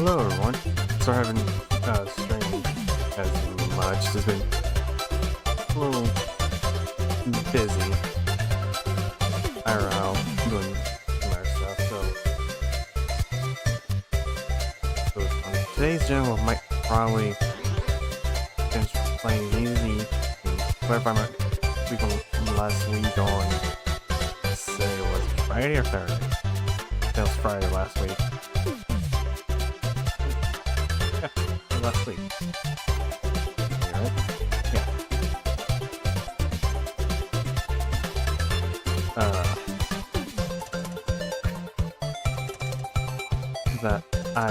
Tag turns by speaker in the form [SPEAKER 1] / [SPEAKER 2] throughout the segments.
[SPEAKER 1] Hello everyone. Sorry I haven't streamed as much. Just been a little busy. I don't know, doing some other stuff. So it's fun. Today's general might probably finish playing easy and clarify my week on last week on, let's say it was Friday or Thursday. It was Friday last week. Last week. Right? Yeah. That I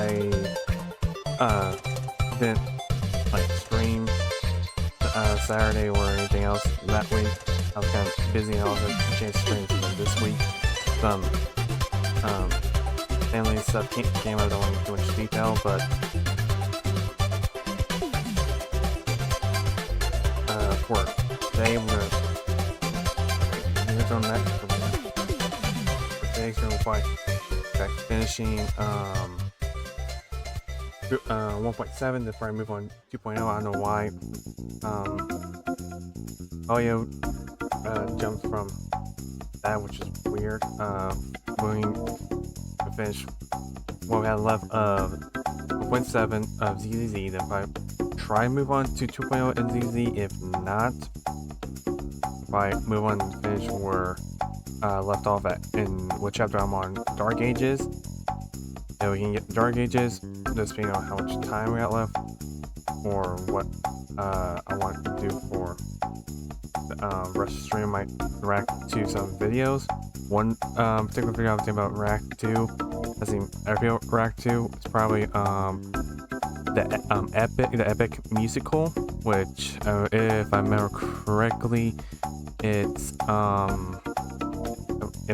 [SPEAKER 1] didn't like stream Saturday or anything else that week. I was kind of busy and I also had a chance to stream something this week. Some family stuff came out, I don't want to go into too much detail, but for today we're gonna on that for today's gonna be back finishing 1.7 before I move on 2.0. I don't know why audio jumps from that, which is weird. Going to finish what we had left of 1.7 of ZZZ, then if I try and move on to 2.0 and ZZ. If not, if I move on and finish where left off at in what chapter I'm on, Dark Ages, then we can get Dark Ages, just depending on how much time we got left, or what I want to do for the rest of the stream. I might react to some videos. One particular video I'm thinking about react to, I think every react to is probably the epic musical, which if I remember correctly, it's if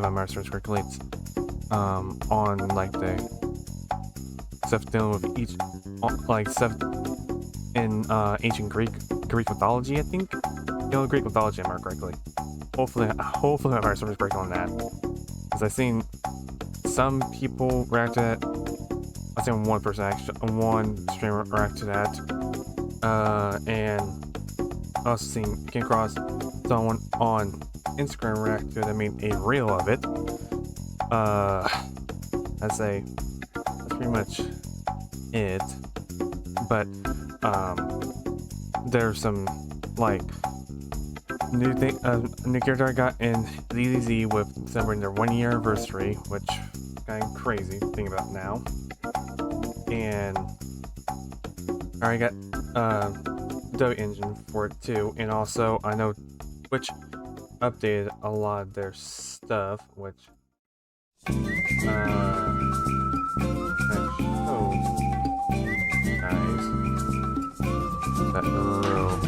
[SPEAKER 1] I remember correctly, it's on like the stuff dealing with each like stuff in ancient Greek mythology, I think. Greek mythology, if I remember correctly. Hopefully I remember correctly on that, because I've seen some people react to that. I've seen one person actually, one streamer react to that, and I also came across someone on Instagram react to it that made a reel of it. I'd say that's pretty much it. But there's some like new character I got in ZZZ with celebrating their 1-year anniversary, which kind of crazy to think about now. And I already got the engine for it too, and also I know Twitch updated a lot of their stuff, which that shows guys that row.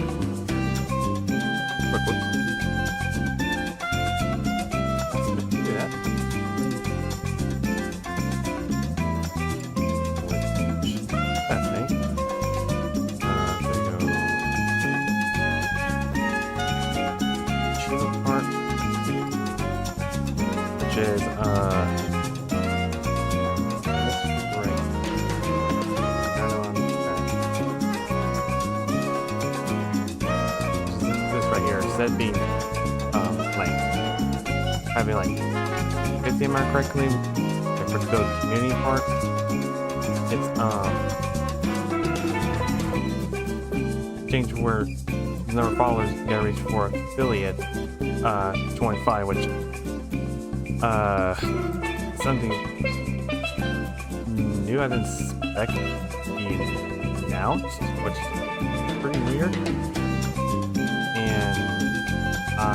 [SPEAKER 1] Quick look. Do that. Which is this right here, instead of being like having like 50 mark correctly, like for the community part, it's changed where the number of followers you gotta reach for affiliate 25, which something new I didn't expect to be announced, which is pretty weird. And I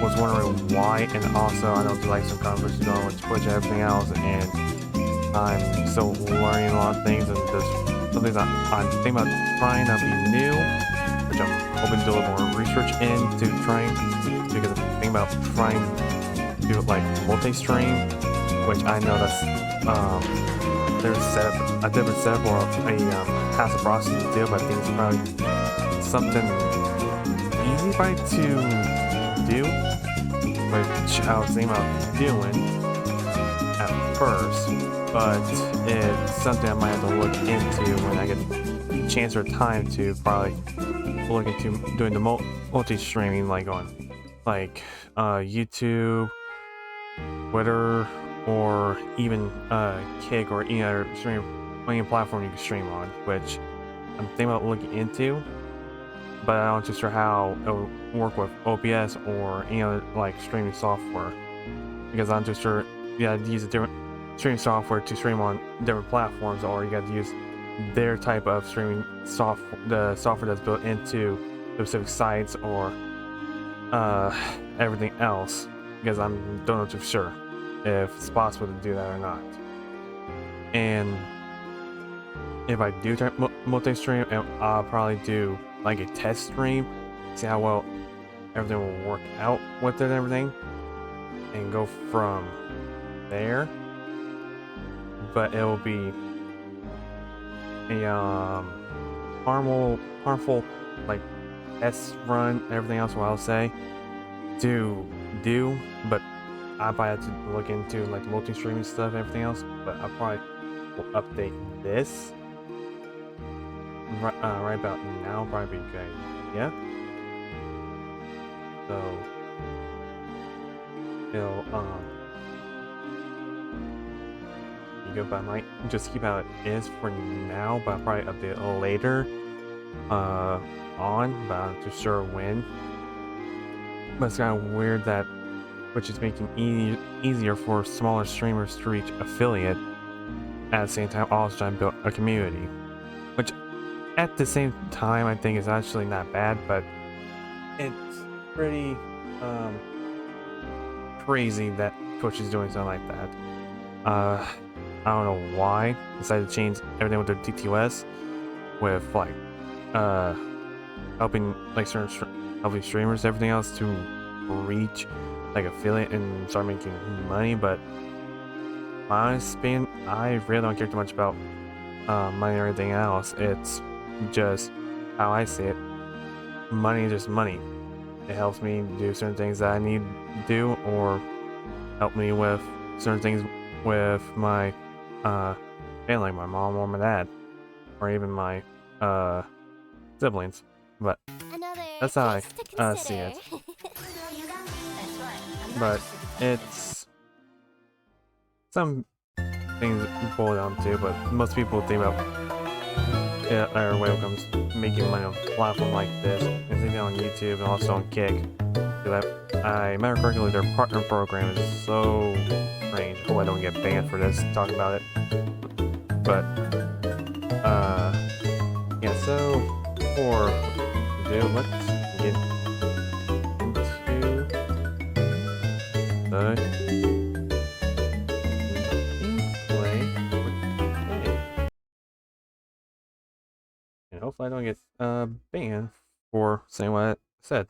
[SPEAKER 1] was wondering why, and also I know there's like some controversy going on with Twitch and everything else, and I'm still learning a lot of things, and there's some things I'm thinking about trying to be new, which I'm hoping to do a little more research into trying, because I'm thinking about trying to do like multi-stream, which I know that's there's a different setup or a passive process to do, but I think it's probably something easy by to do, which I was thinking about doing at first. but it's something I might have to look into when I get a chance or time to probably look into doing the multi-streaming, like on YouTube, Twitter, or even Kick, or any other streaming platform you can stream on, which I'm thinking about looking into, but I'm not too sure how it will work with OBS or any other like streaming software, because I'm too sure you gotta use a different streaming software to stream on different platforms, or you gotta use their type of streaming software, the software that's built into specific sites, or everything else, because I don't know too sure if it's possible to do that or not. And if I do try multi-stream, I'll probably do like a test stream, see how well everything will work out with it and everything, and go from there. But it will be a harmful like test run, everything else, what I'll say to do, but I probably have to look into like multi-streaming stuff and everything else. But I probably will update this right about now, probably be good. Yeah. So it'll you go, but I might just keep how it is for now, but I'll probably update it later on, but I'm not too sure when. But it's kind of weird that, which is making easier for smaller streamers to reach affiliate, at the same time also trying to build a community, which at the same time I think is actually not bad, but it's pretty crazy that Twitch is doing something like that. I don't know why decided to change everything with their TTS, with like helping like helping streamers, everything else to reach like affiliate and start making money. But my honest opinion, I really don't care too much about money or anything else. It's just how I see it. Money is just money. It helps me do certain things that I need to do, or help me with certain things with my family, like my mom or my dad, or even my siblings. But that's how I see it. But it's some things boil down to, but most people think about it, or when it comes to making money on a platform like this, and thinking on YouTube and also on Kick. If I remember correctly, their partner program is so strange. Hope I don't get banned for this, talking about it. But yeah, so for video, let's get into the gameplay. And hopefully I don't get banned for saying what I said.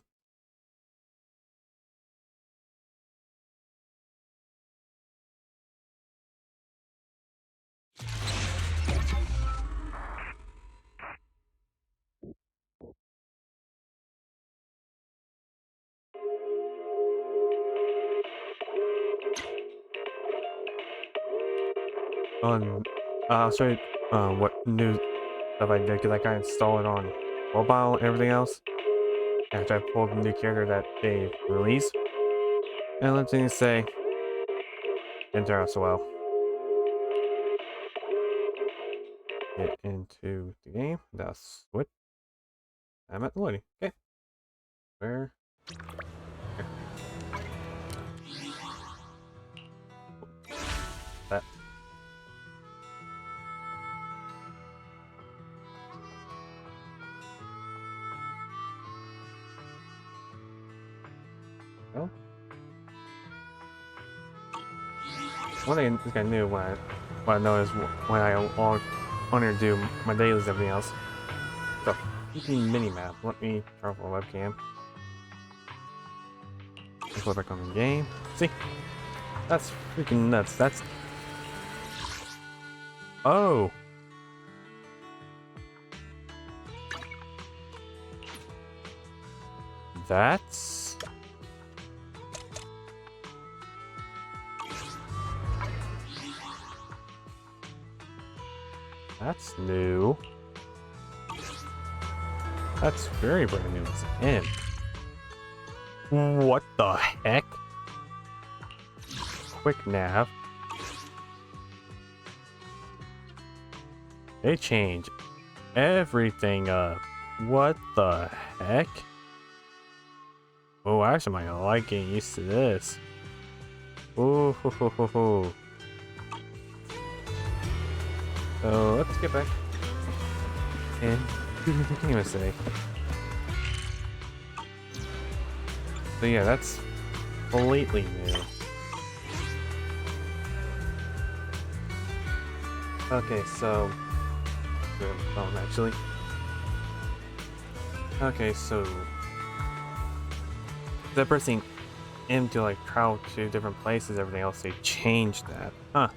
[SPEAKER 1] I'll show you what new stuff I did, because I kind of installed it on mobile and everything else after I pulled the new character that they released. And let's just say, didn't turn out so well. Get into the game. That's what I'm at the loading. Okay. Where? Here. That. Well, one thing this guy knew what I noticed when I wanted to do my dailies and everything else. So, mini map. Let me turn off my webcam. Go back on the game. See? That's freaking nuts. That's... Oh! That's... That's new. That's very brand new. It's in. What the heck? Quick nav. They change everything up. What the heck? Oh, actually, I like getting used to this. Ooh, ho, ho, ho, ho. So let's get back and do the thing I say. So yeah, that's completely new. Okay, so actually. Okay, so the pressing M to like travel to different places, everything else, they changed that. Huh.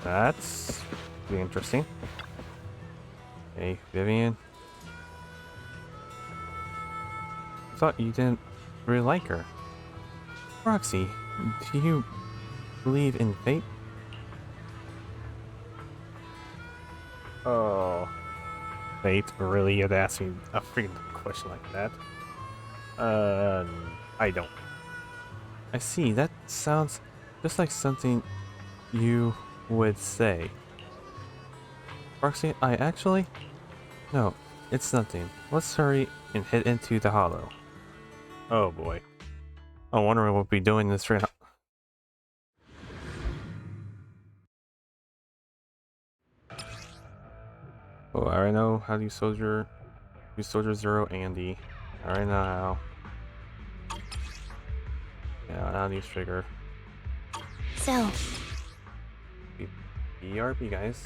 [SPEAKER 1] That's pretty interesting. Hey, Vivian. I thought you didn't really like her. Roxy, do you believe in fate? Oh. Fate? Really? You'd ask me a freaking question like that? I don't. I see, that sounds just like something you would say. Roxy, I actually? No, it's nothing. Let's hurry and head into the hollow. Oh boy. I'm wondering what we'll be doing this right now. Oh, I already know how to use Soldier Zero Andy. I already know how. Yeah, I know how to use Trigger.
[SPEAKER 2] So,
[SPEAKER 1] BRB, guys.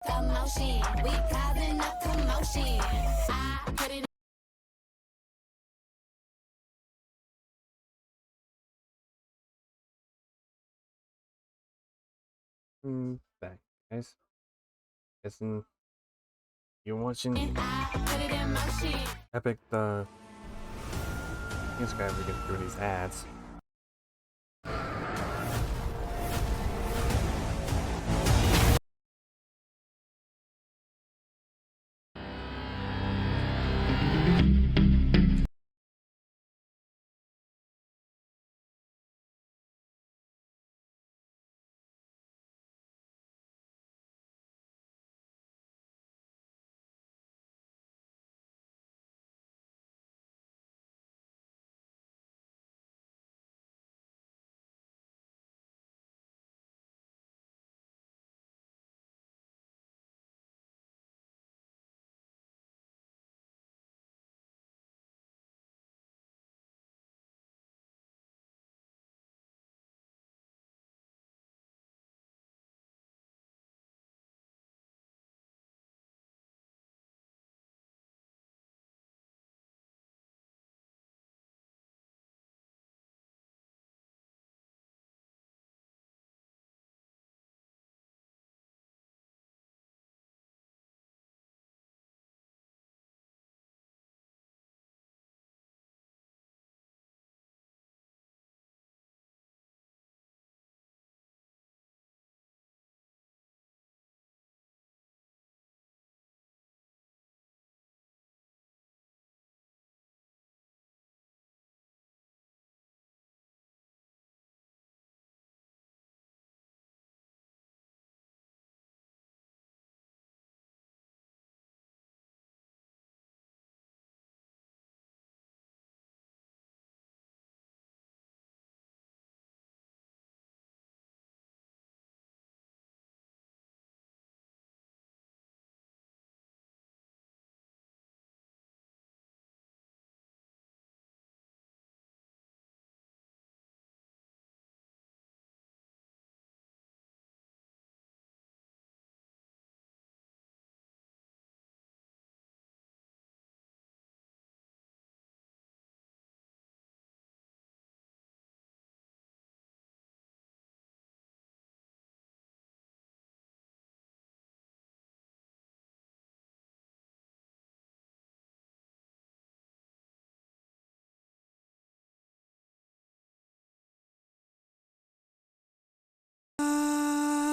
[SPEAKER 3] Commotion, we causing a commotion. I put it
[SPEAKER 1] Back, guys. Guessing you're watching
[SPEAKER 3] in, I put it in motion.
[SPEAKER 1] Epic the News guy we get through these ads.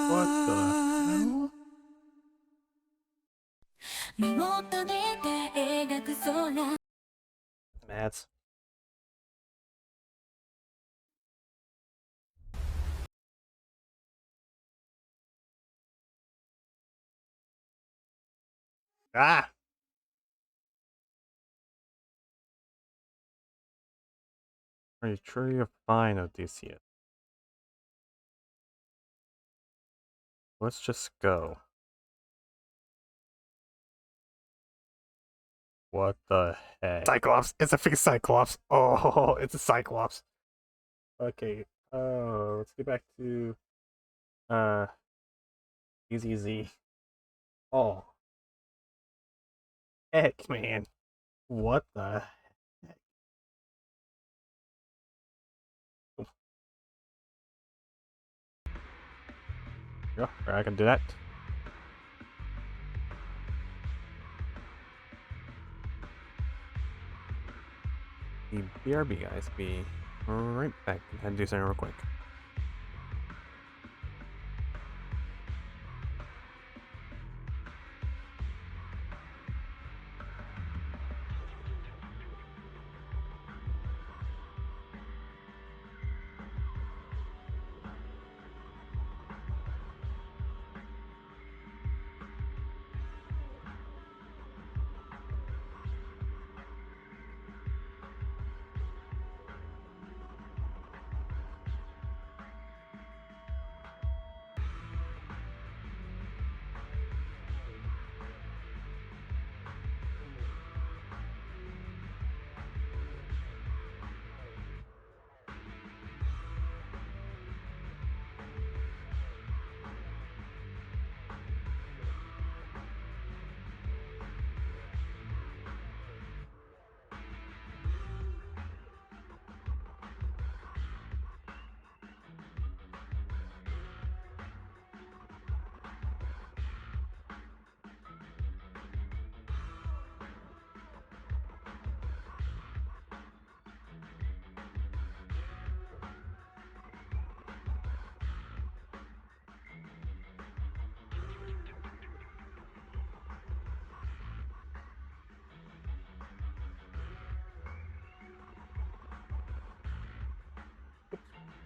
[SPEAKER 1] What the hell?
[SPEAKER 3] リモートで描く空
[SPEAKER 1] Ads. Ah! Are you sure you're fine, Odysseus? Let's just go. What the heck? Cyclops! It's a freaking Cyclops! Oh, it's a Cyclops. Okay, let's get back to, ZZZ. Oh. Heck, man. What the heck? Yeah, I can do that. The BRB guys be right back. I had to do something real quick.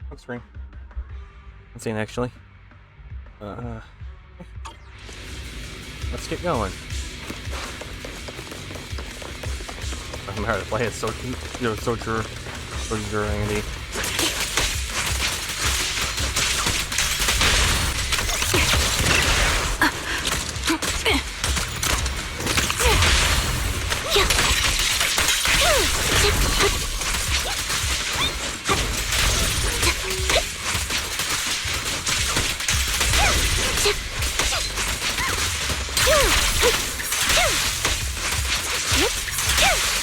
[SPEAKER 1] Looks green. Insane, actually. Let's get going. I remember how to play it. So so true. So true, Andy.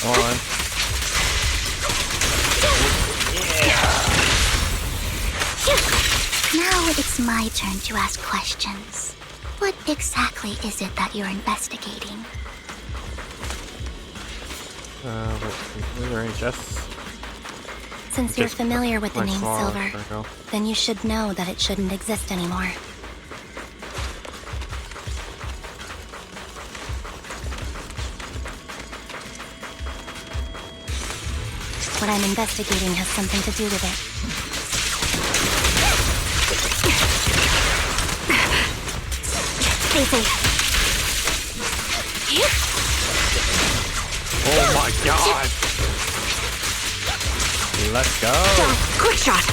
[SPEAKER 1] On.
[SPEAKER 2] Now it's my turn to ask questions. What exactly is it that you're investigating?
[SPEAKER 1] Are there any chests?
[SPEAKER 2] Since you're
[SPEAKER 1] Just
[SPEAKER 2] familiar with the
[SPEAKER 1] my
[SPEAKER 2] name
[SPEAKER 1] claw,
[SPEAKER 2] Silver,
[SPEAKER 1] there we go.
[SPEAKER 2] then you should know that it shouldn't exist anymore. What I'm investigating has something to do with it. Stay safe.
[SPEAKER 1] Oh my god! Let's go!
[SPEAKER 4] Quick shot!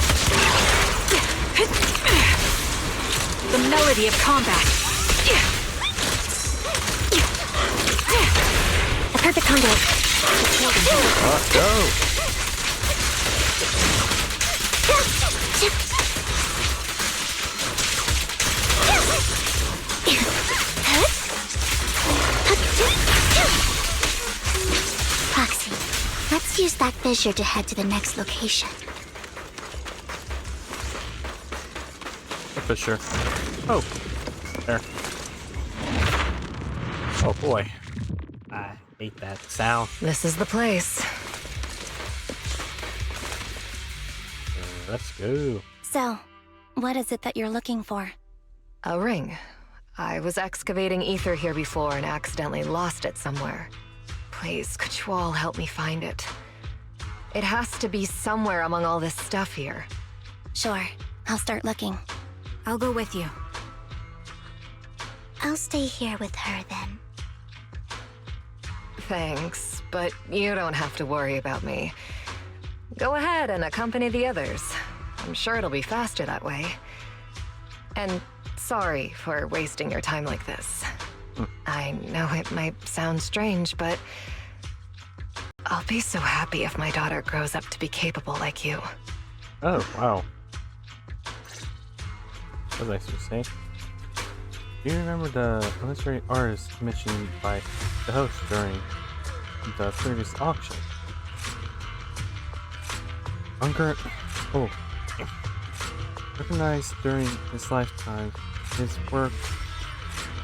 [SPEAKER 4] The melody of combat.
[SPEAKER 2] A perfect conduit.
[SPEAKER 1] Let's go!
[SPEAKER 2] Proxy, let's use that fissure to head to the next location.
[SPEAKER 1] For sure. Oh, there. Oh boy, I hate that sound.
[SPEAKER 4] This is the place.
[SPEAKER 1] Let's go.
[SPEAKER 2] So, what is it that you're looking for?
[SPEAKER 4] A ring. I was excavating ether here before and accidentally lost it somewhere. Please, could you all help me find it? It has to be somewhere among all this stuff here.
[SPEAKER 2] Sure, I'll start looking.
[SPEAKER 4] I'll go with you.
[SPEAKER 2] I'll stay here with her then.
[SPEAKER 4] Thanks, but you don't have to worry about me. Go ahead and accompany the others. I'm sure it'll be faster that way. And sorry for wasting your time like this. I know it might sound strange, but I'll be so happy if my daughter grows up to be capable like you.
[SPEAKER 1] Oh, wow. That's nice to say. Do you remember the illustrated artist mentioned by the host during the previous auction? Oh. Recognized during his lifetime, his works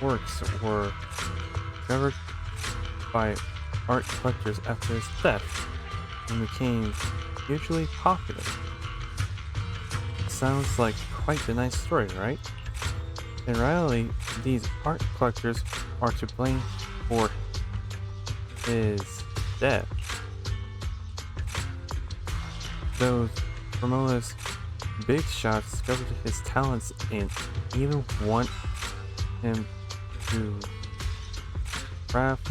[SPEAKER 1] were discovered by art collectors after his death and became hugely popular. Sounds like quite a nice story, right? In reality, these art collectors are to blame for his death. Those Ramona's big shots discovered his talents and even want him to craft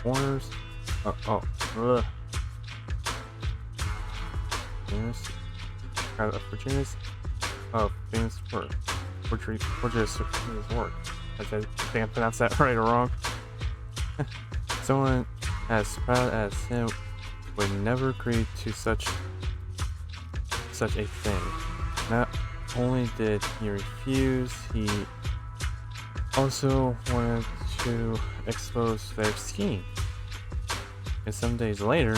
[SPEAKER 1] corners. Fortunatus of famous work. Fortunatus his work. I think I pronounced that right or wrong. Someone as proud as him would never agree to such a thing. Not only did he refuse, he also wanted to expose their scheme. And some days later,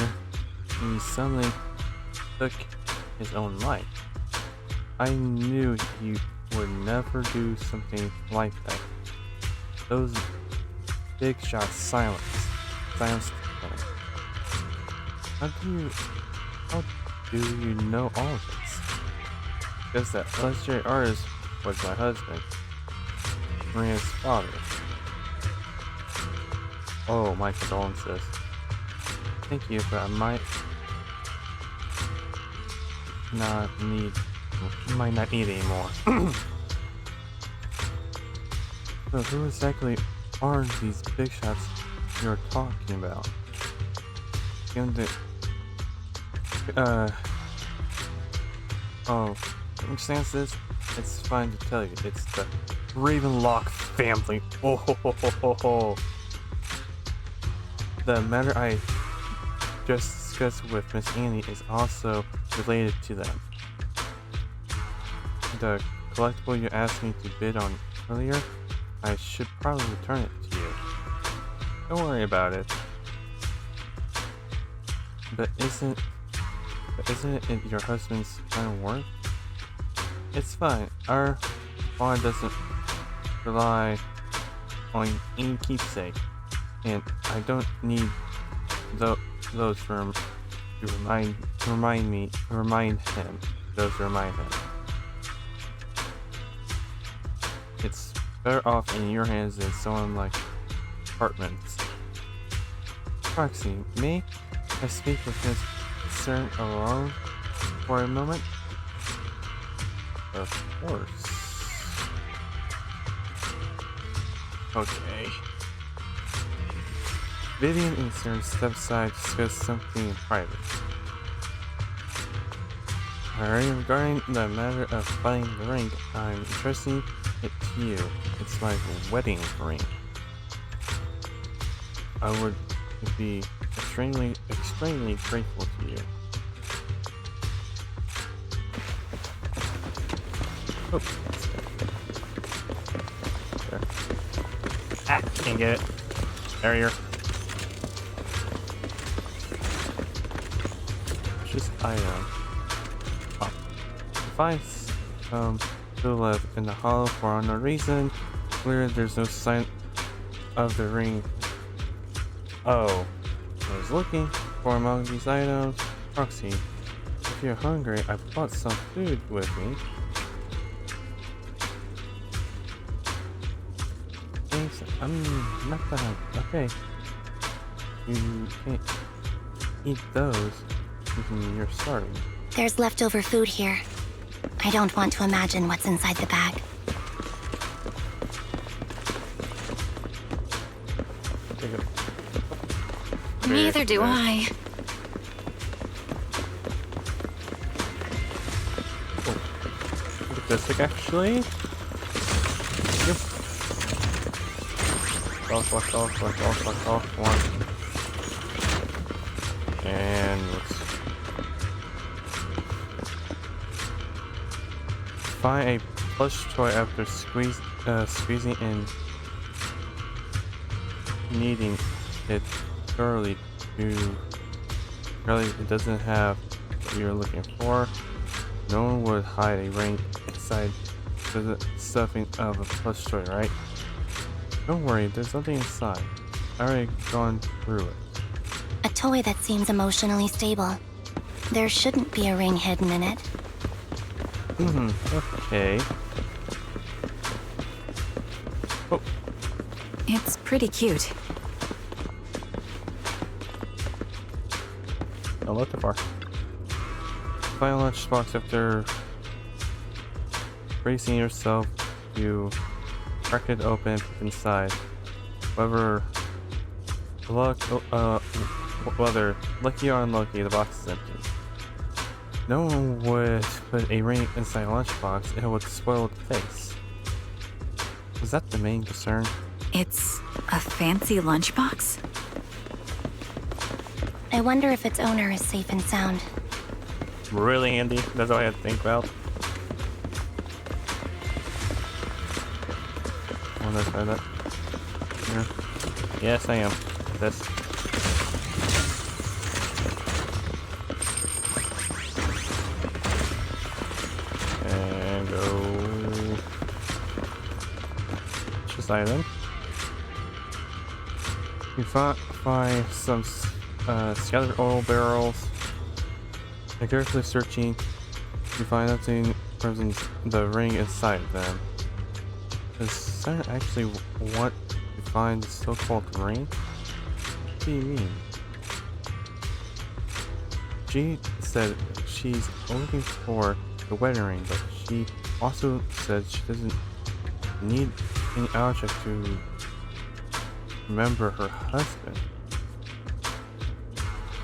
[SPEAKER 1] he suddenly took his own life. I knew he would never do something like that. Those big shots silenced him. How do you know all of this? Because that legendary artist was my husband, Maria's father. Oh, my condolences. Thank you, but I might not need anymore. So who exactly are these big shots you're talking about? In the circumstances, it's fine to tell you. It's the Ravenlock family. Oh ho ho ho ho ho. The matter I just discussed with Miss Annie is also related to them. The collectible you asked me to bid on earlier, I should probably return it to you. Don't worry about it. But isn't it your husband's final word? It's fine. Our bond doesn't rely on any keepsake, and I don't need those to remind him. Those to rmind him. It's better off in your hands than someone like Hartman's. Proxy, may I speak with Miss Cern alone for a moment? Of course. Okay. Vivian and Cern step aside to discuss something in private. Alright, regarding the matter of finding the ring, I'm entrusting it to you. It's my wedding ring. I would be extremely grateful to you. Oh, there. Ah, can't get it. Barrier. Just item. Oh. If I still live in the hollow for no reason, clear there's no sign of the ring. Oh, I was looking for among these items. Proxy, if you're hungry, I brought some food with me. Thanks, I'm not that okay. You can't eat those. You're starving.
[SPEAKER 2] There's leftover food here. I don't want to imagine what's inside the bag.
[SPEAKER 1] Take it.
[SPEAKER 2] Neither do I.
[SPEAKER 1] Fantastic, actually. Yep. Off. One. And let's find a plush toy after squeezing and kneading it thoroughly it doesn't have what you're looking for. No one would hide a ring inside the stuffing of a plush toy, right? Don't worry, there's nothing inside. I already gone through it.
[SPEAKER 2] A toy that seems emotionally stable. There shouldn't be a ring hidden in it.
[SPEAKER 1] Okay. Oh.
[SPEAKER 5] It's pretty cute.
[SPEAKER 1] Don't look too far. Find a lunchbox after bracing yourself. You crack it open inside. Whether lucky or unlucky, the box is empty. No one would put a ring inside a lunchbox. It would spoil the face. Is that the main concern?
[SPEAKER 5] It's a fancy lunchbox?
[SPEAKER 2] I wonder if its owner is safe and sound.
[SPEAKER 1] Really, Andy? That's all I had to think about. I wonder if I that. Here. Yes, I am. This. And go. Just item. You find some scattered oil barrels. And carefully searching, you find nothing from the ring inside them. Does Simon actually want to find the so-called ring? What do you mean? she said she's looking for the wedding ring, but she also said she doesn't need any object to remember her husband.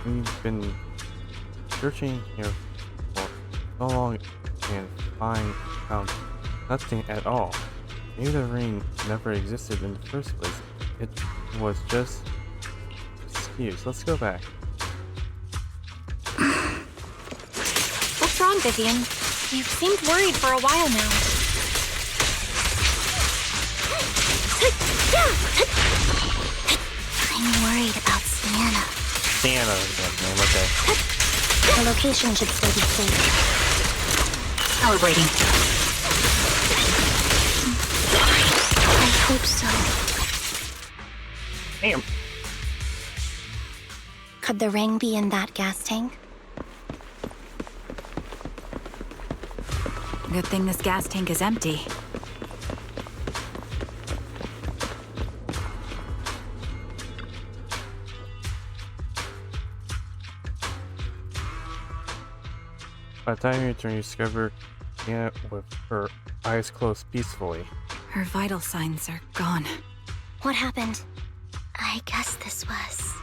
[SPEAKER 1] We've been searching here for so long and found nothing at all. Maybe the ring never existed in the first place. It was just an excuse. Let's go back.
[SPEAKER 6] What's wrong, Vivian? You've seemed worried for a while now.
[SPEAKER 2] I'm worried about Sienna.
[SPEAKER 1] Sienna is that name, okay.
[SPEAKER 2] The location should still be safe.
[SPEAKER 5] Calibrating.
[SPEAKER 2] I hope so.
[SPEAKER 1] Damn.
[SPEAKER 2] Could the ring be in that gas tank?
[SPEAKER 5] Good thing this gas tank is empty.
[SPEAKER 1] By the time you return, you discover Sienna with her eyes closed peacefully.
[SPEAKER 5] Her vital signs are gone.
[SPEAKER 2] What happened? I guess this was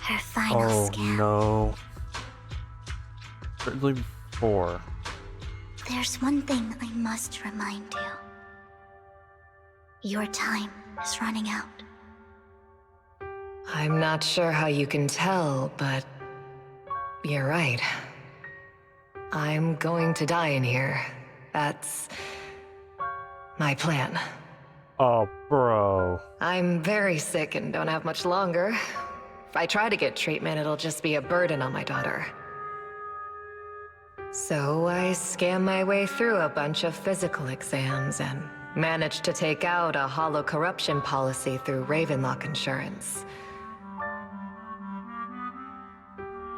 [SPEAKER 2] her final scan.
[SPEAKER 1] No. Certainly before.
[SPEAKER 2] There's one thing I must remind you. Your time is running out.
[SPEAKER 4] I'm not sure how you can tell, but you're right. I'm going to die in here. That's my plan.
[SPEAKER 1] Oh, bro.
[SPEAKER 4] I'm very sick and don't have much longer. If I try to get treatment, it'll just be a burden on my daughter. So I scam my way through a bunch of physical exams and managed to take out a hollow corruption policy through Ravenlock Insurance.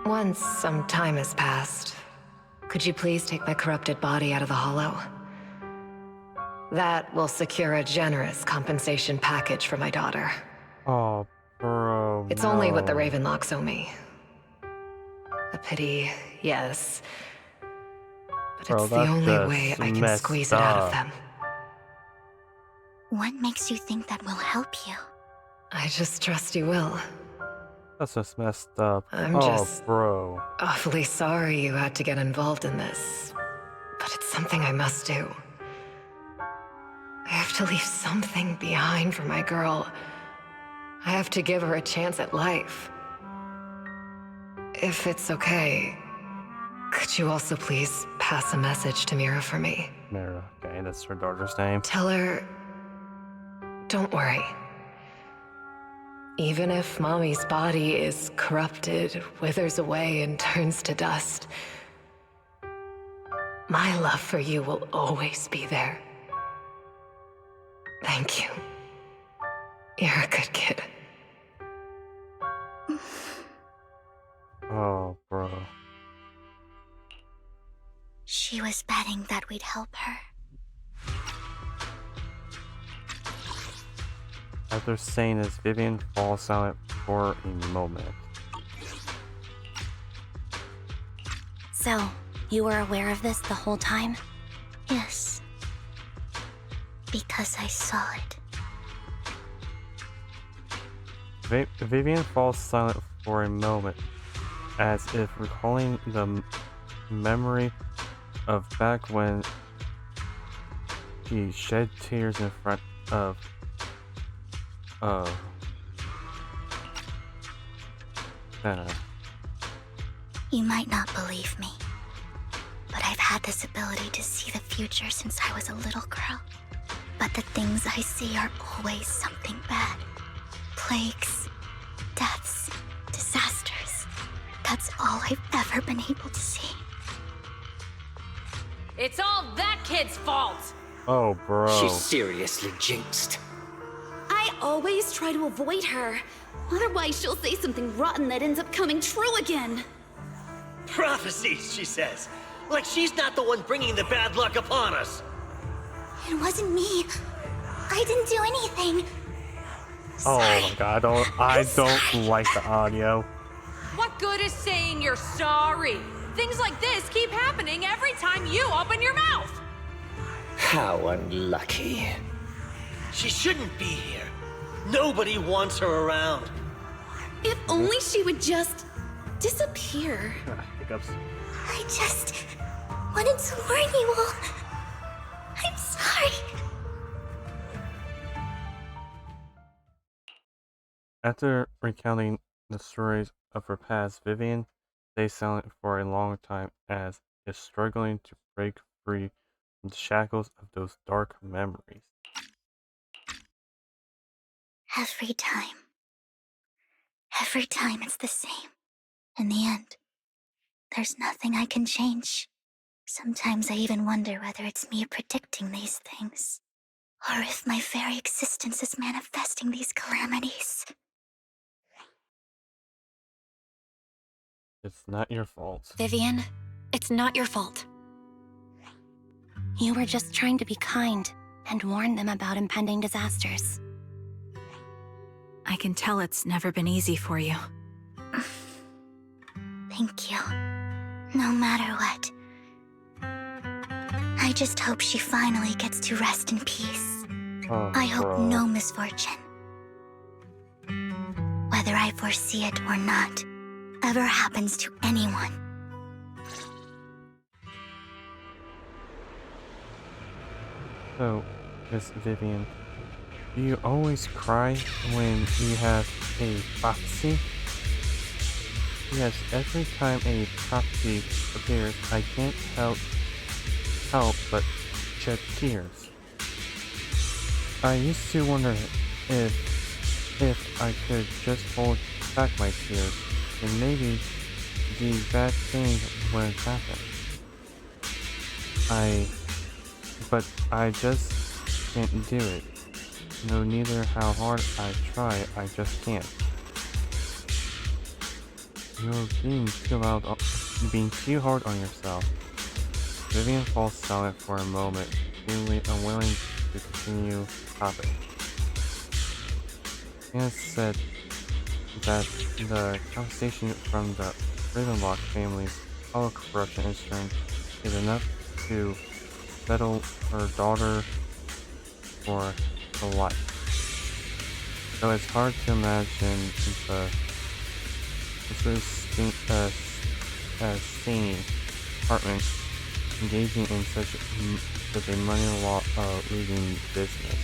[SPEAKER 4] Once some time has passed, could you please take my corrupted body out of the hollow? That will secure a generous compensation package for my daughter.
[SPEAKER 1] Oh, bro.
[SPEAKER 4] It's only what the Ravenlocks owe me. A pity, yes. But
[SPEAKER 1] Bro,
[SPEAKER 4] it's the
[SPEAKER 1] that's
[SPEAKER 4] only
[SPEAKER 1] just
[SPEAKER 4] way I can
[SPEAKER 1] messed
[SPEAKER 4] squeeze it out of
[SPEAKER 1] up.
[SPEAKER 4] them.
[SPEAKER 2] What makes you think that will help you?
[SPEAKER 4] I just trust you will.
[SPEAKER 1] That's just messed up.
[SPEAKER 4] I'm
[SPEAKER 1] oh,
[SPEAKER 4] just-
[SPEAKER 1] bro.
[SPEAKER 4] Awfully sorry you had to get involved in this, but it's something I must do. I have to leave something behind for my girl. I have to give her a chance at life. If it's okay, could you also please pass a message to Mira for me?
[SPEAKER 1] Mira. Okay, that's her daughter's name.
[SPEAKER 4] Tell her, don't worry. Even if Mommy's body is corrupted, withers away, and turns to dust, my love for you will always be there. Thank you. You're a good kid.
[SPEAKER 1] Oh, bro.
[SPEAKER 2] She was betting that we'd help her.
[SPEAKER 1] After saying this, Vivian falls silent for a moment.
[SPEAKER 2] So, you were aware of this the whole time? Yes. Because I saw it.
[SPEAKER 1] Vivian falls silent for a moment, as if recalling the memory of back when she shed tears in front of Senna.
[SPEAKER 2] You might not believe me, but I've had this ability to see the future since I was a little girl. But the things I see are always something bad. Plagues, deaths, disasters. That's all I've ever been able to see.
[SPEAKER 3] It's all that kid's fault!
[SPEAKER 1] Oh, bro.
[SPEAKER 7] She's seriously jinxed.
[SPEAKER 6] I always try to avoid her. Otherwise, she'll say something rotten that ends up coming true again.
[SPEAKER 7] Prophecies, she says. Like she's not the one bringing the bad luck upon us.
[SPEAKER 2] It wasn't me. I didn't do anything.
[SPEAKER 1] Oh
[SPEAKER 2] Sorry.
[SPEAKER 1] my god, I don't like the audio.
[SPEAKER 3] What
[SPEAKER 8] good is saying you're sorry? Things like this keep happening every time you open your mouth.
[SPEAKER 7] How unlucky. She shouldn't be here. Nobody wants her around.
[SPEAKER 6] If only she would just disappear.
[SPEAKER 1] Hiccups.
[SPEAKER 2] I just wanted to warn you all. I'm sorry.
[SPEAKER 1] After recounting the stories of her past, Vivian stays silent for a long time as is struggling to break free from the shackles of those dark memories.
[SPEAKER 2] Every time it's the same. In the end, there's nothing I can change. Sometimes I even wonder whether it's me predicting these things, or if my very existence is manifesting these calamities.
[SPEAKER 1] It's not your fault.
[SPEAKER 9] Vivian, it's not your fault. You were just trying to be kind and warn them about impending disasters.
[SPEAKER 5] I can tell it's never been easy for you.
[SPEAKER 2] Thank you. No matter what. I just hope she finally gets to rest in peace.
[SPEAKER 1] Oh,
[SPEAKER 2] I hope
[SPEAKER 1] bro.
[SPEAKER 2] no misfortune, whether I foresee it or not, ever happens to anyone.
[SPEAKER 1] So, Miss Vivian, do you always cry when you have a prophecy? Yes, every time a prophecy appears, I can't help but shed tears. I used to wonder if I could just hold back my tears, then maybe the bad thing wouldn't happen. But I just can't do it. No, neither how hard I try, I just can't. You're being too hard on yourself. Vivian falls silent for a moment, seemingly unwilling to continue the topic. Anna said that the compensation from the Ravenlock family's power corruption incident is enough to settle her daughter for the life. Though it's hard to imagine the sane apartment engaging in such a money-losing business.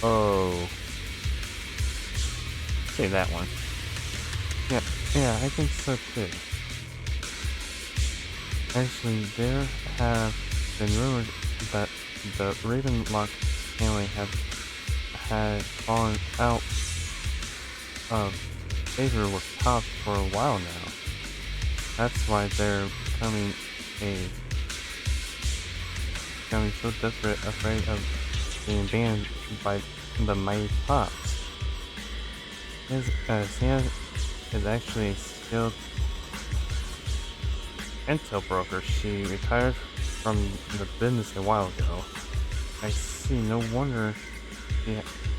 [SPEAKER 1] Oh. Say that one. Yeah, I think so too. Actually, there have been rumors that the Ravenlock family had fallen out of favor with Top for a while now. That's why they're becoming so desperate, afraid of being banned by the mighty Pops. Sam is actually a skilled intel broker. She retired from the business a while ago. I see, no wonder she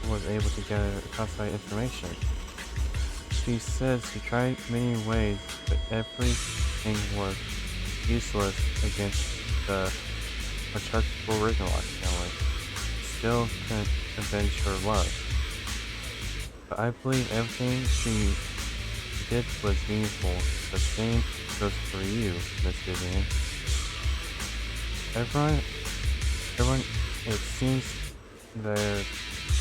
[SPEAKER 1] was able to gather classified information. She says she tried many ways, but everything was useless against the untouchable Ravenlock family. Still couldn't avenge her love. But I believe everything she did was meaningful. The same goes for you, Miss Vivian. Everyone, it seems there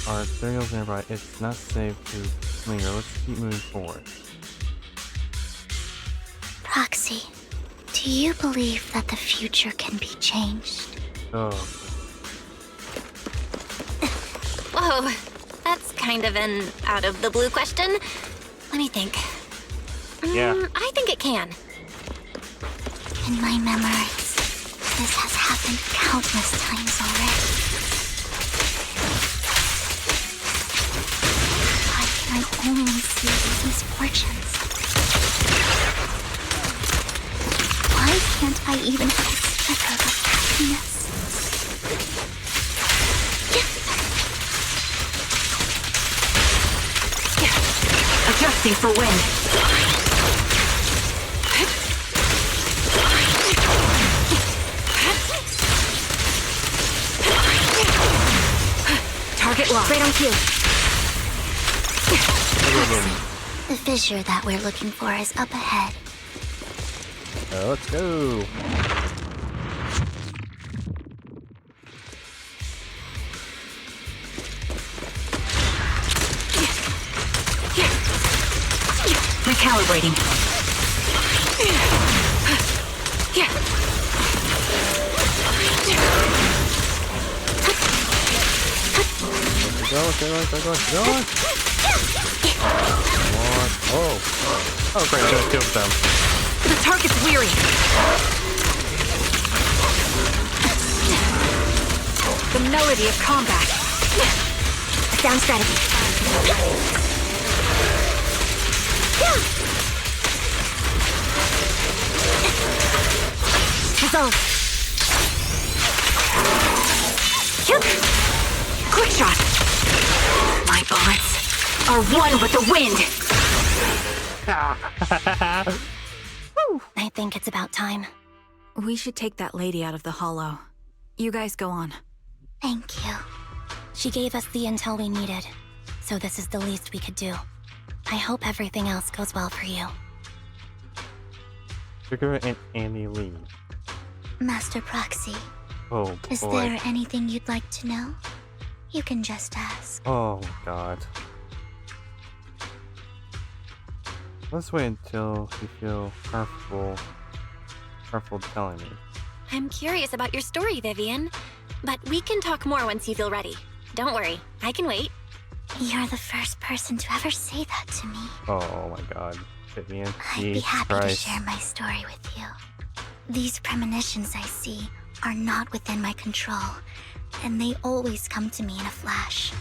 [SPEAKER 1] are burials nearby. It's not safe to linger. Let's keep moving forward.
[SPEAKER 2] Proxy, do you believe that the future can be changed?
[SPEAKER 1] Oh.
[SPEAKER 9] Whoa, that's kind of an out-of-the-blue question. Let me think.
[SPEAKER 1] Yeah.
[SPEAKER 9] I think it can.
[SPEAKER 2] In my memories, this has happened countless times already. Why can I only see these misfortunes? Why can't I even have a flicker of happiness?
[SPEAKER 5] Bracing for wind. Target locked. Right on cue.
[SPEAKER 2] The fissure that we're looking for is up ahead.
[SPEAKER 1] Let's go.
[SPEAKER 5] Recalibrating.
[SPEAKER 1] Go on. Oh, great, I just killed them.
[SPEAKER 5] The target's weary. The melody of combat. Sound strategy. Resolve. Quick shot. My bullets are one with the wind.
[SPEAKER 2] I think it's about time.
[SPEAKER 5] We should take that lady out of the hollow. You guys go on.
[SPEAKER 2] Thank you. She gave us the intel we needed, so this is the least we could do. I hope everything else goes well for you.
[SPEAKER 1] Sugar and Annie Lee.
[SPEAKER 2] Master Proxy,
[SPEAKER 1] Oh
[SPEAKER 2] is
[SPEAKER 1] boy.
[SPEAKER 2] there anything you'd like to know? You can just ask.
[SPEAKER 1] Oh god. Let's wait until you feel comfortable telling me.
[SPEAKER 9] I'm curious about your story, Vivian. But we can talk more once you feel ready. Don't worry, I can wait.
[SPEAKER 2] You're the first person to ever say that to me.
[SPEAKER 1] Oh my god. Vivian,
[SPEAKER 2] I'd be
[SPEAKER 1] Jesus
[SPEAKER 2] happy to
[SPEAKER 1] Christ.
[SPEAKER 2] share my story with you. These premonitions I see are not within my control, and they always come to me in a flash,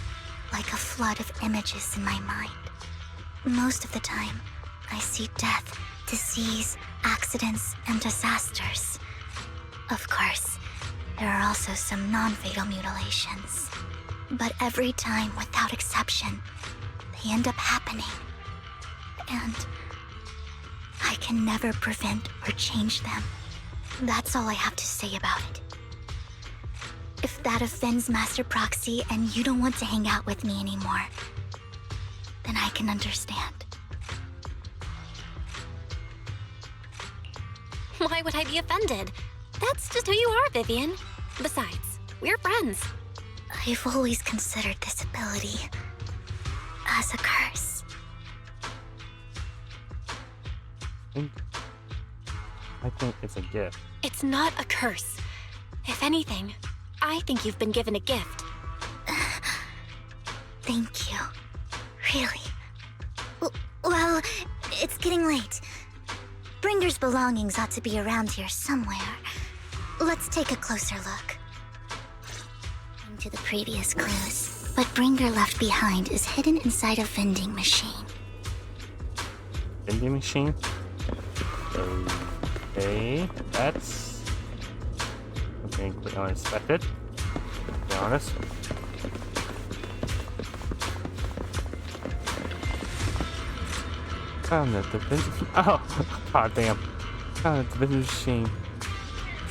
[SPEAKER 2] like a flood of images in my mind. Most of the time, I see death, disease, accidents, and disasters. Of course, there are also some non-fatal mutilations. But every time, without exception, they end up happening. And I can never prevent or change them. That's all I have to say about it. If that offends Master Proxy and you don't want to hang out with me anymore, then I can understand.
[SPEAKER 9] Why would I be offended? That's just who you are, Vivian. Besides, we're friends.
[SPEAKER 2] I've always considered this ability as a curse.
[SPEAKER 1] I think it's a gift.
[SPEAKER 9] It's not a curse. If anything, I think you've been given a gift.
[SPEAKER 2] Thank you. Really. Well, it's getting late. Bringer's belongings ought to be around here somewhere. Let's take a closer look. Into the previous clues. What Bringer left behind is hidden inside a vending machine.
[SPEAKER 1] Vending machine? Okay, that's something completely unexpected, to be honest. Found it, the vending. Oh, god damn! Found it, the vending machine.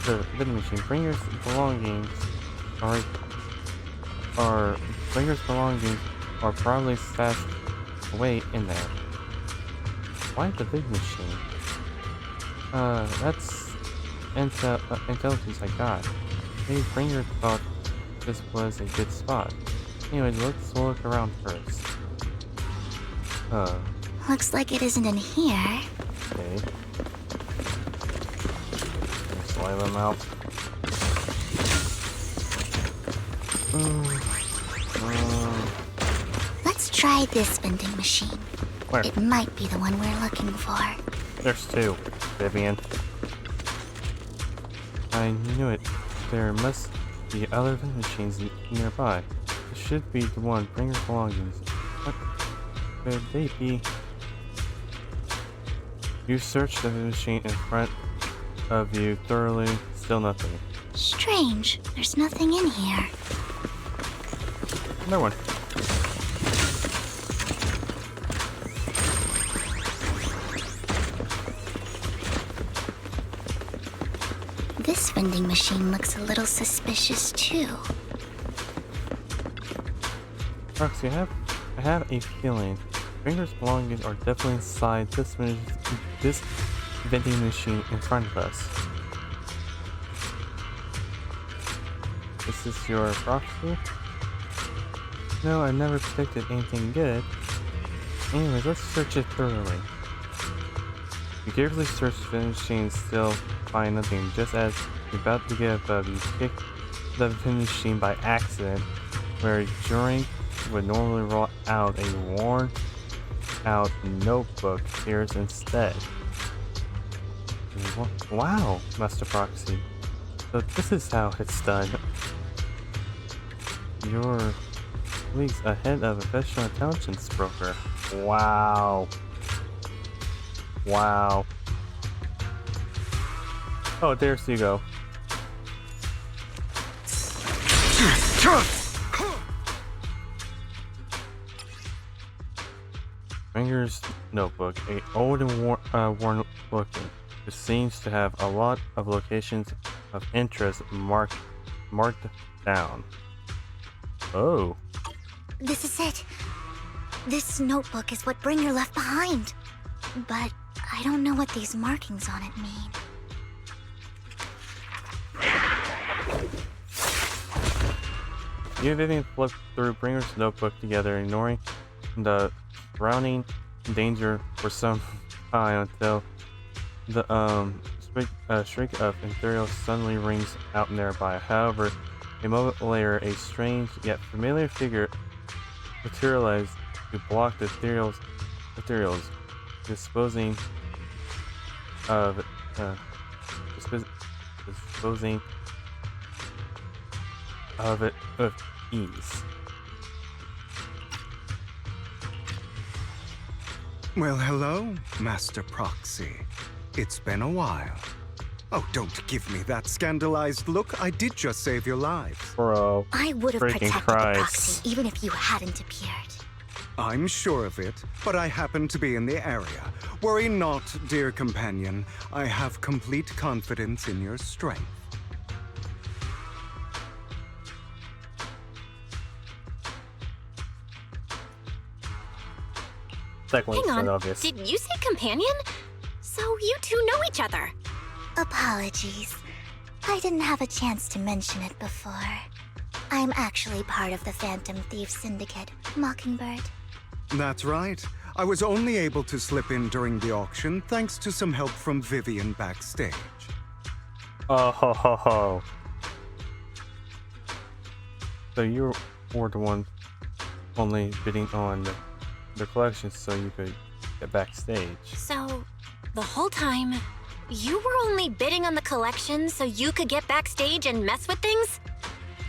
[SPEAKER 1] The vending machine. Bringer's belongings are Bringer's belongings are probably stashed away in there. Why the vending machine? That's intelligence I got. Maybe Bringer thought this was a good spot. Anyways, let's look around first.
[SPEAKER 2] Looks like it isn't in here.
[SPEAKER 1] Okay. Slide them out.
[SPEAKER 2] Let's try this vending machine.
[SPEAKER 1] Where?
[SPEAKER 2] It might be the one we're looking for.
[SPEAKER 1] There's two, Vivian. I knew it. There must be other vending machines nearby. It should be the one. Bring your belongings. What could they be? You searched the vending machine in front of you thoroughly. Still nothing.
[SPEAKER 2] Strange. There's nothing in here.
[SPEAKER 1] Another one.
[SPEAKER 2] vending machine looks a little suspicious too.
[SPEAKER 1] Roxy, I have a feeling Finger's belongings are definitely inside this vending machine in front of us. Is this your prophecy? No, I never predicted anything good. Anyways, let's search it thoroughly. You carefully search the vending machine and still find nothing. Just as you're about to give up, you kick the vending machine by accident, where a drink would normally roll out. A worn out notebook appears instead. Wow, Master Proxy. So this is how it's done. You're leagues ahead of a professional intelligence broker. Wow. Wow. Oh, there's you go. Finger's notebook, a old and worn looking. It seems to have a lot of locations of interest marked down. Oh.
[SPEAKER 2] This is it. This notebook is what Bringer left behind. But I don't know what these markings on it mean.
[SPEAKER 1] You and Vivian flipped through Bringer's notebook together, ignoring the surrounding danger for some time until the shriek of Ethereal suddenly rings out nearby. However, a moment later, a strange yet familiar figure materialized to block the Ethereals, disposing of it with ease.
[SPEAKER 10] Well, hello, Master Proxy. It's been a while. Oh, don't give me that scandalized look. I did just save your lives.
[SPEAKER 1] Bro.
[SPEAKER 2] I would have
[SPEAKER 1] Freaking
[SPEAKER 2] protected
[SPEAKER 1] Christ.
[SPEAKER 2] the proxy even if you hadn't appeared.
[SPEAKER 10] I'm sure of it, but I happen to be in the area. Worry not, dear companion. I have complete confidence in your strength.
[SPEAKER 1] Secondly,
[SPEAKER 9] Hang on,
[SPEAKER 1] obvious.
[SPEAKER 9] did you say companion? So you two know each other.
[SPEAKER 2] Apologies. I didn't have a chance to mention it before. I'm actually part of the Phantom Thief Syndicate, Mockingbird.
[SPEAKER 10] That's right. I was only able to slip in during the auction thanks to some help from Vivian backstage.
[SPEAKER 1] Oh ho ho ho. So you were the one only bidding on the collection so you could get backstage.
[SPEAKER 9] So, the whole time, you were only bidding on the collection so you could get backstage and mess with things?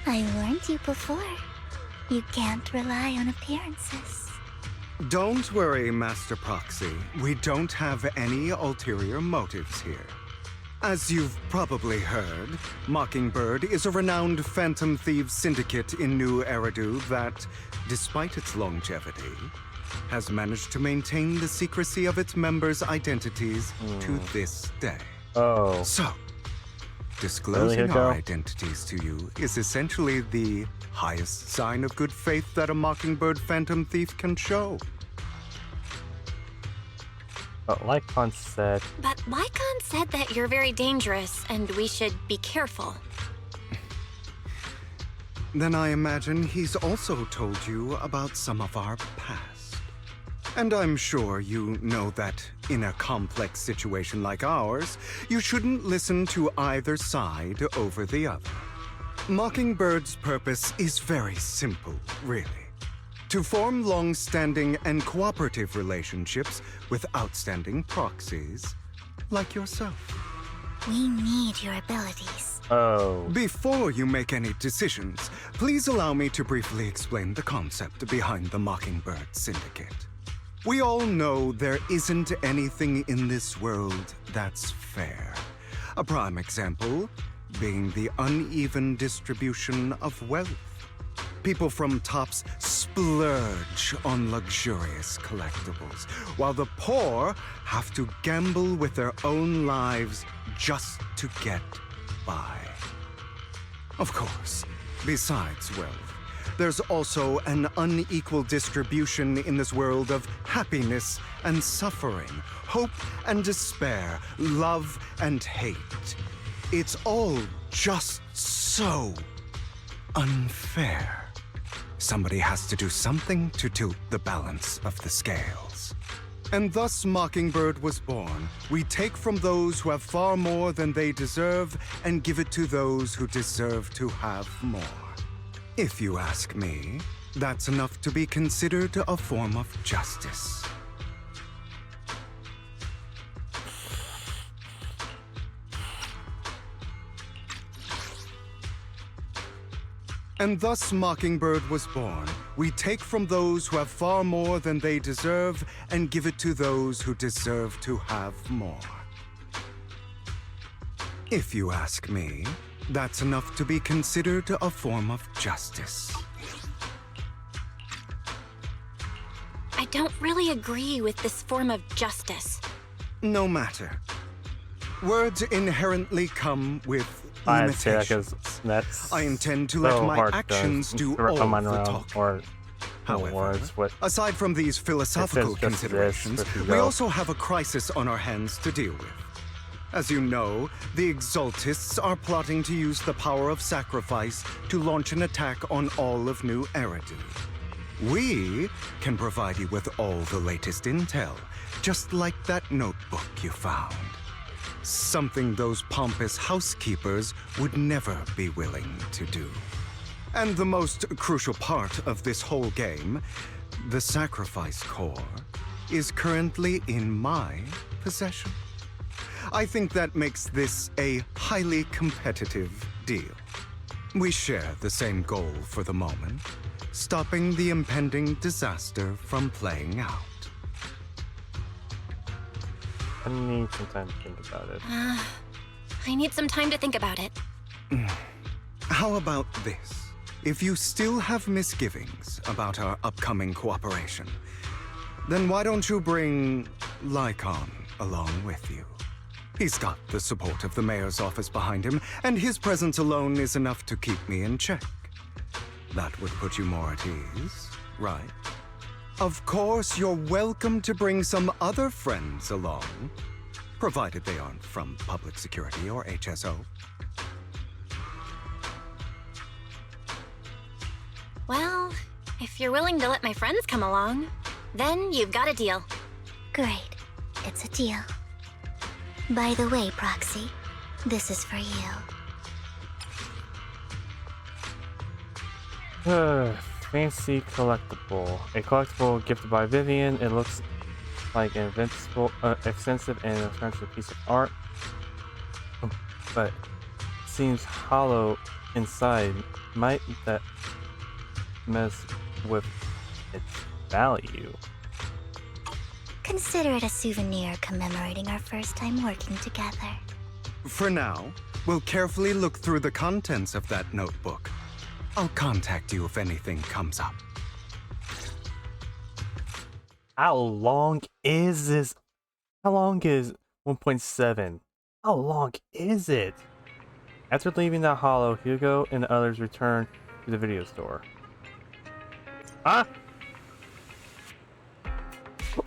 [SPEAKER 2] I warned you before. You can't rely on appearances.
[SPEAKER 10] Don't worry, Master Proxy. We don't have any ulterior motives here. As you've probably heard, Mockingbird is a renowned Phantom Thieves syndicate in New Eridu that, despite its longevity, has managed to maintain the secrecy of its members' identities to this day.
[SPEAKER 1] Oh.
[SPEAKER 10] So, disclosing
[SPEAKER 1] Really,
[SPEAKER 10] our
[SPEAKER 1] Hiko?
[SPEAKER 10] identities to you is essentially the highest sign of good faith that a Mockingbird Phantom Thief can show.
[SPEAKER 1] But like Han said,
[SPEAKER 9] But Lycon said that you're very dangerous and we should be careful.
[SPEAKER 10] Then I imagine he's also told you about some of our past. And I'm sure you know that in a complex situation like ours, you shouldn't listen to either side over the other. Mockingbird's purpose is very simple, really. To form long-standing and cooperative relationships with outstanding proxies like yourself.
[SPEAKER 2] We need your abilities.
[SPEAKER 1] oh.
[SPEAKER 10] Before you make any decisions, please allow me to briefly explain the concept behind the Mockingbird Syndicate. We all know there isn't anything in this world that's fair. A prime example being the uneven distribution of wealth. People from tops splurge on luxurious collectibles, while the poor have to gamble with their own lives just to get by. Of course, besides wealth, there's also an unequal distribution in this world of happiness and suffering, hope and despair, love and hate. It's all just so unfair. Somebody has to do something to tilt the balance of the scales. And thus Mockingbird was born. We take from those who have far more than they deserve and give it to those who deserve to have more. If you ask me, that's enough to be considered a form of justice. And thus Mockingbird was born. We take from those who have far more than they deserve and give it to those who deserve to have more. If you ask me, that's enough to be considered a form of justice.
[SPEAKER 9] I don't really agree with this form of justice.
[SPEAKER 10] No matter. Words inherently come with
[SPEAKER 1] I'd say that
[SPEAKER 10] limitations.
[SPEAKER 1] 'cause that's
[SPEAKER 10] I intend to
[SPEAKER 1] so
[SPEAKER 10] let my
[SPEAKER 1] hard
[SPEAKER 10] actions
[SPEAKER 1] to
[SPEAKER 10] do
[SPEAKER 1] wrap
[SPEAKER 10] all
[SPEAKER 1] my mind
[SPEAKER 10] the
[SPEAKER 1] around,
[SPEAKER 10] talking.
[SPEAKER 1] or
[SPEAKER 10] However,
[SPEAKER 1] words, what
[SPEAKER 10] aside from these philosophical
[SPEAKER 1] just this,
[SPEAKER 10] considerations,
[SPEAKER 1] but you
[SPEAKER 10] we
[SPEAKER 1] go.
[SPEAKER 10] also have a crisis on our hands to deal with. As you know, the Exaltists are plotting to use the power of sacrifice to launch an attack on all of New Eridu. We can provide you with all the latest intel, just like that notebook you found. Something those pompous housekeepers would never be willing to do. And the most crucial part of this whole game, the sacrifice core, is currently in my possession. I think that makes this a highly competitive deal. We share the same goal for the moment, stopping the impending disaster from playing out.
[SPEAKER 1] I need some time to think about it.
[SPEAKER 9] I need some time to think about it.
[SPEAKER 10] How about this? If you still have misgivings about our upcoming cooperation, then why don't you bring Lycon along with you? He's got the support of the mayor's office behind him, and his presence alone is enough to keep me in check. That would put you more at ease, right? Of course, you're welcome to bring some other friends along, provided they aren't from public security or HSO.
[SPEAKER 9] Well, if you're willing to let my friends come along, then you've got a deal.
[SPEAKER 2] Great. It's a deal. By the way, Proxy, this is for you.
[SPEAKER 1] Fancy collectible. A collectible gifted by Vivian. It looks like an extensive and expensive piece of art, but seems hollow inside. Might that mess with its value?
[SPEAKER 2] Consider it a souvenir commemorating our first time working together.
[SPEAKER 10] For now, we'll carefully look through the contents of that notebook. I'll contact you if anything comes up.
[SPEAKER 1] How long is this? How long is 1.7? How long is it? After leaving the hollow, Hugo and the others return to the video store. Huh?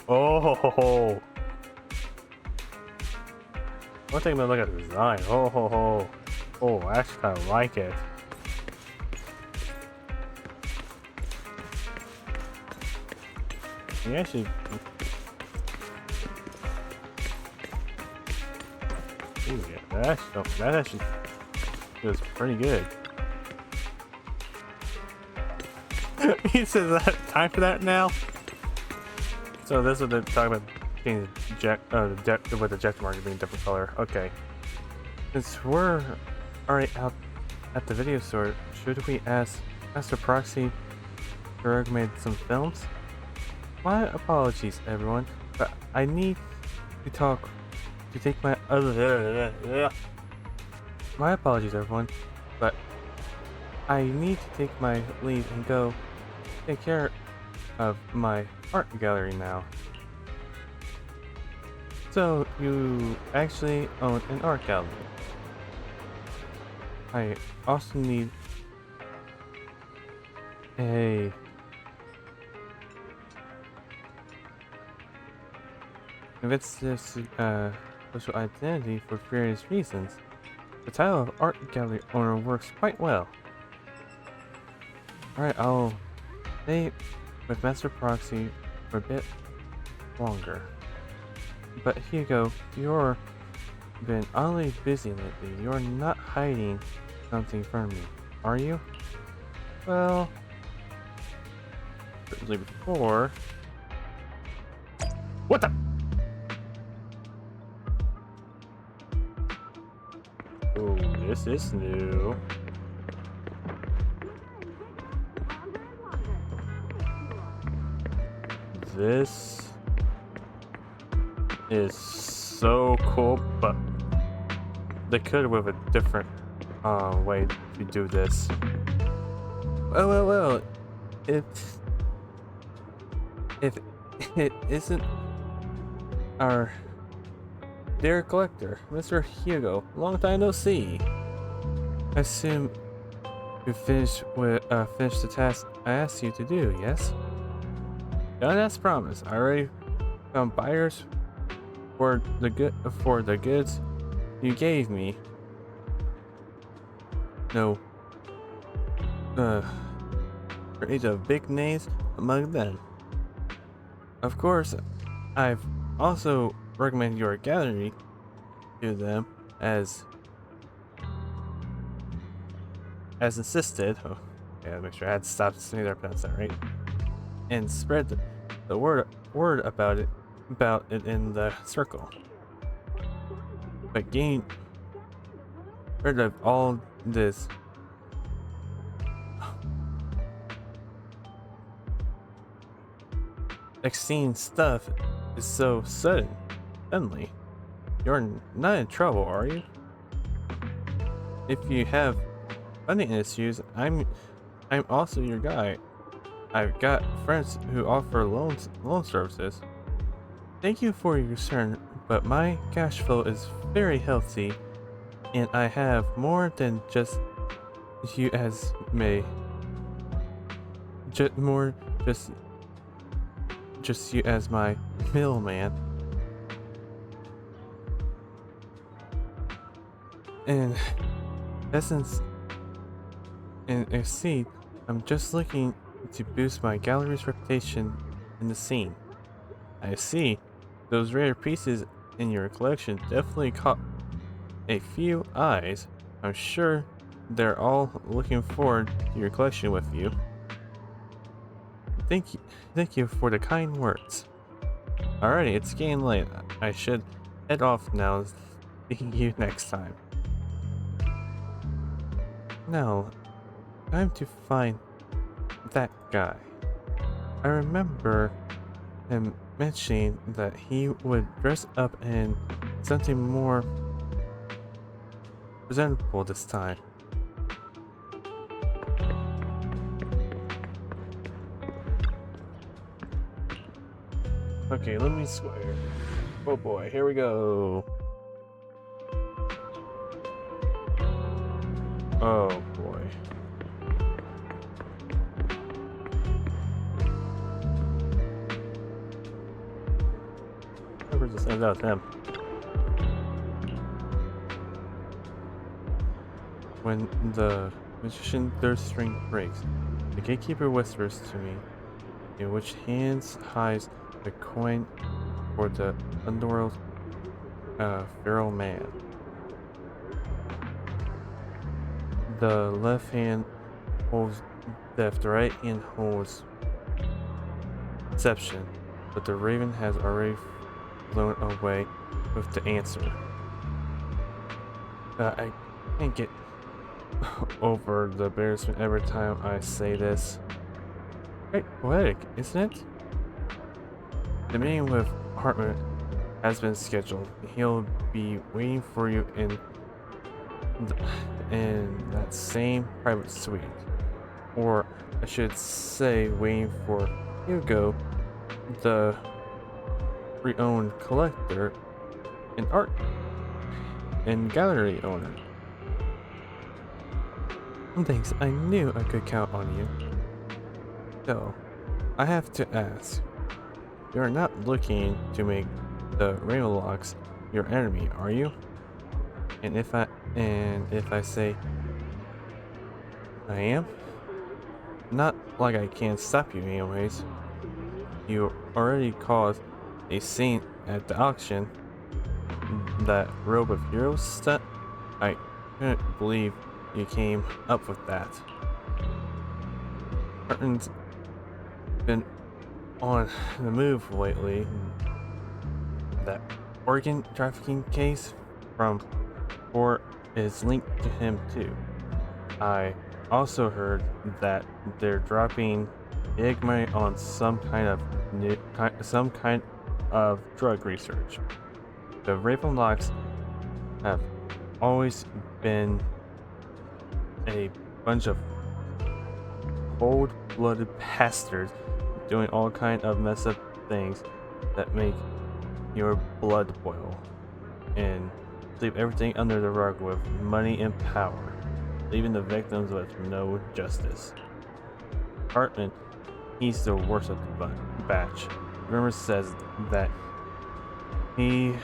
[SPEAKER 1] Oh ho ho! I'll take a look at the design. Oh ho ho! Oh, I actually kind of like it. You actually. Ooh, yeah, that actually feels pretty good. He says that time for that now. So this is what they're talking about, being with the eject marker being a different color. Okay. Since we're already out at the video store, should we ask Master Proxy to recommend some films? My apologies, everyone, but I need to take my My apologies, everyone, but I need to take my leave and go take care of my art gallery now. So, you actually own an art gallery? I also need a convince this social identity for various reasons. The title of art gallery owner works quite well. Alright, I'll stay with Master Proxy for a bit longer. But Hugo, you're been oddly busy lately. You're not hiding something from me, are you? Well, certainly before. What the? Oh, this is new. This is so cool, but they could with a different way to do this. Well, if it isn't our dear collector, Mr. Hugo, long time no see. I assume you finished the task I asked you to do, yes? Done as promised. I already found buyers for the goods you gave me. No. There is a big names among them. Of course, I've also recommended your gallery to them as insisted. Oh, yeah, make sure I had to stop saying that, pronounce that right. And spread the word about it in the circle. But getting rid of all this extreme stuff is so suddenly. You're not in trouble, are you? If you have funding issues, I'm also your guy. I've got friends who offer loan services. Thank you for your concern, but my cash flow is very healthy, and I have more than just you as just you as my middleman. In essence, I'm just looking to boost my gallery's reputation in the scene. I see. Those rare pieces in your collection definitely caught a few eyes. I'm sure they're all looking forward to your collection with you. Thank you for the kind words. Alrighty, it's getting late. I should head off now. See you next time. Now, time to find that guy. I remember him mentioning that he would dress up in something more presentable this time. Okay, let me swear. Oh boy, here we go. Oh boy. Whoever just sends out them. When the magician's third string breaks, the gatekeeper whispers to me, in which hands hides the coin for the underworld feral man. The left hand holds death, the right hand holds deception, but the raven has already flown away with the answer. I can't get over the embarrassment every time I say this. Quite poetic, isn't it? The meeting with Hartman has been scheduled. He'll be waiting for you in that same private suite. Or I should say waiting for Hugo, the pre-owned collector and art and gallery owner. Thanks, I knew I could count on you. So, I have to ask, you're not looking to make the Rainbow Locks your enemy, are you? And if I say I am, not like I can't stop you anyways. You already caused a scene at the auction. That Robe of Heroes stuff. I couldn't believe you came up with that. Martin's been on the move lately. That organ trafficking case from Fort is linked to him too. I also heard that they're dropping big money on some kind of drug research. The Ravenlocks have always been a bunch of cold-blooded bastards doing all kind of messed up things that make your blood boil and sweep everything under the rug with money and power, leaving the victims with no justice. Hartman, he's the worst of the batch. Rumor says that he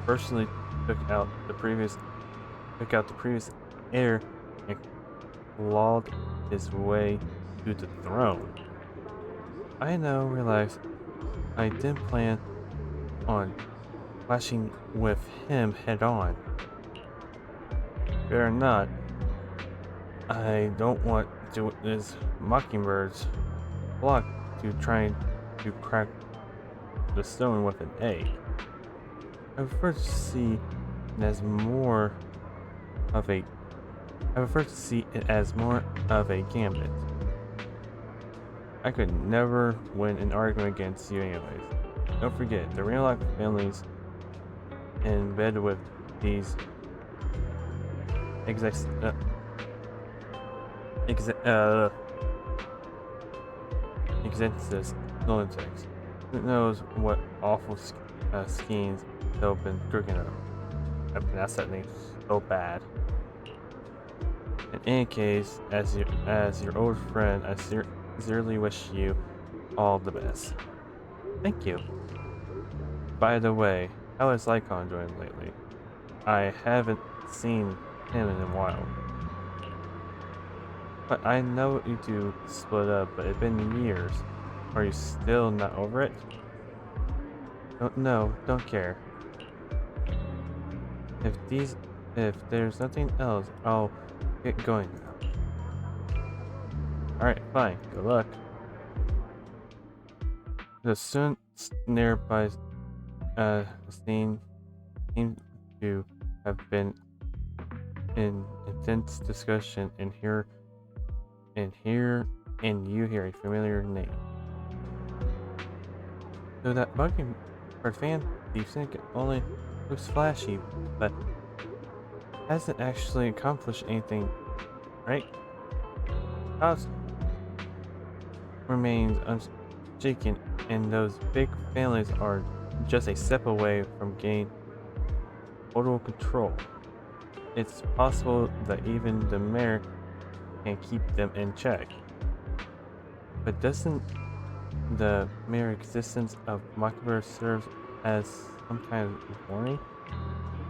[SPEAKER 1] personally took out the previous heir and clawed his way to the throne. I know, relax. I didn't plan on clashing with him head on. Fair or not, I don't want to witness Mockingbird's block to trying to crack the stone with an egg. I prefer to see it as more of a gambit. I could never win an argument against you anyways. Don't forget, the Rainlock family's in bed with these executive lunatics. Who knows what awful schemes they've been cooking up. I pronounced that name so bad. In any case, as your old friend, I sincerely wish you all the best. Thank you. By the way, how is Lycon doing lately? I haven't seen him in a while. But I know you two split up, but it's been years. Are you still not over it? No, don't care. If there's nothing else, I'll get going now. Alright, fine. Good luck. The students nearby seemed to have been in intense discussion, and you hear a familiar name. So that Mockingbird fan thief only looks flashy, but hasn't actually accomplished anything, right? House remains unshaken, and those big families are just a step away from gaining total control. It's possible that even the mayor can keep them in check. But doesn't the mere existence of Mockingbird serve as some kind of warning?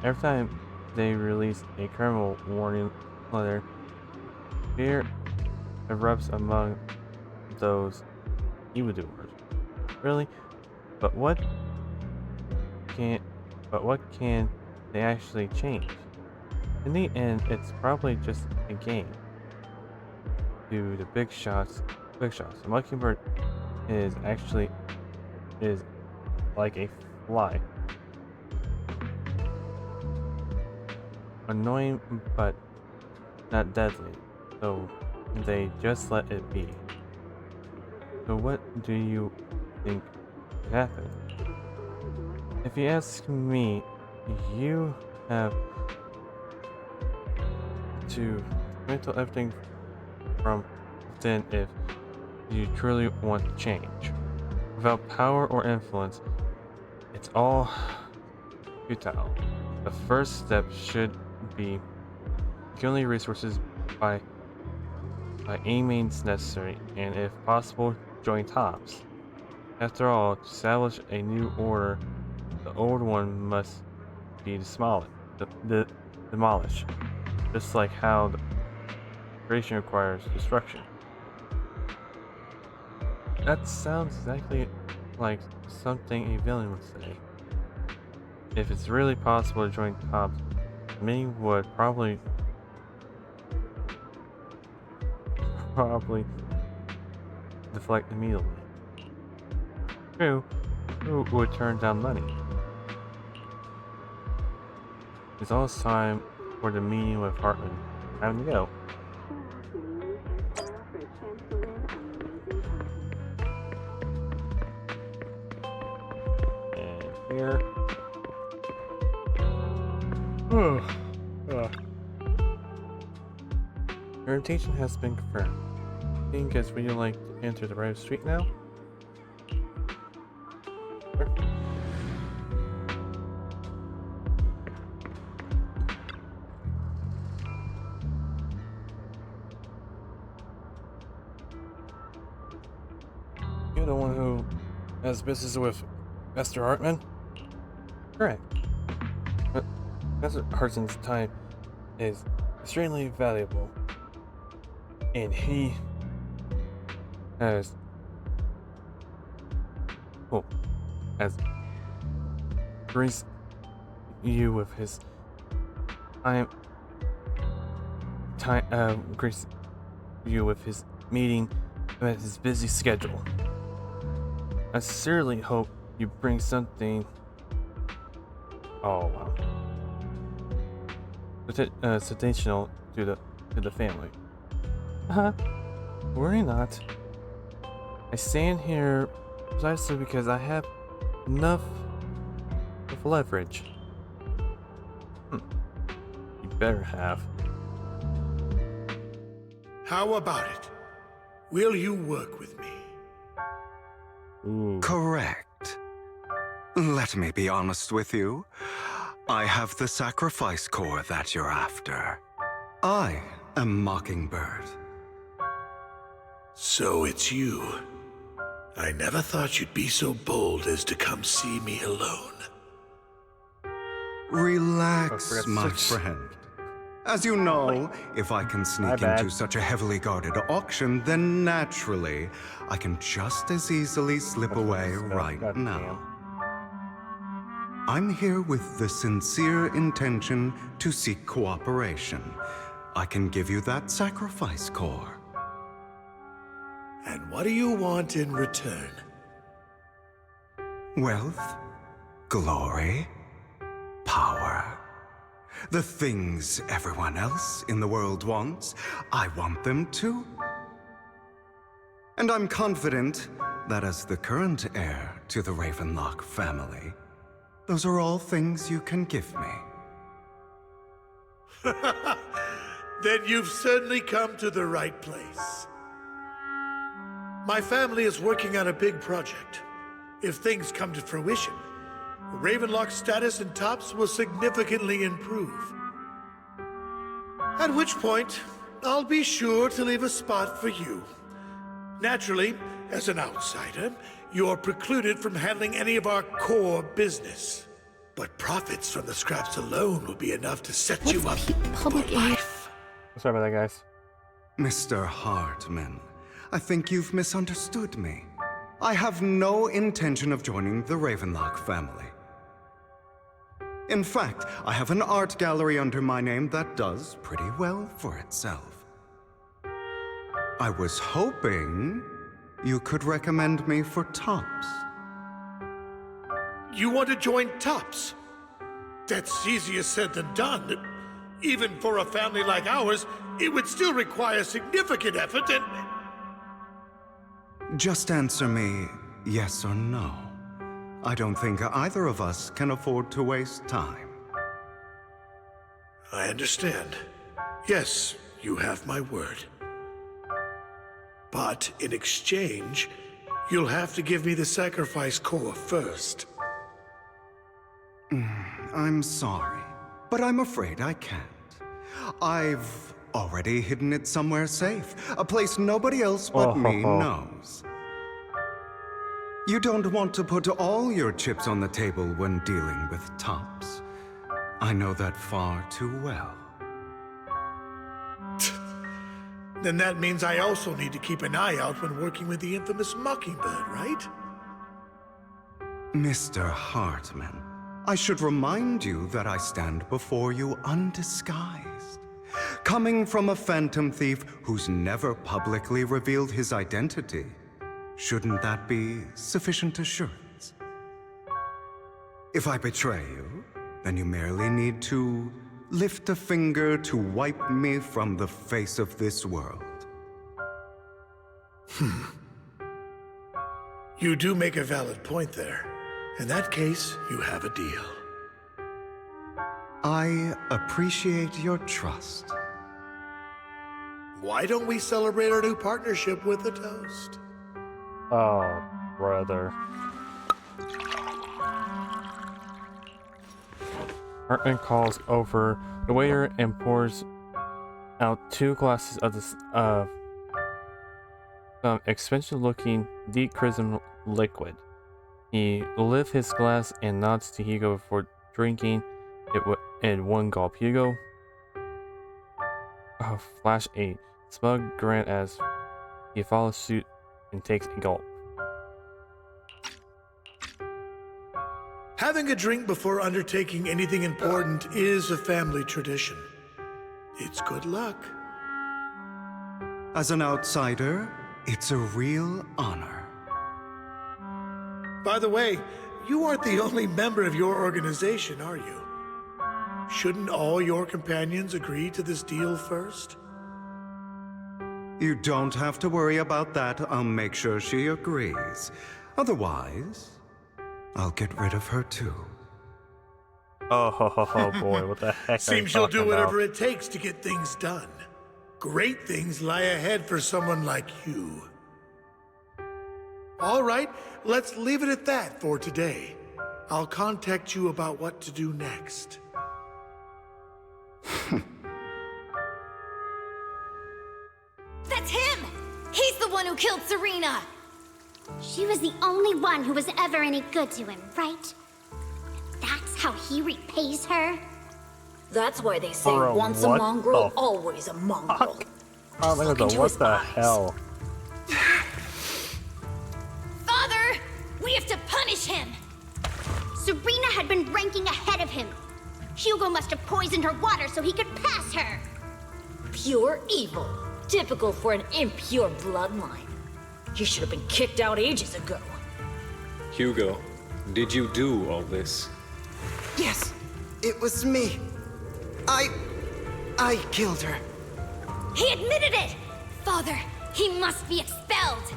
[SPEAKER 1] Every time they release a criminal warning letter, fear erupts among those evildoers. Really? But what can they actually change? In the end, it's probably just a game. To the big shots. Mockingbird is like a fly. Annoying, but not deadly. So they just let it be. So what do you think could happen? If you ask me, you have to mental everything from within if you truly want to change. Without power or influence, it's all futile. The first step should be accumulating resources by any means necessary, and if possible, join tops. After all, to establish a new order, the old one must be demolished, just like how the creation requires destruction. That sounds exactly like something a villain would say. If it's really possible to join tops, many would probably deflect immediately. True, who would turn down money? It's almost time for the meeting with Hartman. Time to go. And here. Your invitation has been confirmed. I think as would you like to enter the right street now? Sure. You're the one who has business with Mr. Hartman? Correct. But Mr. Hartman's time is extremely valuable, and he has graced you with his graced you with his meeting at his busy schedule. I sincerely hope you bring something. Oh wow. Sensational to the family. Worry not. I stand here precisely because I have enough of leverage. You better have.
[SPEAKER 11] How about it? Will you work with me?
[SPEAKER 1] Ooh.
[SPEAKER 10] Correct. Let me be honest with you. I have the sacrifice core that you're after. I am Mockingbird.
[SPEAKER 11] So it's you. I never thought you'd be so bold as to come see me alone.
[SPEAKER 10] Relax, my friend. As you know, if I can sneak into such a heavily guarded auction, then naturally, I can just as easily slip away right now. I'm here with the sincere intention to seek cooperation. I can give you that sacrifice core.
[SPEAKER 11] And what do you want in return?
[SPEAKER 10] Wealth, glory, power. The things everyone else in the world wants, I want them too. And I'm confident that as the current heir to the Ravenlock family, those are all things you can give me.
[SPEAKER 11] Then you've certainly come to the right place. My family is working on a big project. If things come to fruition, Ravenlock's status in Tops will significantly improve. At which point, I'll be sure to leave a spot for you. Naturally, as an outsider, you're precluded from handling any of our core business. But profits from the scraps alone will be enough to set you up for life.
[SPEAKER 1] Sorry about that, guys.
[SPEAKER 10] Mr. Hartman, I think you've misunderstood me. I have no intention of joining the Ravenlock family. In fact, I have an art gallery under my name that does pretty well for itself. I was hoping you could recommend me for Tops.
[SPEAKER 11] You want to join Tops? That's easier said than done. Even for a family like ours, it would still require significant effort and...
[SPEAKER 10] Just answer me yes or no. I don't think either of us can afford to waste time.
[SPEAKER 11] I understand. Yes, you have my word. But in exchange, you'll have to give me the sacrifice core first.
[SPEAKER 10] I'm sorry, but I'm afraid I can't. I've already hidden it somewhere safe, a place nobody else but me knows. You don't want to put all your chips on the table when dealing with tops. I know that far too well.
[SPEAKER 11] Then that means I also need to keep an eye out when working with the infamous Mockingbird, right?
[SPEAKER 10] Mr. Hartman, I should remind you that I stand before you undisguised. Coming from a phantom thief who's never publicly revealed his identity, shouldn't that be sufficient assurance? If I betray you, then you merely need to lift a finger to wipe me from the face of this world.
[SPEAKER 11] You do make a valid point there. In that case, you have a deal.
[SPEAKER 10] I appreciate your trust.
[SPEAKER 11] Why don't we celebrate our new partnership with a toast?
[SPEAKER 1] Oh, brother. Hartman calls over the waiter and pours out 2 glasses of some expensive-looking deep crimson liquid. He lifts his glass and nods to Hugo before drinking it in one gulp. Hugo flash a smug grin as he follows suit and takes a gulp.
[SPEAKER 11] Having a drink before undertaking anything important is a family tradition. It's good luck.
[SPEAKER 10] As an outsider, it's a real honor.
[SPEAKER 11] By the way, you aren't the only member of your organization, are you? Shouldn't all your companions agree to this deal first?
[SPEAKER 10] You don't have to worry about that. I'll make sure she agrees. Otherwise, I'll get rid of her too.
[SPEAKER 1] Oh boy, what the heck
[SPEAKER 11] Seems you'll do whatever it takes to get things done. Great things lie ahead for someone like you. All right, let's leave it at that for today. I'll contact you about what to do next.
[SPEAKER 6] That's him! He's the one who killed Serena!
[SPEAKER 2] She was the only one who was ever any good to him, right? That's how he repays her?
[SPEAKER 5] That's why they say
[SPEAKER 1] Bro,
[SPEAKER 5] once a
[SPEAKER 1] what
[SPEAKER 5] mongrel,
[SPEAKER 1] the
[SPEAKER 5] always a mongrel.
[SPEAKER 1] Oh my god, what the hell?
[SPEAKER 6] Father! We have to punish him!
[SPEAKER 2] Serena had been ranking ahead of him. Hugo must have poisoned her water so he could pass her.
[SPEAKER 5] Pure evil. Typical for an impure bloodline. He should have been kicked out ages ago.
[SPEAKER 12] Hugo, did you do all this?
[SPEAKER 13] Yes, it was me. I killed her.
[SPEAKER 6] He admitted it! Father, he must be expelled!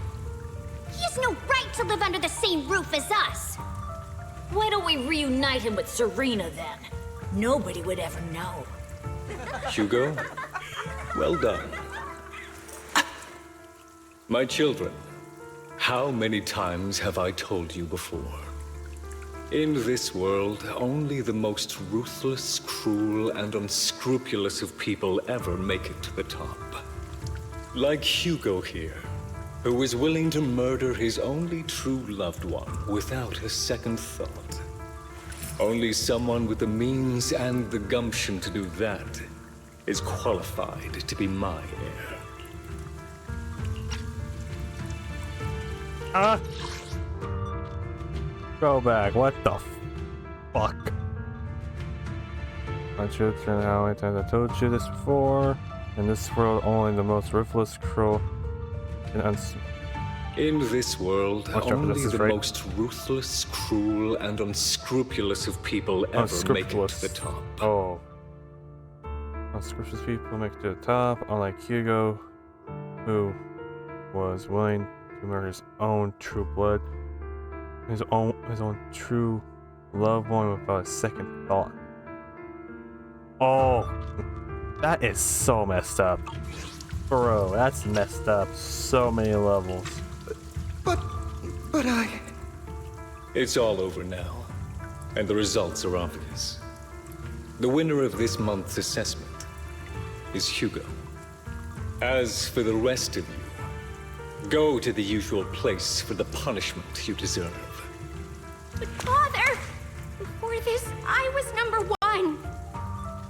[SPEAKER 2] He has no right to live under the same roof as us.
[SPEAKER 5] Why don't we reunite him with Serena then? Nobody would ever know.
[SPEAKER 12] Hugo, well done. My children, how many times have I told you before? In this world, only the most ruthless, cruel, and unscrupulous of people ever make it to the top. Like Hugo here, who is willing to murder his only true loved one without a second thought. Only someone with the means and the gumption to do that is qualified to be my heir.
[SPEAKER 1] Go back, what the fuck? My children, how many times I told you this before? In this world, only the most ruthless, cruel, and
[SPEAKER 12] In this world, only the
[SPEAKER 1] right.
[SPEAKER 12] most ruthless, cruel, and unscrupulous of people ever make it to the top.
[SPEAKER 1] Oh. Unscrupulous people make it to the top, unlike Hugo, who was willing to murder his own true blood, his own true loved one without a second thought. Oh, that is so messed up. Bro, that's messed up so many levels.
[SPEAKER 13] But I...
[SPEAKER 12] It's all over now, and the results are obvious. The winner of this month's assessment is Hugo. As for the rest of you, go to the usual place for the punishment you deserve.
[SPEAKER 6] But Father! Before this, I was #1.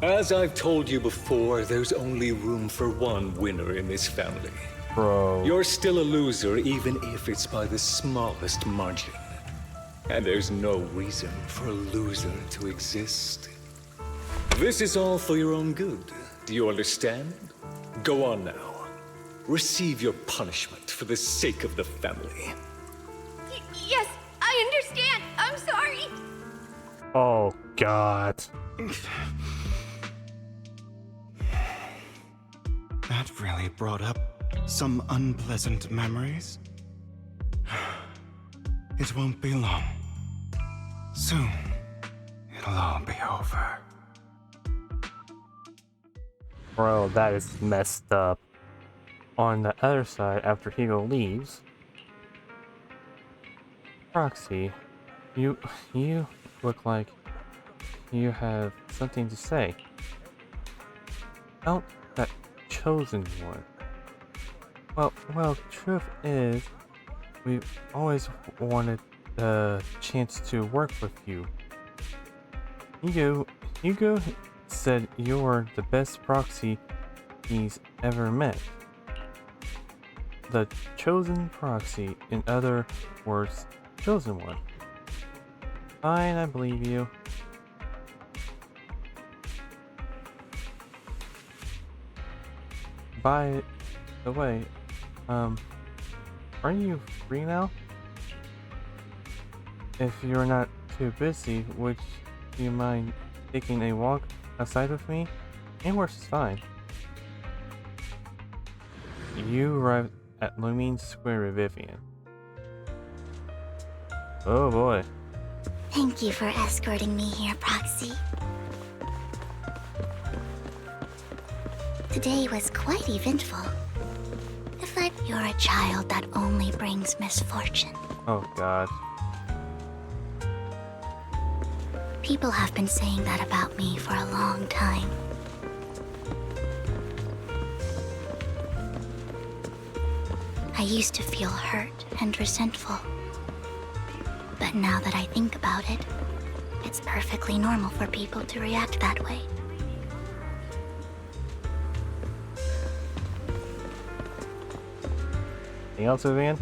[SPEAKER 12] As I've told you before, there's only room for one winner in this family.
[SPEAKER 1] Bro.
[SPEAKER 12] You're still a loser, even if it's by the smallest margin. And there's no reason for a loser to exist. This is all for your own good. Do you understand? Go on now. Receive your punishment for the sake of the family.
[SPEAKER 6] Yes, I understand. I'm sorry.
[SPEAKER 1] Oh, God.
[SPEAKER 10] That really brought up some unpleasant memories. It won't be long. Soon, it'll all be over.
[SPEAKER 1] Bro, that is messed up. On the other side, after Hugo leaves, Proxy, you look like you have something to say. About that chosen one. Well, truth is, we've always wanted the chance to work with you. Hugo said you're the best Proxy he's ever met. The chosen Proxy, in other words, chosen one. Fine, I believe you. By the way, are you free now? If you're not too busy, would you mind taking a walk outside with me? Indoors is fine. You arrived at Lumine Square with Vivian. Oh boy.
[SPEAKER 2] Thank you for escorting me here, Proxy. Today was quite eventful. If you're a child that only brings misfortune.
[SPEAKER 1] Oh God.
[SPEAKER 2] People have been saying that about me for a long time. I used to feel hurt and resentful. But now that I think about it, it's perfectly normal for people to react that way.
[SPEAKER 1] Anything else, Vivian?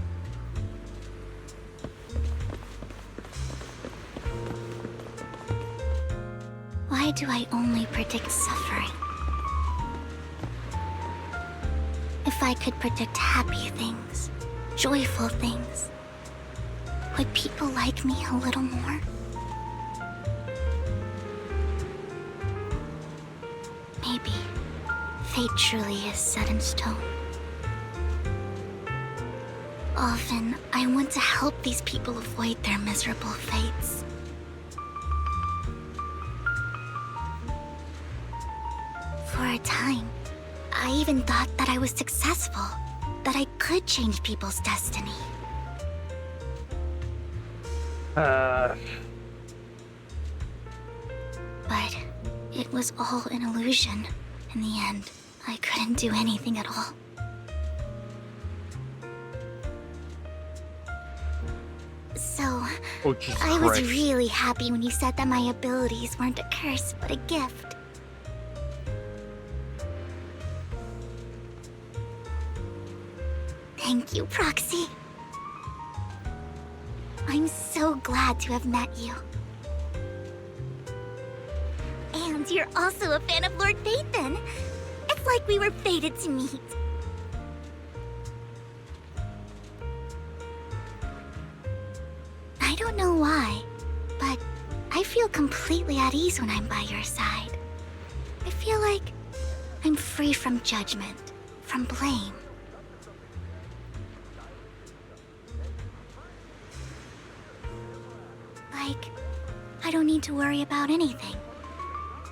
[SPEAKER 2] Why do I only predict suffering? If I could predict happy things, joyful things, would people like me a little more? Maybe fate truly is set in stone. Often, I want to help these people avoid their miserable fates. For a time, I even thought that I was successful, that I could change people's destiny. But it was all an illusion. In the end, I couldn't do anything at all. So,
[SPEAKER 1] Oh, Jesus
[SPEAKER 2] I was
[SPEAKER 1] Christ.
[SPEAKER 2] really happy when you said that my abilities weren't a curse, but a gift. Thank you, Proxy. I'm so glad to have met you. And you're also a fan of Lord Phaethon. It's like we were fated to meet. I don't know why, but I feel completely at ease when I'm by your side. I feel like I'm free from judgment, from blame. Like, I don't need to worry about anything,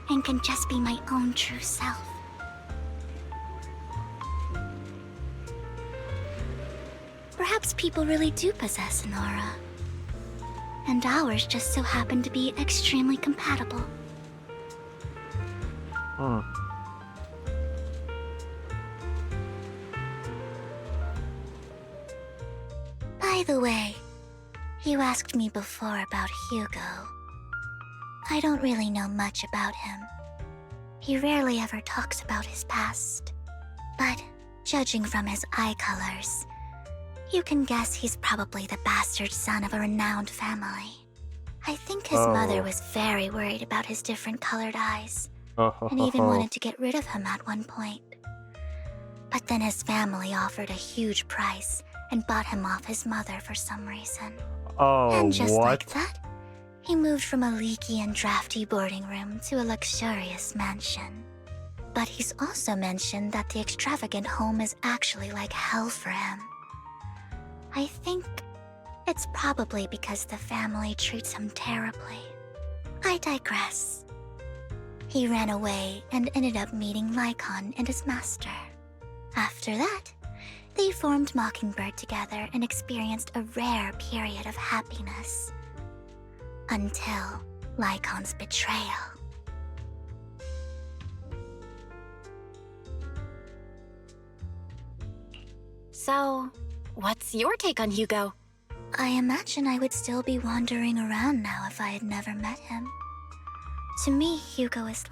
[SPEAKER 2] and can just be my own true self. Perhaps people really do possess an aura, and ours just so happen to be extremely compatible. By the way, you asked me before about Hugo. I don't really know much about him. He rarely ever talks about his past. But judging from his eye colors, you can guess he's probably the bastard son of a renowned family. I think his mother was very worried about his different colored eyes, and even wanted to get rid of him at one point. But then his family offered a huge price and bought him off his mother for some reason. And just like that, he moved from a leaky and drafty boarding room to a luxurious mansion. But he's also mentioned that the extravagant home is actually like hell for him. I think it's probably because the family treats him terribly. I digress. He ran away and ended up meeting Lycon and his master. After that, they formed Mockingbird together and experienced a rare period of happiness. Until Lycon's betrayal.
[SPEAKER 9] So, what's your take on Hugo?
[SPEAKER 2] I imagine I would still be wandering around now if I had never met him. To me, Hugo is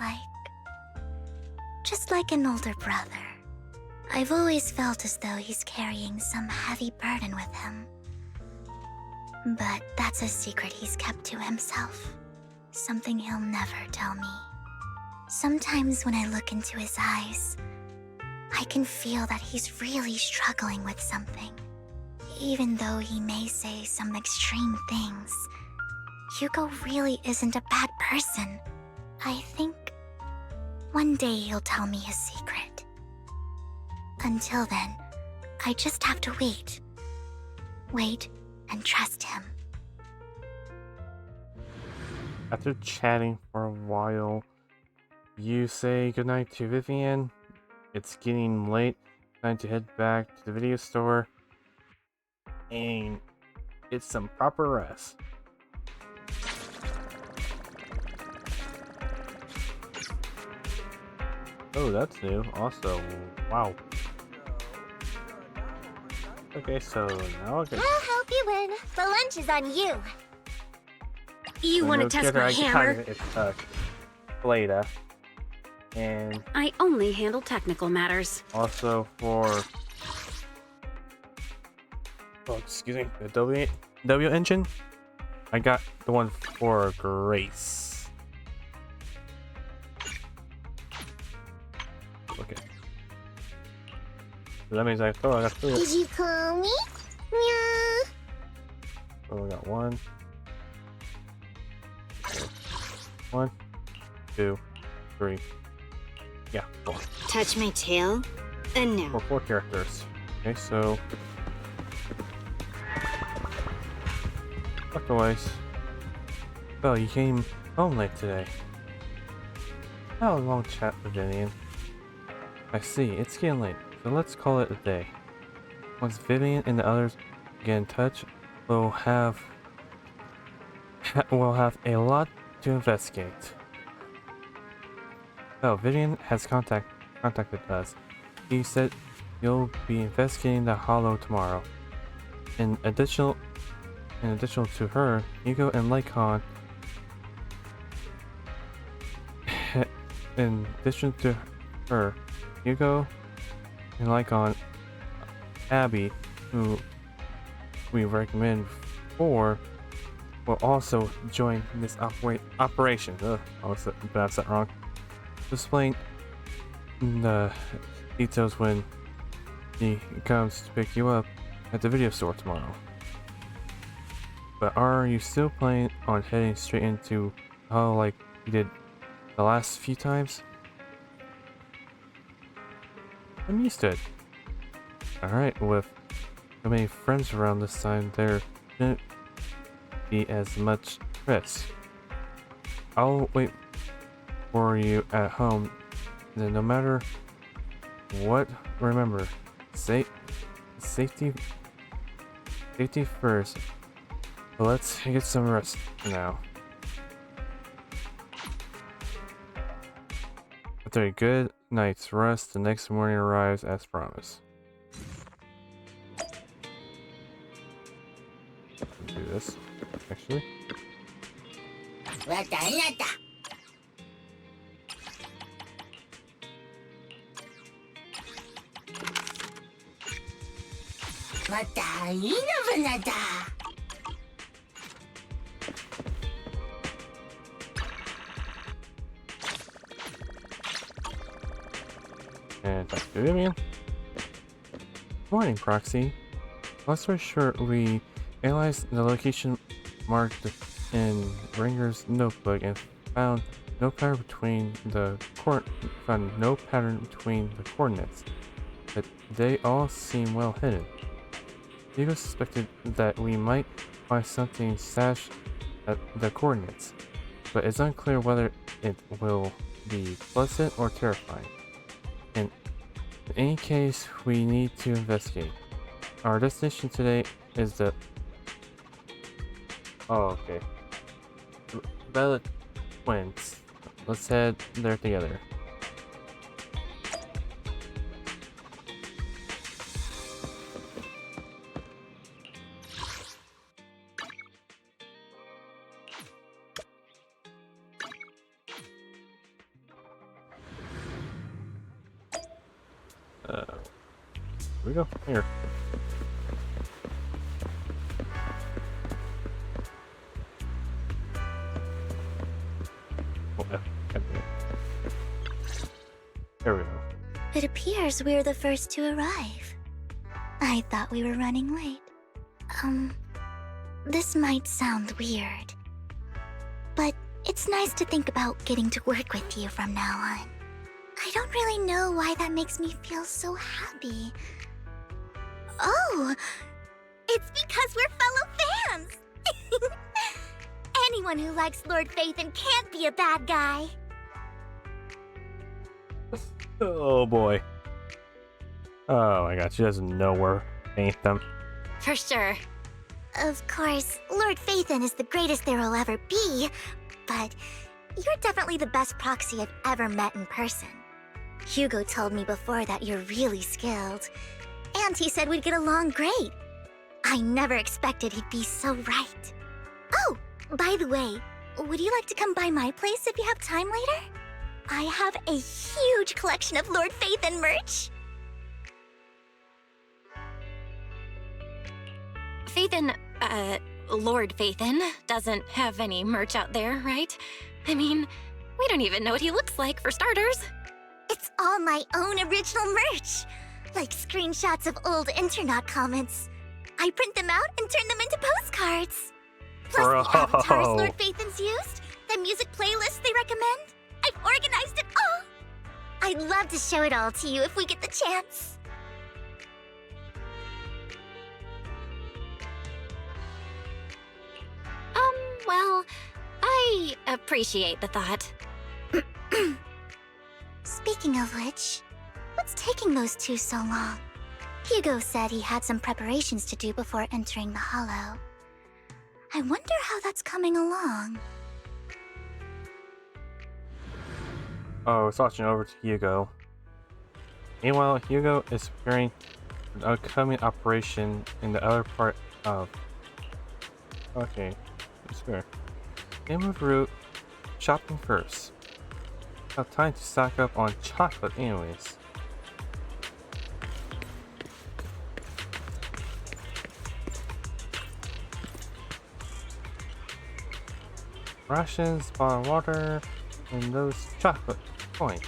[SPEAKER 2] just like an older brother. I've always felt as though he's carrying some heavy burden with him. But that's a secret he's kept to himself. Something he'll never tell me. Sometimes when I look into his eyes, I can feel that he's really struggling with something. Even though he may say some extreme things, Hugo really isn't a bad person. I think one day he'll tell me his secret. Until then, I just have to wait. Wait and trust him.
[SPEAKER 1] After chatting for a while, you say goodnight to Vivian. It's getting late. Time to head back to the video store and get some proper rest. Oh, that's new. Also, wow. Okay, so now
[SPEAKER 9] I'll help you win. The lunch is on you.
[SPEAKER 14] You want to test my hammer?
[SPEAKER 1] It's Blada. And
[SPEAKER 14] I only handle technical matters.
[SPEAKER 1] also for excuse me, the W engine. I got the one for Grace. Okay. So that means I got three.
[SPEAKER 9] Did you call me? Meow.
[SPEAKER 1] Oh, we got one. One, two, three. Yeah, four.
[SPEAKER 14] Touch my tail? And no.
[SPEAKER 1] Four characters. Okay, so otherwise, well, you came home late today. How long chat with Vivian? I see, it's getting late, so let's call it a day. Once Vivian and the others get in touch, we'll have a lot to investigate. Oh, Vivian has contacted us. He said you'll be investigating the Hollow tomorrow. In addition to her, Hugo and Lycon. In addition to her, Hugo and Lycon, Abby, who we recommend for, will also join this operation. I pronounced that wrong. Explain the details when he comes to pick you up at the video store tomorrow. But are you still planning on heading straight into how like you did the last few times? I'm used to it. Alright, with so many friends around this time, there shouldn't be as much risk. I'll wait for you at home, then no matter what, remember, safety first. But let's get some rest now. After a good night's rest, the next morning arrives as promised. do this, actually. And back to Vivian. Morning, Proxy. Last story short, we analyzed the location marked in Ringer's notebook and found no pattern between the coordinates, but they all seem well hidden. Hugo suspected that we might find something stashed at the coordinates, but it's unclear whether it will be pleasant or terrifying. In any case, we need to investigate. Our destination today is the... Oh, okay. Bella Twins. Let's head there together. Here we go. Here. There we go.
[SPEAKER 2] It appears we're the first to arrive. I thought we were running late. This might sound weird, but it's nice to think about getting to work with you from now on. I don't really know why that makes me feel so happy. Oh, it's because we're fellow fans! Anyone who likes Lord Phaethon can't be a bad guy.
[SPEAKER 1] Oh boy. Oh my god, she doesn't know where Phaethon.
[SPEAKER 9] For sure.
[SPEAKER 2] Of course, Lord Phaethon is the greatest there will ever be, but you're definitely the best proxy I've ever met in person. Hugo told me before that you're really skilled, and he said we'd get along great. I never expected he'd be so right. Oh, by the way, would you like to come by my place if you have time later? I have a huge collection of Lord Phaethon merch.
[SPEAKER 9] Phaethon, Lord Phaethon doesn't have any merch out there, right? I mean, we don't even know what he looks like, for starters.
[SPEAKER 2] It's all my own original merch, like screenshots of old Internet comments. I print them out and turn them into postcards. Plus the avatars Lord Phaethon's used, the music playlists they recommend. I've organized it all. I'd love to show it all to you if we get the chance.
[SPEAKER 9] Well, I appreciate the thought.
[SPEAKER 2] Speaking of which, what's taking those two so long? Hugo said he had some preparations to do before entering the Hollow. I wonder how that's coming along.
[SPEAKER 1] Oh, switching over to Hugo. Meanwhile, Hugo is preparing for the upcoming operation in the other part of... Okay, that's fair. Name of route, shopping first. Have time to stock up on chocolate anyways. Rations, bottled water, and those chocolate coins.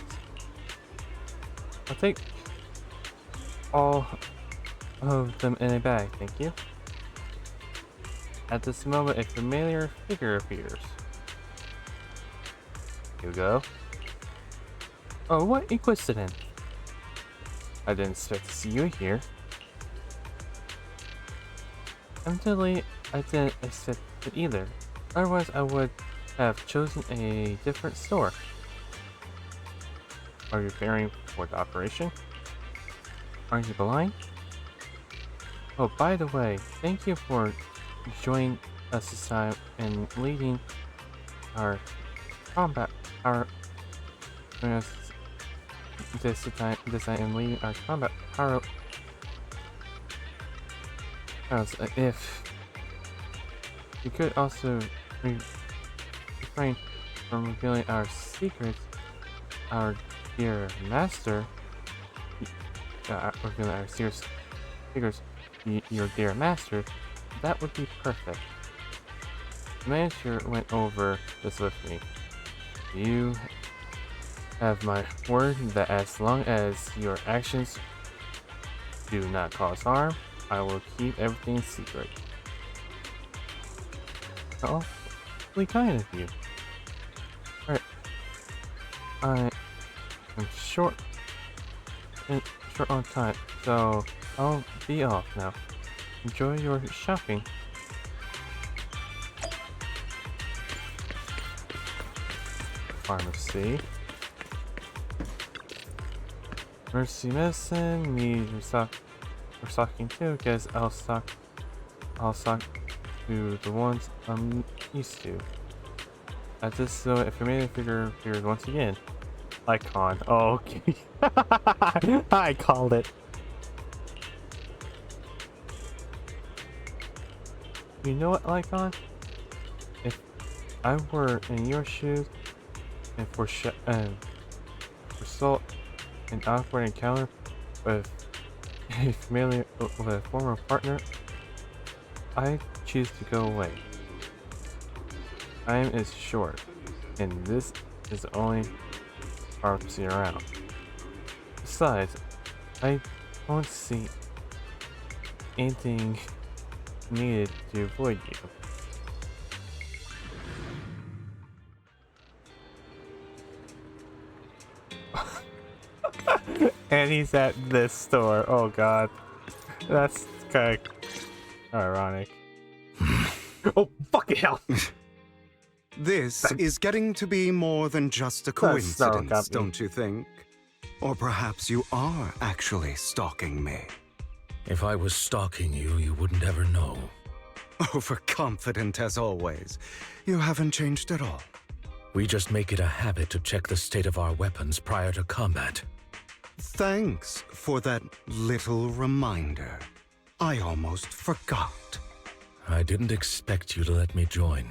[SPEAKER 1] I'll take all of them in a bag, thank you. At this moment, a familiar figure appears. Hugo. Oh, what a coincidence. I didn't expect to see you here. Evidently, I didn't expect it either. Otherwise, I would have chosen a different store. Are you preparing for the operation? Aren't you blind? Oh, by the way, thank you for joining us this time and leading our combat. This time and leading our combat power. If We could also refrain from revealing our secrets. Our dear master, revealing our secrets, your dear master. That would be perfect. The manager went over this with me. You have my word that as long as your actions do not cause harm, I will keep everything secret. Oh, really kind of you. Alright. I am short on time, so I'll be off now. Enjoy your shopping. Pharmacy. Mercy medicine, me restocking too, because I'll stock to the ones I'm used to. At this, so if you made a figure once again. Icon. Oh, okay. I called it. You know what, Icon? If I were in your shoes and for so an awkward encounter with with a former partner, I choose to go away. Time is short, and this is the only pharmacy around. Besides, I don't see anything needed to avoid you. And he's at this store. Oh god. That's kind of ironic. Oh, fucking hell!
[SPEAKER 10] This is getting to be more than just a coincidence, don't you think? Or perhaps you are actually stalking me.
[SPEAKER 15] If I was stalking you, you wouldn't ever know.
[SPEAKER 10] Overconfident as always. You haven't changed at all.
[SPEAKER 15] We just make it a habit to check the state of our weapons prior to combat.
[SPEAKER 10] Thanks for that little reminder. I almost forgot.
[SPEAKER 15] I didn't expect you to let me join.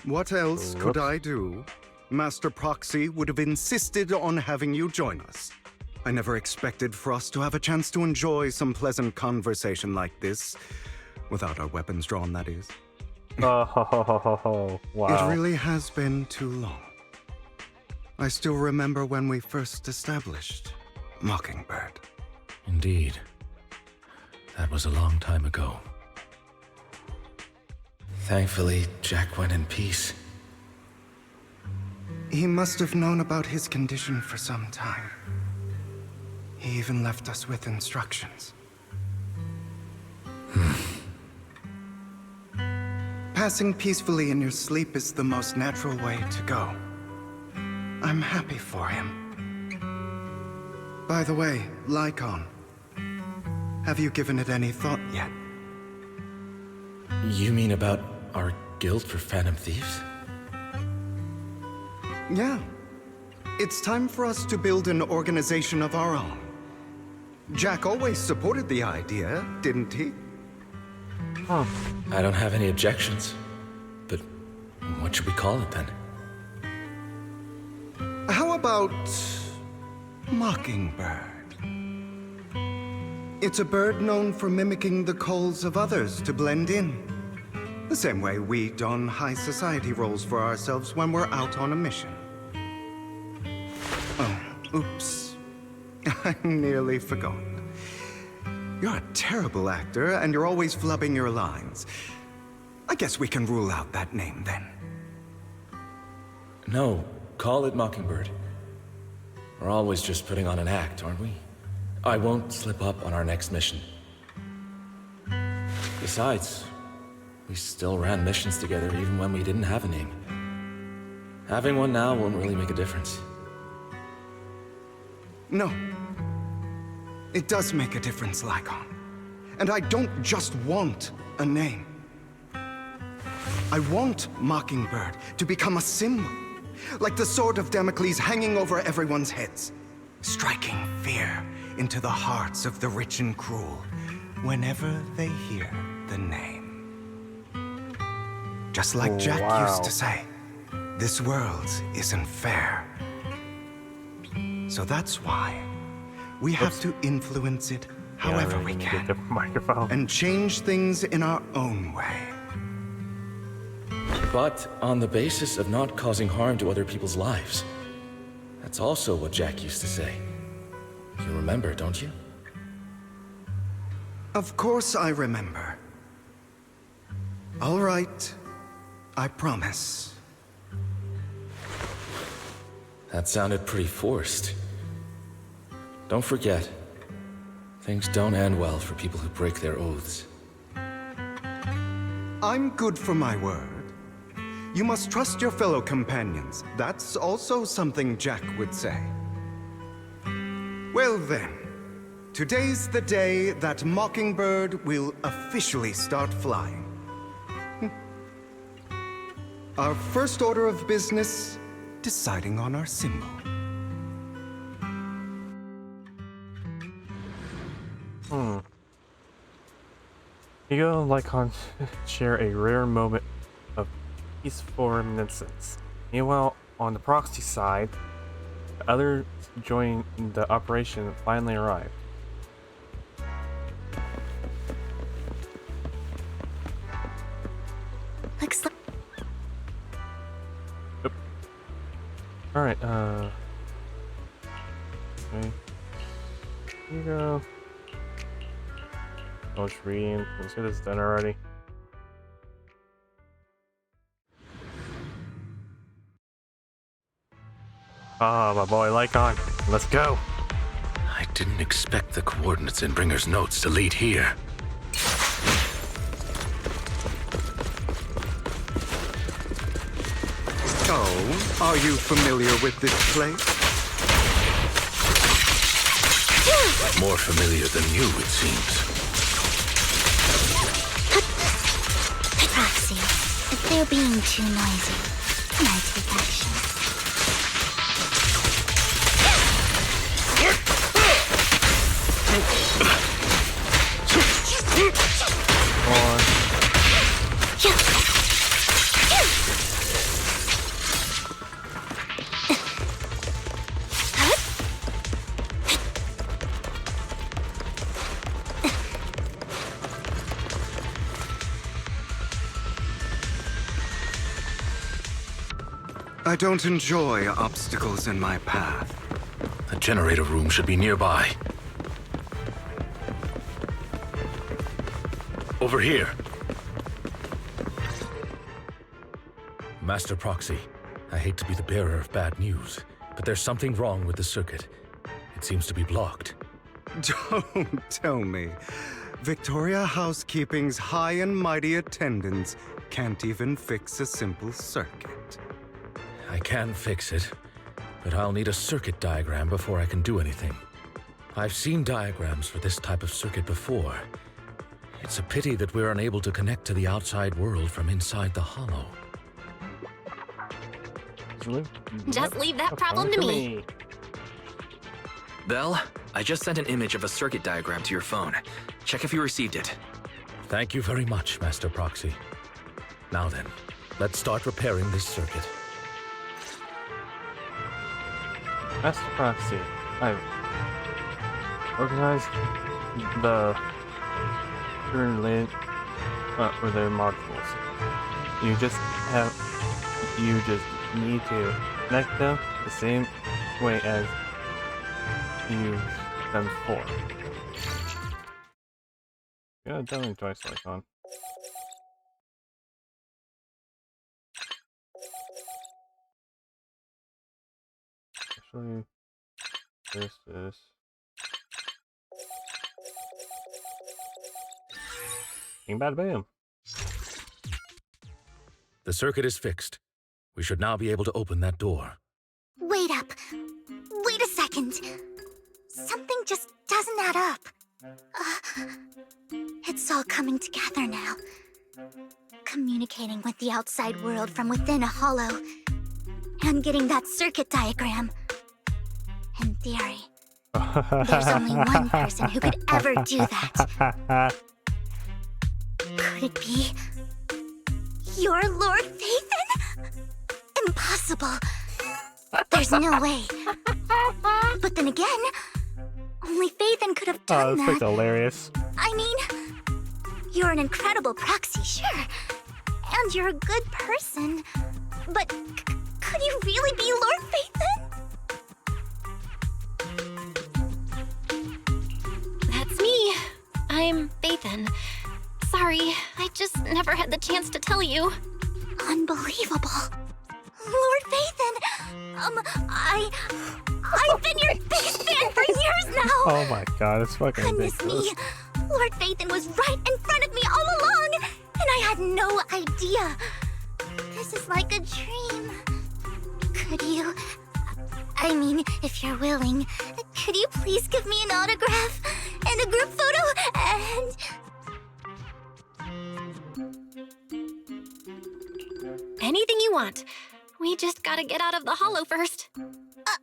[SPEAKER 10] What else could I do? Master Proxy would have insisted on having you join us. I never expected for us to have a chance to enjoy some pleasant conversation like this. Without our weapons drawn, that is.
[SPEAKER 1] Oh, wow.
[SPEAKER 10] It really has been too long. I still remember when we first established Mockingbird.
[SPEAKER 15] Indeed. That was a long time ago. Thankfully, Jack went in peace.
[SPEAKER 10] He must have known about his condition for some time. He even left us with instructions. Passing peacefully in your sleep is the most natural way to go. I'm happy for him. By the way, Lycon, have you given it any thought yet?
[SPEAKER 15] You mean about our guild for Phantom Thieves?
[SPEAKER 10] Yeah. It's time for us to build an organization of our own. Jack always supported the idea, didn't he?
[SPEAKER 1] Huh.
[SPEAKER 15] I don't have any objections. But what should we call it then?
[SPEAKER 10] How about Mockingbird? It's a bird known for mimicking the calls of others to blend in. The same way we don high society roles for ourselves when we're out on a mission. Oh, oops. I nearly forgot. You're a terrible actor, and you're always flubbing your lines. I guess we can rule out that name, then.
[SPEAKER 15] No, call it Mockingbird. We're always just putting on an act, aren't we? I won't slip up on our next mission. Besides, we still ran missions together even when we didn't have a name. Having one now won't really make a difference.
[SPEAKER 10] No. It does make a difference, Lycon. And I don't just want a name. I want Mockingbird to become a symbol, like the sword of Damocles hanging over everyone's heads, striking fear into the hearts of the rich and cruel whenever they hear the name. Just like Jack used
[SPEAKER 1] Wow.
[SPEAKER 10] to say, this world isn't fair. So that's why we have to influence it however we can.
[SPEAKER 1] Get the microphone.
[SPEAKER 10] And change things in our own way.
[SPEAKER 15] But on the basis of not causing harm to other people's lives. That's also what Jack used to say. You remember, don't you?
[SPEAKER 10] Of course I remember. All right, I promise.
[SPEAKER 15] That sounded pretty forced. Don't forget, things don't end well for people who break their oaths.
[SPEAKER 10] I'm good for my word. You must trust your fellow companions. That's also something Jack would say. Well then, today's the day that Mockingbird will officially start flying. Our first order of business, deciding on our symbol.
[SPEAKER 1] Ego and Lycon share a rare moment of peaceful reminiscence. Meanwhile, on the proxy side, the others joining the operation finally arrived.
[SPEAKER 2] Looks like
[SPEAKER 1] Alright, okay. Here you go. Oh, it's reading. Let's get this done already. Ah, my boy Lycon. Let's go.
[SPEAKER 16] I didn't expect the coordinates in Bringer's notes to lead here.
[SPEAKER 10] Oh, are you familiar with this place?
[SPEAKER 16] More familiar than you, it seems.
[SPEAKER 2] Proxy. If they're being too noisy, can I take action?
[SPEAKER 10] I don't enjoy obstacles in my path.
[SPEAKER 16] The generator room should be nearby. Over here.
[SPEAKER 12] Master Proxy, I hate to be the bearer of bad news, but there's something wrong with the circuit. It seems to be blocked.
[SPEAKER 10] Don't tell me. Victoria Housekeeping's high and mighty attendants can't even fix a simple circuit.
[SPEAKER 12] I can fix it, but I'll need a circuit diagram before I can do anything. I've seen diagrams for this type of circuit before. It's a pity that we're unable to connect to the outside world from inside the hollow.
[SPEAKER 9] Just leave that problem to me.
[SPEAKER 17] Belle, I just sent an image of a circuit diagram to your phone. Check if you received it.
[SPEAKER 12] Thank you very much, Master Proxy. Now then, let's start repairing this circuit.
[SPEAKER 1] Master Proxy, I've organized the related or the modules. You just need to connect them the same way as you've done before. Yeah, tell me twice, Lycon. Actually, this. Bing, bada, bam.
[SPEAKER 12] The circuit is fixed. We should now be able to open that door.
[SPEAKER 2] Wait up. Wait a second. Something just doesn't add up. It's all coming together now. Communicating with the outside world from within a hollow. And getting that circuit diagram. In theory, there's only one person who could ever do that. Could it be You're Lord Phaethon? Impossible. There's no way. But then again, only Phaethon could have done
[SPEAKER 1] that's
[SPEAKER 2] that.
[SPEAKER 1] hilarious.
[SPEAKER 2] I mean, you're an incredible proxy, sure. And you're a good person. But could you really be Lord Phaethon?
[SPEAKER 9] That's me. I'm Phaethon. Sorry, I just never had the chance to tell you.
[SPEAKER 2] Unbelievable. Lord Phaethon! I've been your biggest fan for years now!
[SPEAKER 1] Oh my god, it's fucking
[SPEAKER 2] Goodness
[SPEAKER 1] ridiculous.
[SPEAKER 2] me! Lord Phaethon was right in front of me all along! And I had no idea! This is like a dream. Could you... I mean, if you're willing, could you please give me an autograph? And a group photo? And...
[SPEAKER 9] Anything you want. We just gotta get out of the hollow first.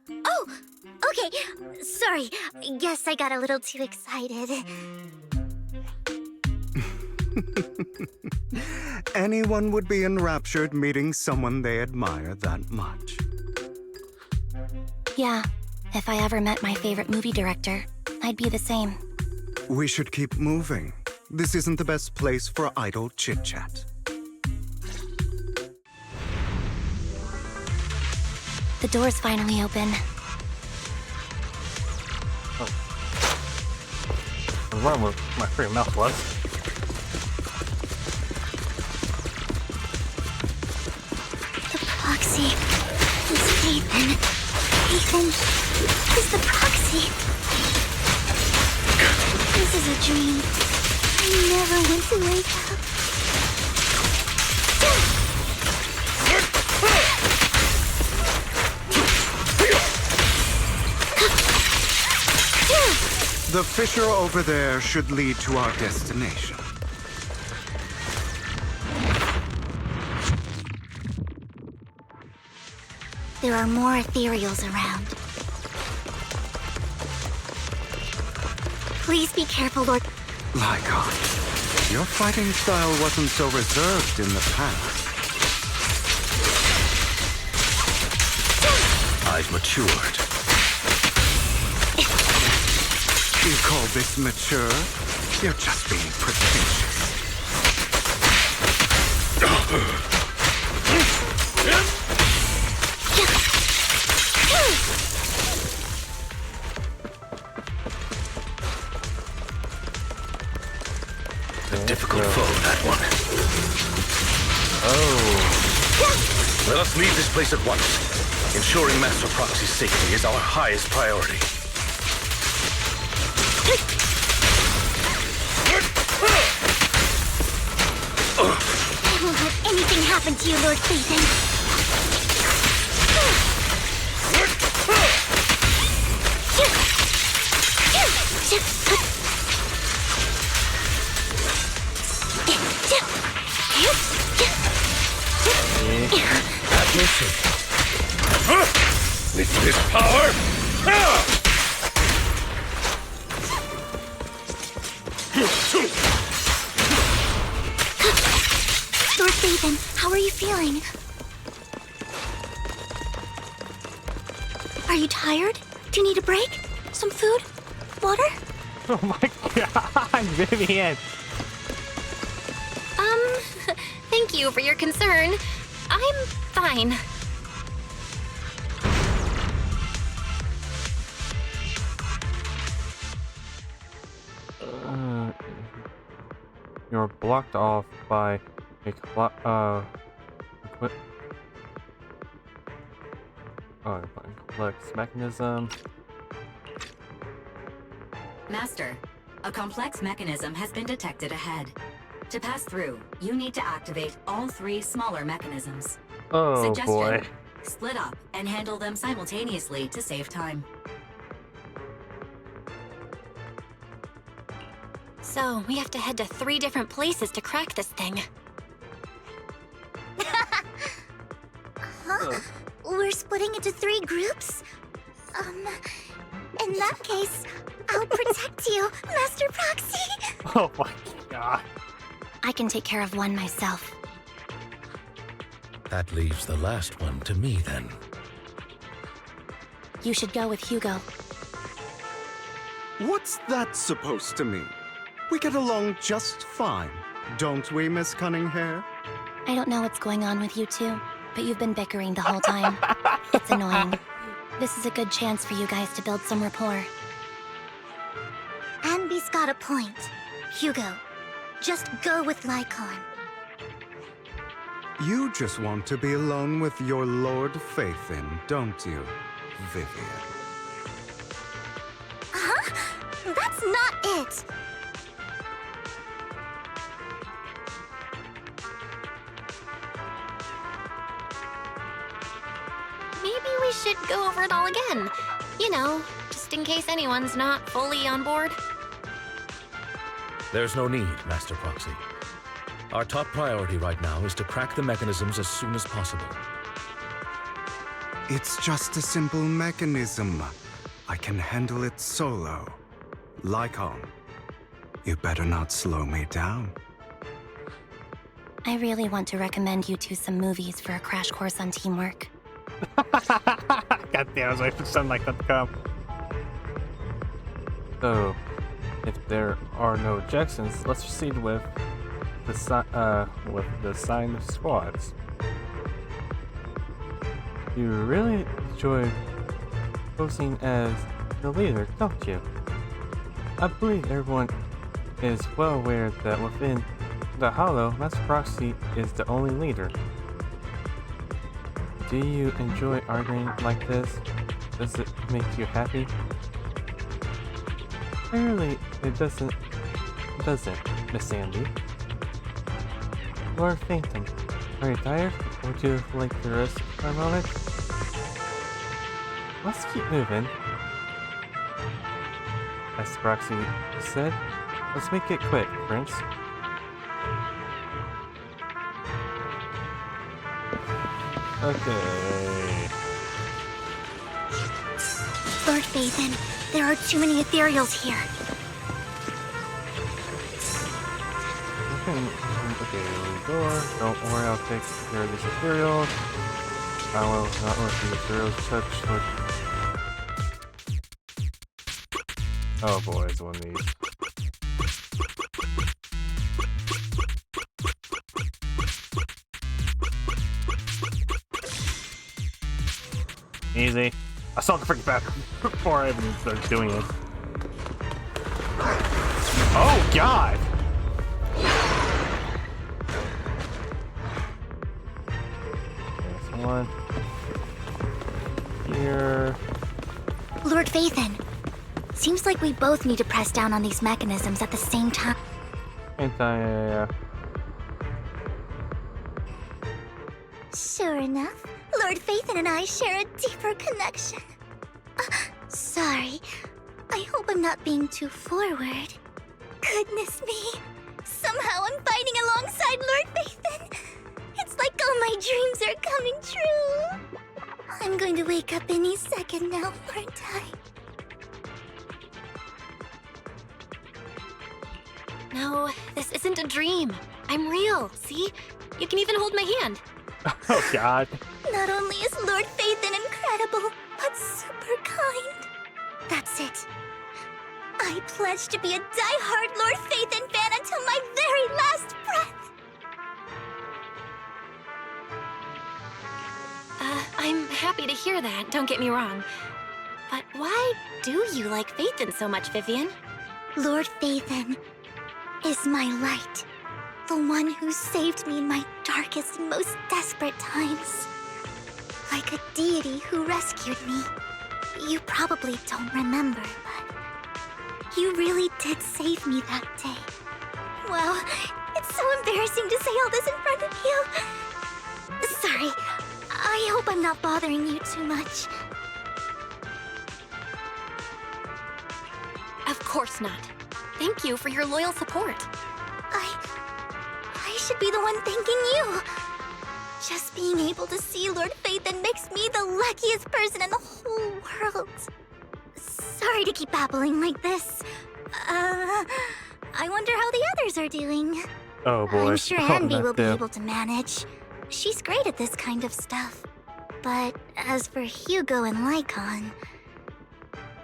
[SPEAKER 2] Oh! Okay, sorry. Guess I got a little too excited.
[SPEAKER 10] Anyone would be enraptured meeting someone they admire that much.
[SPEAKER 9] Yeah, if I ever met my favorite movie director, I'd be the same.
[SPEAKER 10] We should keep moving. This isn't the best place for idle chit-chat.
[SPEAKER 9] The door's finally open.
[SPEAKER 1] I was wondering where my freaking mouth was.
[SPEAKER 2] The proxy is Phaethon. Phaethon is the proxy. This is a dream. I never went to wake up.
[SPEAKER 10] The fissure over there should lead to our destination.
[SPEAKER 2] There are more ethereals around. Please be careful, Lord.
[SPEAKER 10] Lygon, your fighting style wasn't so reserved in the past.
[SPEAKER 16] I've matured.
[SPEAKER 10] You call this mature? You're just being pretentious.
[SPEAKER 16] A difficult foe, that one.
[SPEAKER 1] Oh.
[SPEAKER 16] Let us leave this place at once. Ensuring Master Proxy's safety is our highest priority.
[SPEAKER 2] I won't let anything happen to you, Lord Phaethon.
[SPEAKER 16] Have mercy. With this power,
[SPEAKER 2] Lord Phaethon, how are you feeling? Are you tired? Do you need a break? Some food? Water?
[SPEAKER 1] Oh my god, Vivian!
[SPEAKER 9] Thank you for your concern. I'm fine.
[SPEAKER 1] You're blocked off by a complex mechanism.
[SPEAKER 18] Master, a complex mechanism has been detected ahead. To pass through, you need to activate all 3 smaller mechanisms.
[SPEAKER 1] Oh
[SPEAKER 18] Suggestion,
[SPEAKER 1] boy.
[SPEAKER 18] split up and handle them simultaneously to save time.
[SPEAKER 9] So, we have to head to 3 different places to crack this thing.
[SPEAKER 2] Huh? We're splitting into 3 groups? In that case, I'll protect you, Master Proxy!
[SPEAKER 1] Oh my god.
[SPEAKER 9] I can take care of one myself.
[SPEAKER 16] That leaves the last one to me, then.
[SPEAKER 2] You should go with Hugo.
[SPEAKER 10] What's that supposed to mean? We get along just fine, don't we, Miss Cunninghair?
[SPEAKER 2] I don't know what's going on with you two, but you've been bickering the whole time. It's annoying. This is a good chance for you guys to build some rapport.
[SPEAKER 6] Anby's got a point. Hugo, just go with Lycon.
[SPEAKER 10] You just want to be alone with your Lord Faithin, don't you, Vivian?
[SPEAKER 6] Huh? That's not it!
[SPEAKER 9] Maybe we should go over it all again. You know, just in case anyone's not fully on board.
[SPEAKER 15] There's no need, Master Proxy. Our top priority right now is to crack the mechanisms as soon as possible.
[SPEAKER 10] It's just a simple mechanism. I can handle it solo. Lycon, you better not slow me down.
[SPEAKER 2] I really want to recommend you two some movies for a crash course on teamwork.
[SPEAKER 1] God damn, I was waiting for something like that to come. So, if there are no objections, let's proceed with the sign of squads. You really enjoy posing as the leader, don't you? I believe everyone is well aware that within the Hollow, Master Proxy is the only leader. Do you enjoy arguing like this? Does it make you happy? Clearly, it doesn't, Miss Sandy? Lord Phantom, are you tired? Would you like to rest for a moment? Let's keep moving. As Proxy said, let's make it quick, Prince. Okay.
[SPEAKER 6] Lord Phaethon, there are too many ethereals here.
[SPEAKER 1] Okay, door. Don't worry, I'll take care of these ethereals. I will not let the ethereals touch with... Oh boy, it's one of these. Easy. I saw the freaking bathroom before I even started doing it. Oh god! There's one. Here.
[SPEAKER 6] Lord Phaethon, seems like we both need to press down on these mechanisms at the same time.
[SPEAKER 1] Yeah.
[SPEAKER 6] Sure enough, Lord Phaethon and I share a deeper connection. Sorry. I hope I'm not being too forward. Goodness me. Somehow I'm fighting alongside Lord Phaethon. It's like all my dreams are coming true. I'm going to wake up any second now, aren't I?
[SPEAKER 9] No, this isn't a dream. I'm real, see? You can even hold my hand.
[SPEAKER 1] Oh god.
[SPEAKER 6] Not only is Lord Phaethon incredible, but super kind. That's it. I pledge to be a die-hard Lord Phaethon fan until my very last breath.
[SPEAKER 9] I'm happy to hear that, don't get me wrong. But why do you like Phaethon so much, Vivian?
[SPEAKER 6] Lord Phaethon is my light. The one who saved me in my darkest and most desperate times. Like a deity who rescued me. You probably don't remember, but you really did save me that day. Wow, it's so embarrassing to say all this in front of you. Sorry, I hope I'm not bothering you too much.
[SPEAKER 9] Of course not. Thank you for your loyal support.
[SPEAKER 6] I should be the one thanking you. Just being able to see Lord Phaethon makes me the luckiest person in the whole world. Sorry to keep babbling like this. I wonder how the others are doing.
[SPEAKER 1] Oh boy.
[SPEAKER 6] I'm sure Anby will be able to manage. she's great at this kind of stuff. But as for Hugo and Lycon,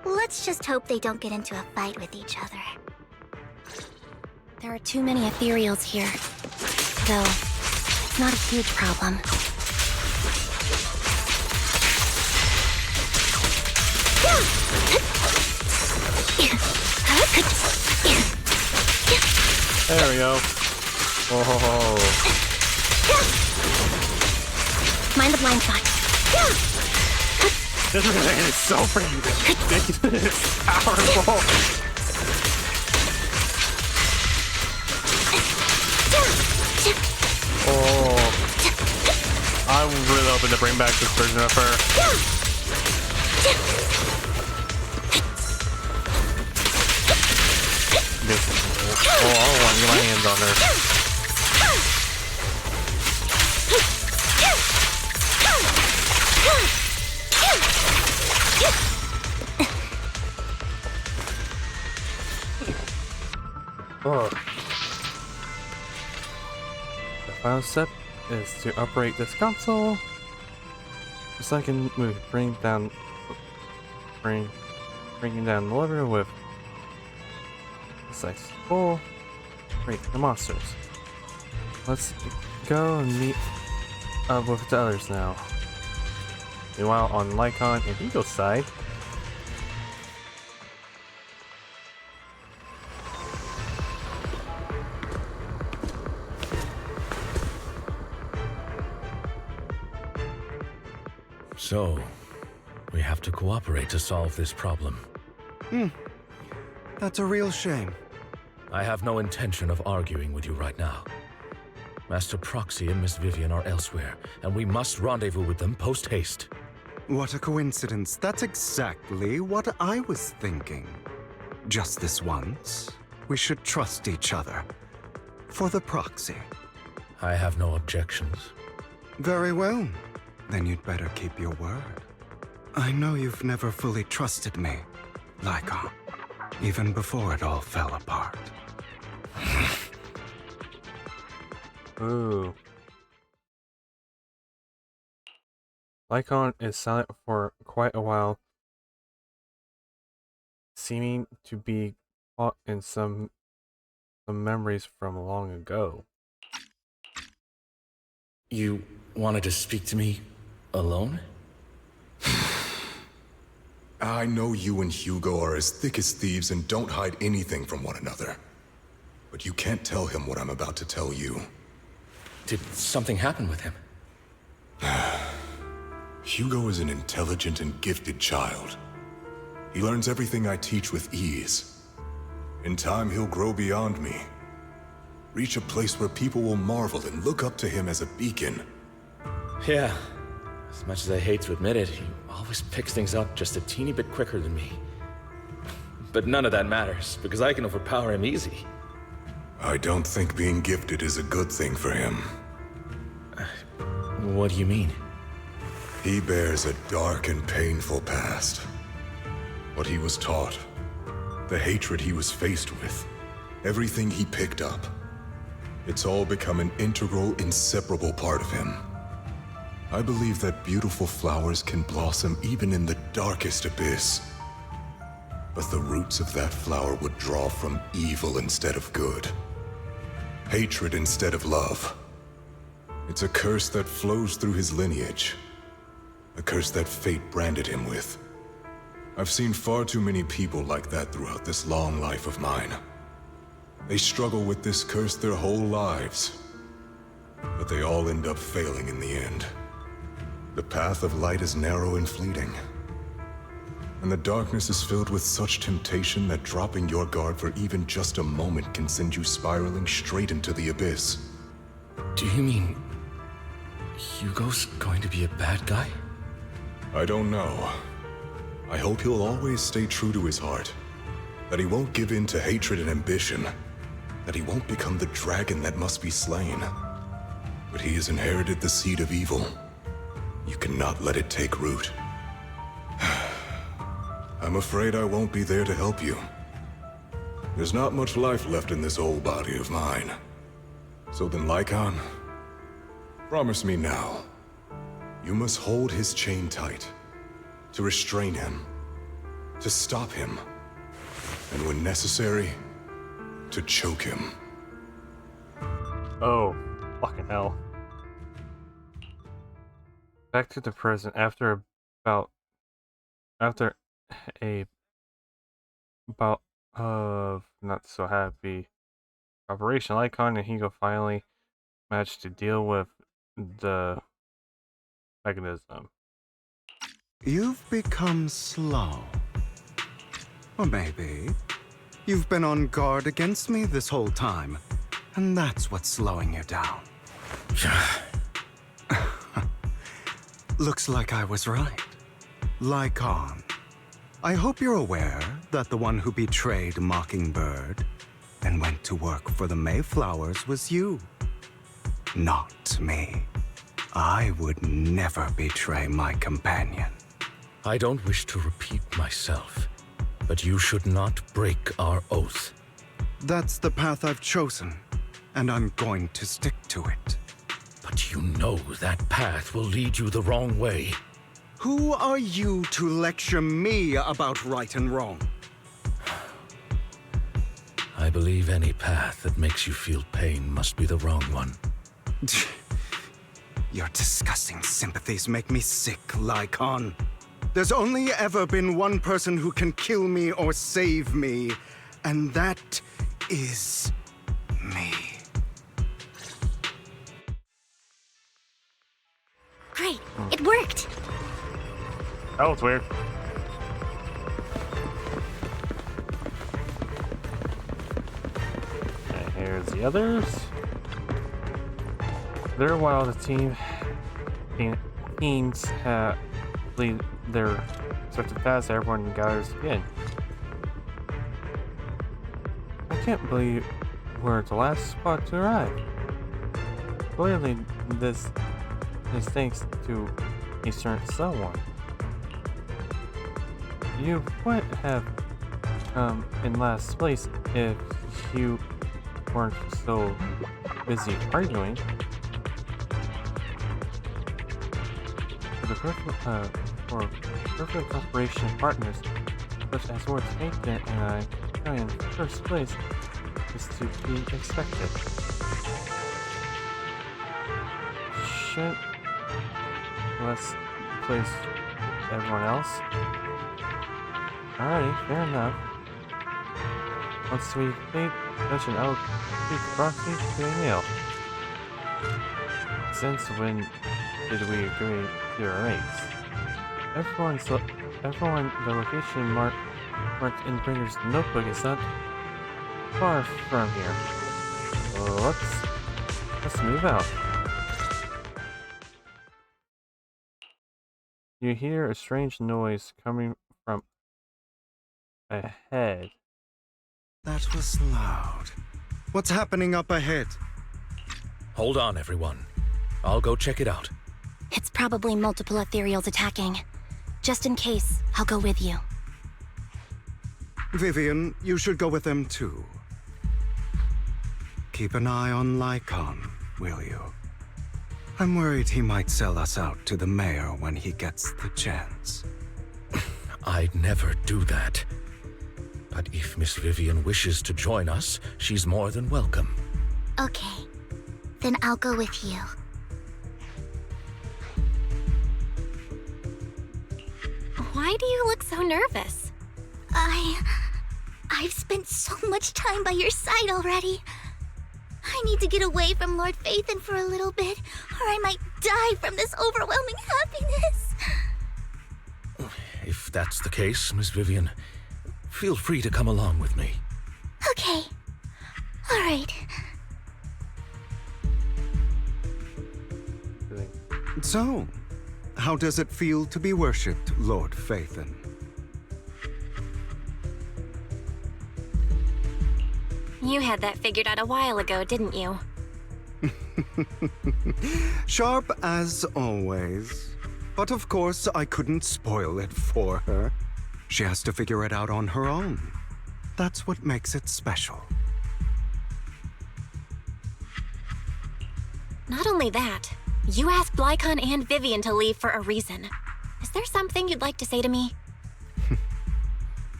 [SPEAKER 6] let's just hope they don't get into a fight with each other.
[SPEAKER 2] There are too many ethereals here. Though, it's not a huge problem.
[SPEAKER 1] There we go. Whoa.
[SPEAKER 2] Mind the blind spot.
[SPEAKER 1] This man is so freaking ridiculous. Powerful. Oh. I'm really hoping to bring back this version of her. Oh, I don't want to get my hands on her. Oh. The final step is to operate this console. The second move, bringing down the lever with sex full. Break the monsters. Let's go and meet up with the others now. Meanwhile, on Lycon and Hugo's side,
[SPEAKER 16] So, we have to cooperate to solve this problem.
[SPEAKER 10] That's a real shame.
[SPEAKER 16] I have no intention of arguing with you right now. Master Proxy and Miss Vivian are elsewhere, and we must rendezvous with them post-haste.
[SPEAKER 10] What a coincidence. That's exactly what I was thinking. Just this once, we should trust each other. For the Proxy.
[SPEAKER 16] I have no objections.
[SPEAKER 10] Very well. Then you'd better keep your word. I know you've never fully trusted me, Lycon, even before it all fell apart.
[SPEAKER 1] ooh. Lycon is silent for quite a while, seeming to be caught in some memories from long ago.
[SPEAKER 15] You wanted to speak to me alone?
[SPEAKER 19] I know you and Hugo are as thick as thieves and don't hide anything from one another. But you can't tell him what I'm about to tell you.
[SPEAKER 15] Did something happen with him?
[SPEAKER 19] Hugo is an intelligent and gifted child. He learns everything I teach with ease. In time, he'll grow beyond me. Reach a place where people will marvel and look up to him as a beacon.
[SPEAKER 15] Yeah. As much as I hate to admit it, he always picks things up just a teeny bit quicker than me. But none of that matters, because I can overpower him easy.
[SPEAKER 19] I don't think being gifted is a good thing for him.
[SPEAKER 15] What do you mean?
[SPEAKER 19] He bears a dark and painful past. What he was taught, the hatred he was faced with, everything he picked up. It's all become an integral, inseparable part of him. I believe that beautiful flowers can blossom even in the darkest abyss. But the roots of that flower would draw from evil instead of good. Hatred instead of love. It's a curse that flows through his lineage. A curse that fate branded him with. I've seen far too many people like that throughout this long life of mine. They struggle with this curse their whole lives. But they all end up failing in the end. The path of light is narrow and fleeting. And the darkness is filled with such temptation that dropping your guard for even just a moment can send you spiraling straight into the abyss.
[SPEAKER 15] Do you mean Hugo's going to be a bad guy?
[SPEAKER 19] I don't know. I hope he'll always stay true to his heart. That he won't give in to hatred and ambition. That he won't become the dragon that must be slain. But he has inherited the seed of evil. You cannot let it take root. I'm afraid I won't be there to help you. There's not much life left in this old body of mine. So then, Lycon, Promise me now. You must hold his chain tight. To restrain him. To stop him. And when necessary, to choke him.
[SPEAKER 1] Oh, fucking hell. Back to the present after a bout of not so happy Operation Lycon and Higo finally managed to deal with the mechanism.
[SPEAKER 10] You've become slow. Or maybe you've been on guard against me this whole time, and that's what's slowing you down. Looks like I was right. Lycon. I hope you're aware that the one who betrayed Mockingbird and went to work for the Mayflowers was you. Not me. I would never betray my companion.
[SPEAKER 16] I don't wish to repeat myself, but you should not break our oath.
[SPEAKER 10] That's the path I've chosen, and I'm going to stick to it.
[SPEAKER 16] But you know that path will lead you the wrong way.
[SPEAKER 10] Who are you to lecture me about right and wrong?
[SPEAKER 16] I believe any path that makes you feel pain must be the wrong one.
[SPEAKER 10] Your disgusting sympathies make me sick, Lycon. There's only ever been one person who can kill me or save me, and that is me.
[SPEAKER 6] Great, it worked.
[SPEAKER 1] That was weird. And here's the others. There, while the teams have lead their respective paths, everyone gathers again. I can't believe we're the last spot to arrive. Clearly, this is thanks to a certain someone. You would have come in last place if you weren't so busy arguing. For perfect cooperation partners, such as Lord Nathan and I, coming in first place is to be expected. Shouldn't let's replace everyone else? Alrighty, fair enough. Once we complete the mission, I'll treat Proxy to a meal. Since when did we agree to a race? Everyone, the location marked in Bringer's notebook is not far from here. So let's move out. You hear a strange noise coming from ahead.
[SPEAKER 10] That was loud. What's happening up ahead?
[SPEAKER 16] Hold on, everyone. I'll go check it out.
[SPEAKER 6] It's probably multiple ethereals attacking. Just in case, I'll go with you.
[SPEAKER 10] Vivian, you should go with them too. Keep an eye on Lycon, will you? I'm worried he might sell us out to the mayor when he gets the chance.
[SPEAKER 16] I'd never do that. But if Miss Vivian wishes to join us, she's more than welcome.
[SPEAKER 6] Okay. Then I'll go with you.
[SPEAKER 9] Why do you look so nervous?
[SPEAKER 6] I've spent so much time by your side already. I need to get away from Lord Phaethon for a little bit, or I might die from this overwhelming happiness.
[SPEAKER 16] If that's the case, Miss Vivian, feel free to come along with me.
[SPEAKER 6] Okay. All right.
[SPEAKER 10] So, how does it feel to be worshipped, Lord Phaethon?
[SPEAKER 9] You had that figured out a while ago, didn't you?
[SPEAKER 10] Sharp as always. But of course, I couldn't spoil it for her. She has to figure it out on her own. That's what makes it special.
[SPEAKER 9] Not only that, You asked Blykon and Vivian to leave for a reason. Is there something you'd like to say to me?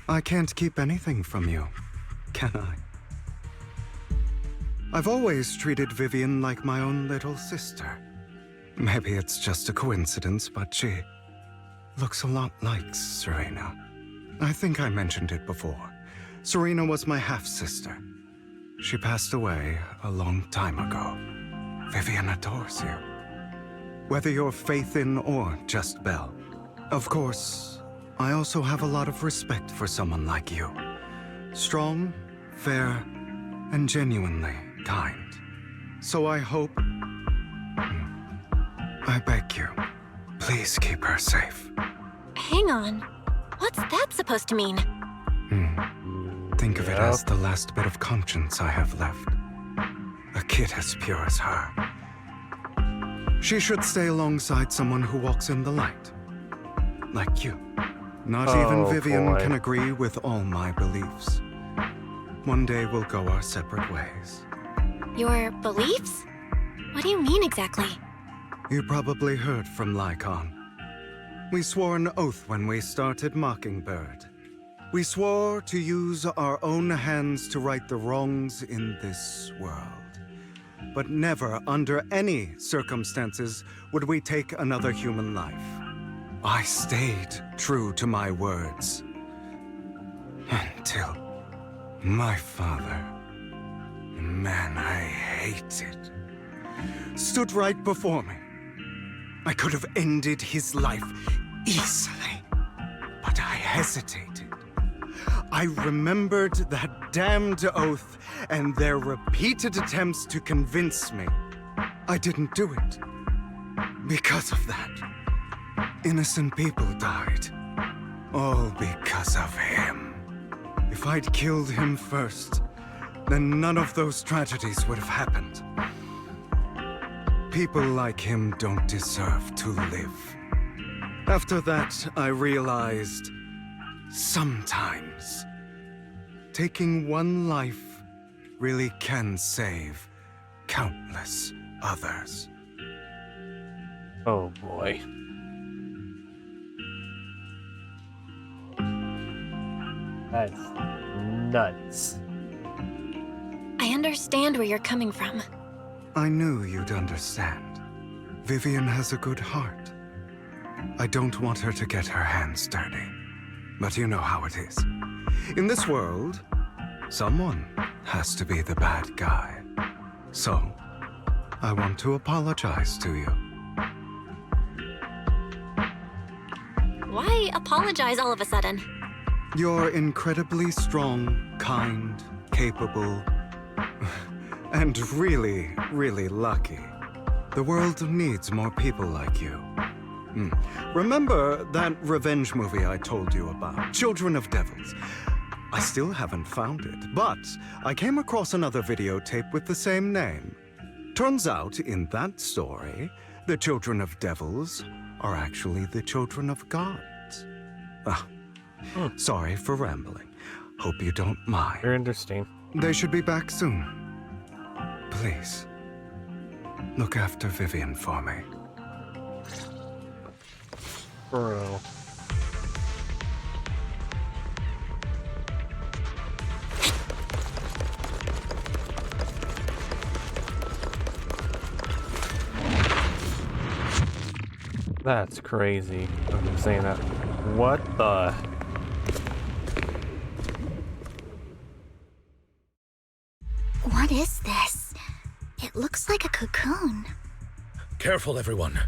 [SPEAKER 10] I can't keep anything from you, can I? I've always treated Vivian like my own little sister. Maybe it's just a coincidence, but she looks a lot like Serena. I think I mentioned it before. Serena was my half-sister. She passed away a long time ago. Vivian adores you. Whether you're Faithin or just Belle. Of course, I also have a lot of respect for someone like you. Strong, fair, and genuinely kind. So I hope... I beg you, please keep her safe.
[SPEAKER 9] Hang on. What's that supposed to mean?
[SPEAKER 10] Think of it as the last bit of conscience I have left. A kid as pure as her. She should stay alongside someone who walks in the light. Like you. Not even Vivian can agree with all my beliefs. One day we'll go our separate ways.
[SPEAKER 9] Your beliefs? What do you mean exactly?
[SPEAKER 10] You probably heard from Lykon. We swore an oath when we started Mockingbird. We swore to use our own hands to right the wrongs in this world. But never, under any circumstances, would we take another human life. I stayed true to my words. Until my father, the man I hated, stood right before me. I could have ended his life easily, but I hesitated. I remembered that damned oath and their repeated attempts to convince me. I didn't do it. Because of that, innocent people died. All because of him. If I'd killed him first, then none of those tragedies would have happened. People like him don't deserve to live. After that, I realized sometimes taking one life really can save countless others.
[SPEAKER 1] Oh boy. That's nuts.
[SPEAKER 9] I understand where you're coming from.
[SPEAKER 10] I knew you'd understand. Vivian has a good heart. I don't want her to get her hands dirty. But you know how it is. In this world, someone has to be the bad guy. So, I want to apologize to you.
[SPEAKER 9] Why apologize all of a sudden?
[SPEAKER 10] You're incredibly strong, kind, capable, and really, really lucky. The world needs more people like you. Remember that revenge movie I told you about, Children of Devils? I still haven't found it, but I came across another videotape with the same name. Turns out, in that story, the Children of Devils are actually the children of gods. Sorry for rambling. Hope you don't mind.
[SPEAKER 1] You're interesting.
[SPEAKER 10] They should be back soon. Please, look after Vivian for me.
[SPEAKER 1] Bro. That's crazy. I'm saying that. What the?
[SPEAKER 2] What is this? It looks like a cocoon.
[SPEAKER 16] Careful, everyone.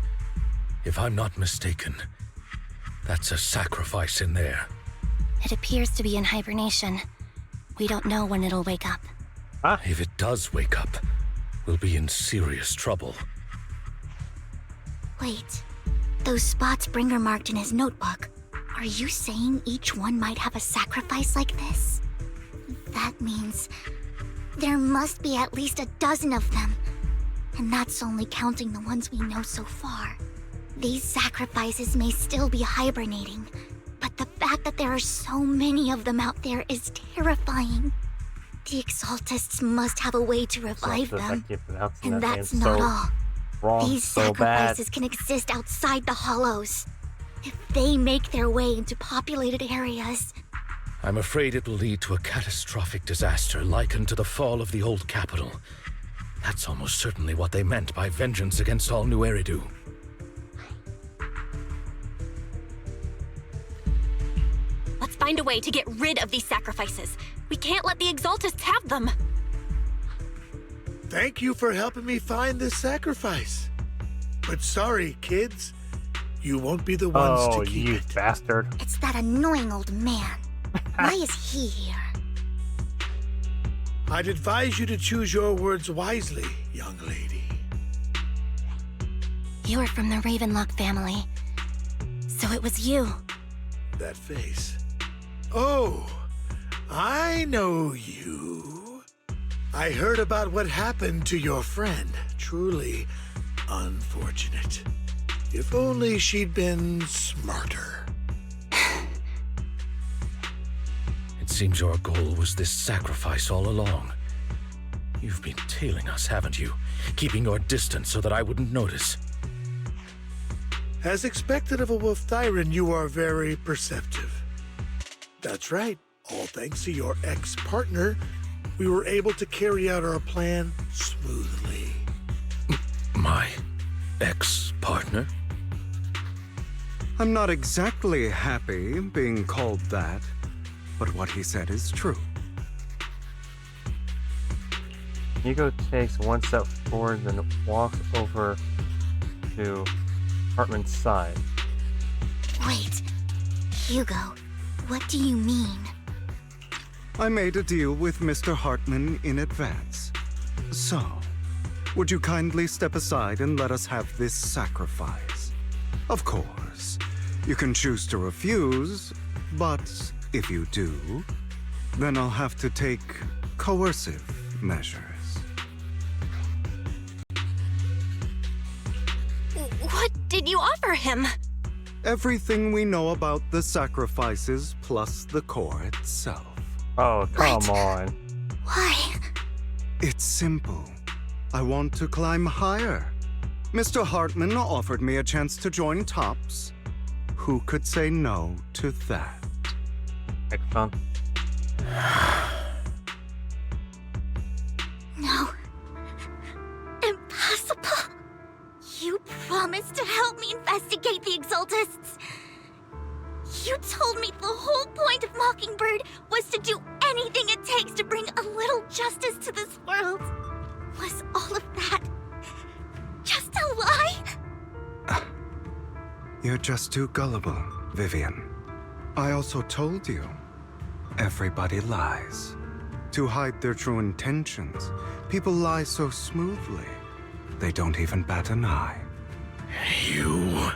[SPEAKER 16] If I'm not mistaken, that's a sacrifice in there.
[SPEAKER 6] It appears to be in hibernation. We don't know when it'll wake up.
[SPEAKER 16] If it does wake up, we'll be in serious trouble.
[SPEAKER 2] Wait. Those spots Bringer marked in his notebook. Are you saying each one might have a sacrifice like this? That means there must be at least a dozen of them. And that's only counting the ones we know so far. These sacrifices may still be hibernating, but the fact that there are so many of them out there is terrifying. The Exaltists must have a way to revive them, and that's not all.
[SPEAKER 1] wrong
[SPEAKER 6] These
[SPEAKER 1] so bad.
[SPEAKER 6] sacrifices can exist outside the hollows. If they make their way into populated areas,
[SPEAKER 16] I'm afraid it will lead to a catastrophic disaster likened to the fall of the old capital. That's almost certainly what they meant by vengeance against all New Eridu.
[SPEAKER 9] Let's find a way to get rid of these sacrifices. We can't let the Exaltists have them.
[SPEAKER 11] Thank you for helping me find this sacrifice. But sorry, kids. You won't be the ones to keep
[SPEAKER 1] you bastard.
[SPEAKER 6] it's that annoying old man. Why is he here?
[SPEAKER 11] I'd advise you to choose your words wisely, young lady.
[SPEAKER 6] You're from the Ravenlock family. So it was you.
[SPEAKER 11] That face. Oh, I know you. I heard about what happened to your friend. Truly unfortunate. If only she'd been smarter.
[SPEAKER 16] It seems your goal was this sacrifice all along. You've been tailing us, haven't you? Keeping your distance so that I wouldn't notice.
[SPEAKER 11] As expected of a Wolf Thyran, you are very perceptive. That's right. All thanks to your ex-partner, we were able to carry out our plan smoothly.
[SPEAKER 16] My ex-partner?
[SPEAKER 10] I'm not exactly happy being called that, but what he said is true.
[SPEAKER 1] Hugo takes one step forward, then walks over to Hartman's side.
[SPEAKER 6] Wait, Hugo, what do you mean?
[SPEAKER 10] I made a deal with Mr. Hartman in advance. So, would you kindly step aside and let us have this sacrifice? Of course, you can choose to refuse, but if you do, then I'll have to take coercive measures.
[SPEAKER 9] What did you offer him?
[SPEAKER 10] Everything we know about the sacrifices plus the core itself.
[SPEAKER 1] Oh, come on.
[SPEAKER 6] Why?
[SPEAKER 10] It's simple. I want to climb higher. Mr. Hartman offered me a chance to join Tops. Who could say no to that?
[SPEAKER 1] Microphone.
[SPEAKER 6] No. Impossible. You promised to help me investigate the Exaltists. You told me the whole point of Mockingbird was to do anything it takes to bring a little justice to this world. Was all of that just a lie?
[SPEAKER 10] You're just too gullible, Vivian. I also told you, everybody lies. To hide their true intentions, people lie so smoothly, they don't even bat an eye.
[SPEAKER 16] You...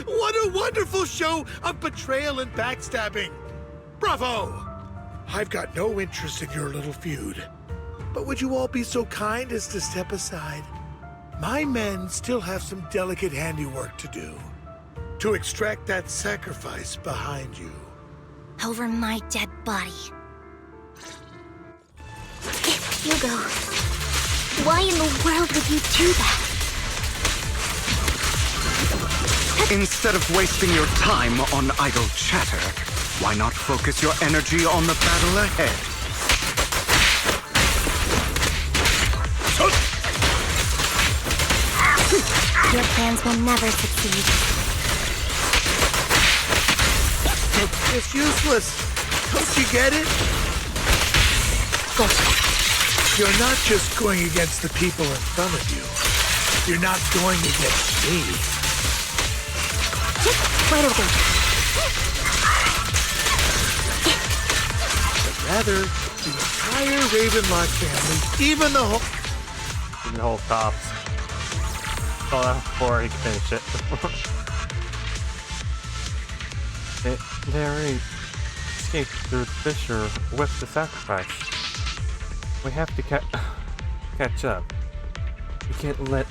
[SPEAKER 11] What a wonderful show of betrayal and backstabbing! Bravo! I've got no interest in your little feud. But would you all be so kind as to step aside? My men still have some delicate handiwork to do. To extract that sacrifice behind you.
[SPEAKER 6] Over my dead body. Hugo, why in the world would you do that?
[SPEAKER 10] Instead of wasting your time on idle chatter, why not focus your energy on the battle ahead?
[SPEAKER 6] Your plans will never succeed.
[SPEAKER 11] It's useless. Don't you get it? You're not just going against the people in front of you. You're not going against me.
[SPEAKER 6] Wait a minute.
[SPEAKER 11] But rather, the entire Ravenlock family, even the
[SPEAKER 1] whole Tops. Oh, that before he can finish it. They already escaped through the fissure with the sacrifice. We have to catch up. We can't let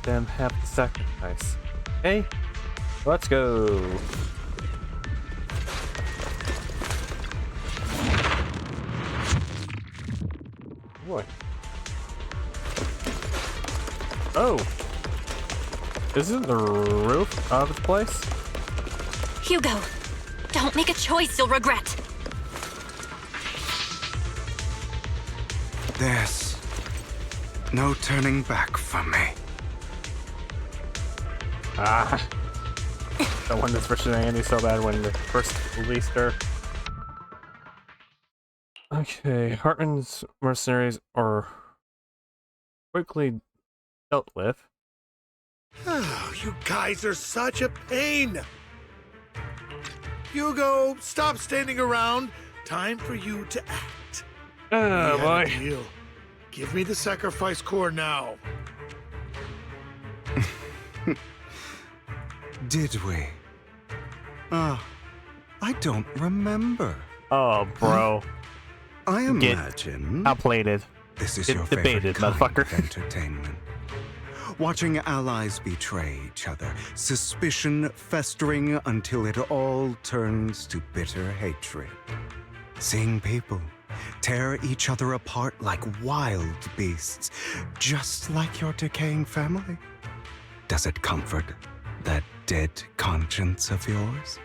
[SPEAKER 1] them have the sacrifice. Okay? Let's go. What? Oh. Isn't the roof of the place?
[SPEAKER 9] Hugo, don't make a choice you'll regret.
[SPEAKER 10] There's no turning back from me.
[SPEAKER 1] Ah. The one that's for shenanigans so bad when they first released her. Okay, Hartman's mercenaries are quickly dealt with.
[SPEAKER 11] Oh, you guys are such a pain! Hugo, stop standing around. Time for you to act.
[SPEAKER 1] Oh, boy.
[SPEAKER 11] Deal. Give me the sacrifice core now.
[SPEAKER 10] Did we? I don't remember.
[SPEAKER 1] Oh, bro.
[SPEAKER 10] I imagine
[SPEAKER 1] outplayed.
[SPEAKER 10] This is
[SPEAKER 1] Get
[SPEAKER 10] your
[SPEAKER 1] debated,
[SPEAKER 10] favorite kind
[SPEAKER 1] motherfucker.
[SPEAKER 10] of entertainment. Watching allies betray each other, suspicion festering until it all turns to bitter hatred. Seeing people tear each other apart like wild beasts, just like your decaying family. Does it comfort that dead conscience of yours?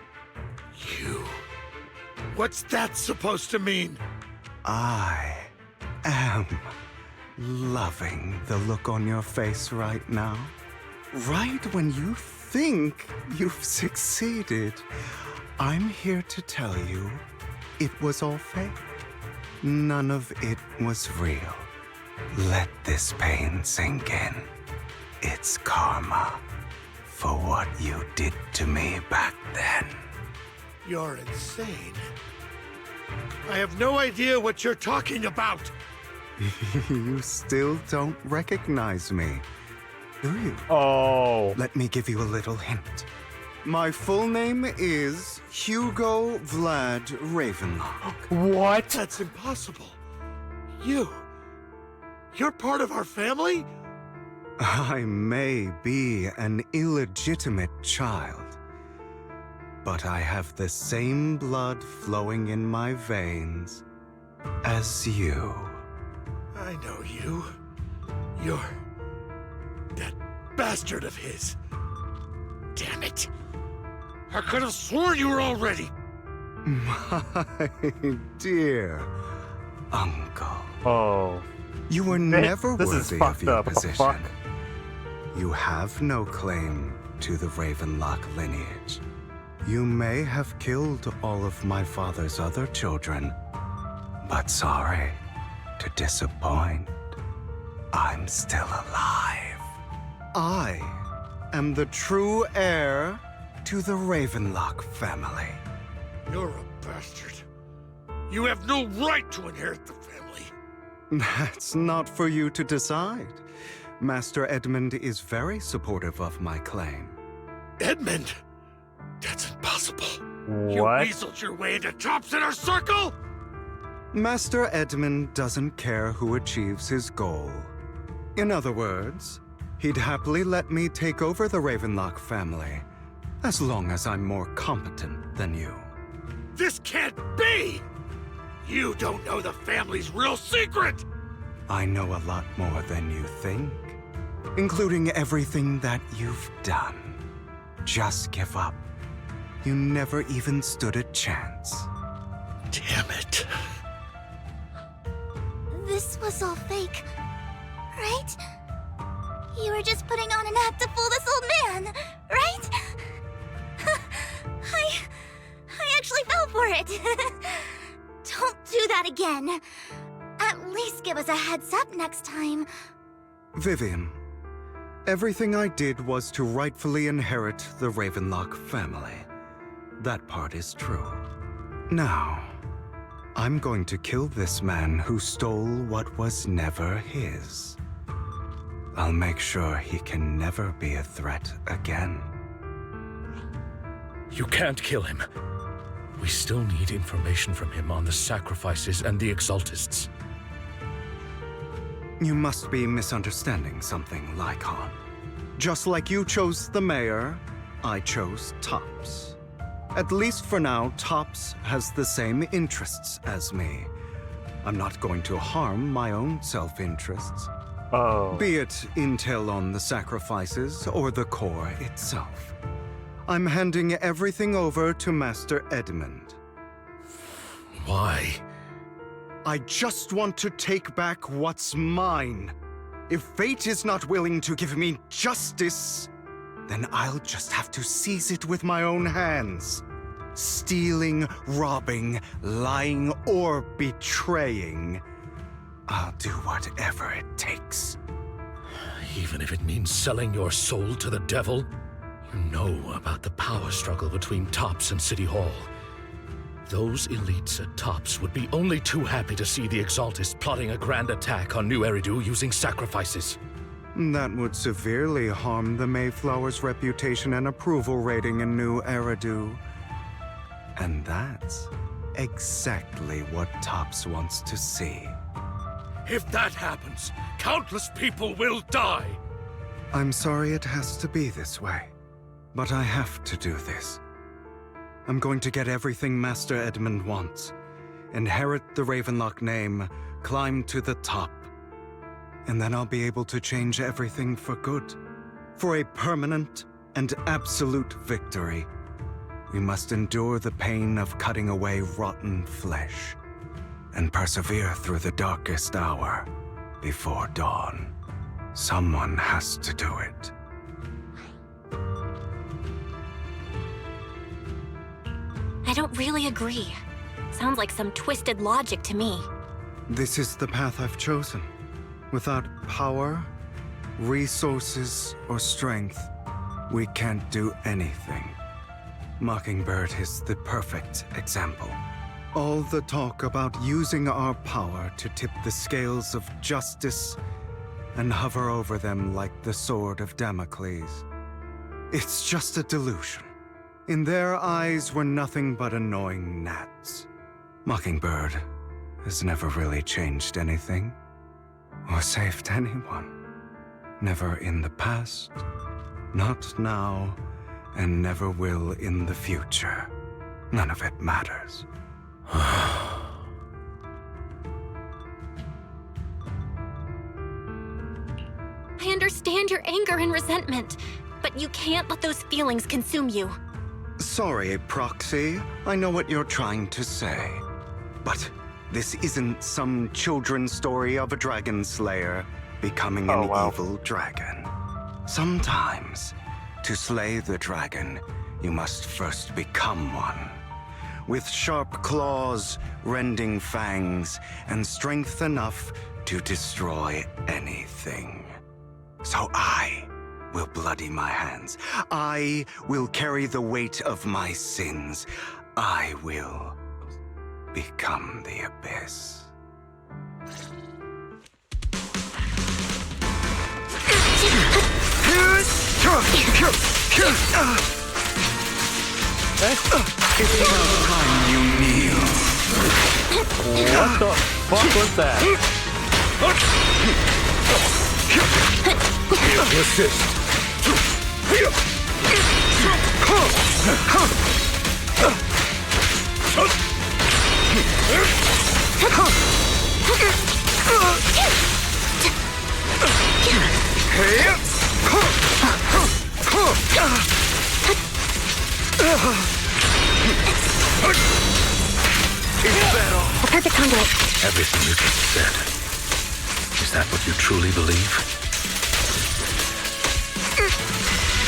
[SPEAKER 11] You. What's that supposed to mean?
[SPEAKER 10] I am loving the look on your face right now. Right when you think you've succeeded, I'm here to tell you it was all fake. None of it was real. Let this pain sink in. It's karma for what you did to me back then.
[SPEAKER 11] You're insane. I have no idea what you're talking about.
[SPEAKER 10] You still don't recognize me, do you?
[SPEAKER 1] Oh.
[SPEAKER 10] Let me give you a little hint. My full name is Hugo Vlad Ravenlock.
[SPEAKER 1] What?
[SPEAKER 11] That's impossible. You're part of our family?
[SPEAKER 10] I may be an illegitimate child, but I have the same blood flowing in my veins as you.
[SPEAKER 11] I know you. You're that bastard of his. Damn it. I could have sworn you were already.
[SPEAKER 10] My dear uncle.
[SPEAKER 1] Oh.
[SPEAKER 10] You were never
[SPEAKER 1] this is
[SPEAKER 10] worthy
[SPEAKER 1] fucked
[SPEAKER 10] of your
[SPEAKER 1] up.
[SPEAKER 10] position.
[SPEAKER 1] Fuck.
[SPEAKER 10] You have no claim to the Ravenlock lineage. You may have killed all of my father's other children, but sorry to disappoint. I'm still alive. I am the true heir to the Ravenlock family.
[SPEAKER 11] You're a bastard. You have no right to inherit the family.
[SPEAKER 10] That's not for you to decide. Master Edmund is very supportive of my claim.
[SPEAKER 11] Edmund? That's impossible.
[SPEAKER 1] What?
[SPEAKER 11] You weaseled your way into Top's inner circle?
[SPEAKER 10] Master Edmund doesn't care who achieves his goal. In other words, he'd happily let me take over the Ravenlock family, as long as I'm more competent than you.
[SPEAKER 11] This can't be! You don't know the family's real secret!
[SPEAKER 10] I know a lot more than you think, including everything that you've done. Just give up. You never even stood a chance.
[SPEAKER 11] Damn it.
[SPEAKER 6] This was all fake, right? You were just putting on an act to fool this old man, right? I actually fell for it. Don't do that again. At least give us a heads up next time.
[SPEAKER 10] Vivian, everything I did was to rightfully inherit the Ravenlock family. That part is true. Now, I'm going to kill this man who stole what was never his. I'll make sure he can never be a threat again.
[SPEAKER 16] You can't kill him. We still need information from him on the sacrifices and the Exaltists.
[SPEAKER 10] You must be misunderstanding something, Lycon. Just like you chose the mayor, I chose Tops. At least for now, Tops has the same interests as me. I'm not going to harm my own self-interests.
[SPEAKER 1] Oh.
[SPEAKER 10] Be it intel on the sacrifices or the core itself. I'm handing everything over to Master Edmund.
[SPEAKER 16] Why?
[SPEAKER 10] I just want to take back what's mine. If fate is not willing to give me justice, then I'll just have to seize it with my own hands. Stealing, robbing, lying, or betraying. I'll do whatever it takes.
[SPEAKER 16] Even if it means selling your soul to the devil? You know about the power struggle between Tops and City Hall. Those elites at Tops would be only too happy to see the Exaltists plotting a grand attack on New Eridu using sacrifices.
[SPEAKER 10] That would severely harm the Mayflower's reputation and approval rating in New Eridu. And that's exactly what Tops wants to see.
[SPEAKER 16] If that happens, countless people will die!
[SPEAKER 10] I'm sorry it has to be this way, but I have to do this. I'm going to get everything Master Edmund wants, inherit the Ravenlock name, climb to the top, and then I'll be able to change everything for good. For a permanent and absolute victory, we must endure the pain of cutting away rotten flesh, and persevere through the darkest hour before dawn. Someone has to do it.
[SPEAKER 9] I don't really agree. Sounds like some twisted logic to me.
[SPEAKER 10] This is the path I've chosen. Without power, resources, or strength, we can't do anything. Mockingbird is the perfect example. All the talk about using our power to tip the scales of justice and hover over them like the sword of Damocles. It's just a delusion. In their eyes, we're nothing but annoying gnats. Mockingbird has never really changed anything or saved anyone. Never in the past, not now, and never will in the future. None of it matters.
[SPEAKER 9] I understand your anger and resentment, but you can't let those feelings consume you.
[SPEAKER 10] Sorry, Proxy. I know what you're trying to say. But this isn't some children's story of a dragon slayer becoming an evil dragon. Sometimes, to slay the dragon, you must first become one. With sharp claws, rending fangs, and strength enough to destroy anything. So I will bloody my hands. I will carry the weight of my sins. I will become the Abyss. It's about time you kneel.
[SPEAKER 1] What the fuck was that?
[SPEAKER 16] Resist.
[SPEAKER 6] A perfect conduit.
[SPEAKER 16] Everything you just said. Is that what you truly believe?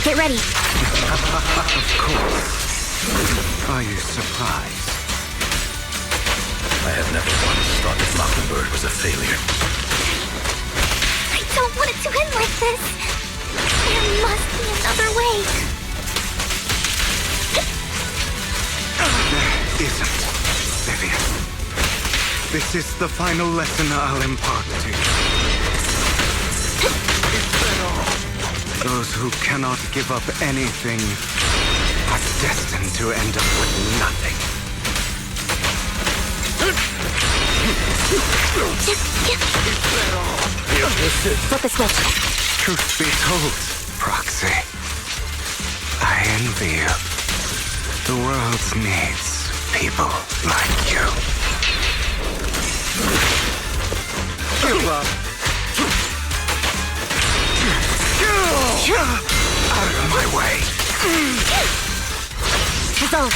[SPEAKER 6] Get ready.
[SPEAKER 10] Of course. Are you surprised?
[SPEAKER 16] I have never once thought that Mockingbird was a failure.
[SPEAKER 6] I don't want it to end like this. There must be another way.
[SPEAKER 10] There isn't, Vivian. This is the final lesson I'll impart to you. Those who cannot give up anything are destined to end up with nothing.
[SPEAKER 6] Flip the switch.
[SPEAKER 10] Truth be told, Proxy, I envy you. The world needs people like you. Give up. Out of my way!
[SPEAKER 6] Resolve.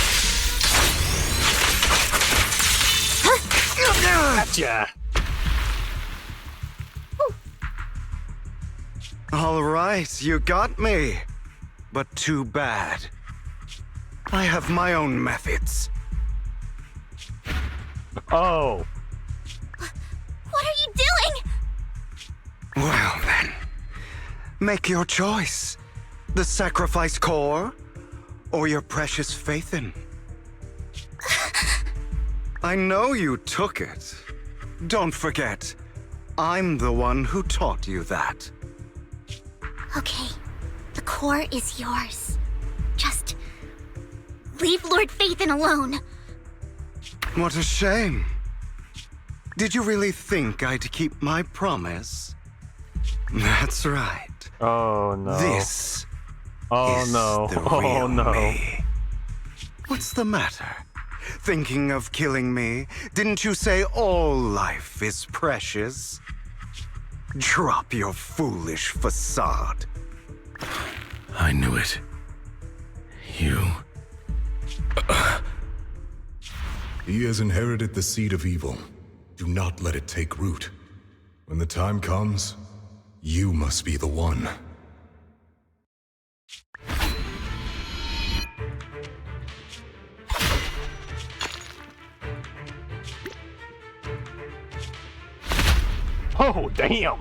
[SPEAKER 1] Gotcha!
[SPEAKER 10] All right, you got me. But too bad. I have my own methods.
[SPEAKER 1] Oh.
[SPEAKER 6] What are you doing?
[SPEAKER 10] Well then, make your choice. The sacrifice core, or your precious Phaethon? I know you took it. Don't forget, I'm the one who taught you that.
[SPEAKER 6] Okay, the core is yours. Just leave Lord Phaethon alone.
[SPEAKER 10] What a shame. Did you really think I'd keep my promise? That's right.
[SPEAKER 1] Oh no.
[SPEAKER 10] This
[SPEAKER 1] Oh
[SPEAKER 10] is
[SPEAKER 1] no.
[SPEAKER 10] the
[SPEAKER 1] Oh
[SPEAKER 10] real
[SPEAKER 1] no.
[SPEAKER 10] me. What's the matter? Thinking of killing me? Didn't you say all life is precious? Drop your foolish facade.
[SPEAKER 16] I knew it. You...
[SPEAKER 19] He has inherited the seed of evil. Do not let it take root. When the time comes, you must be the one.
[SPEAKER 1] Oh, damn!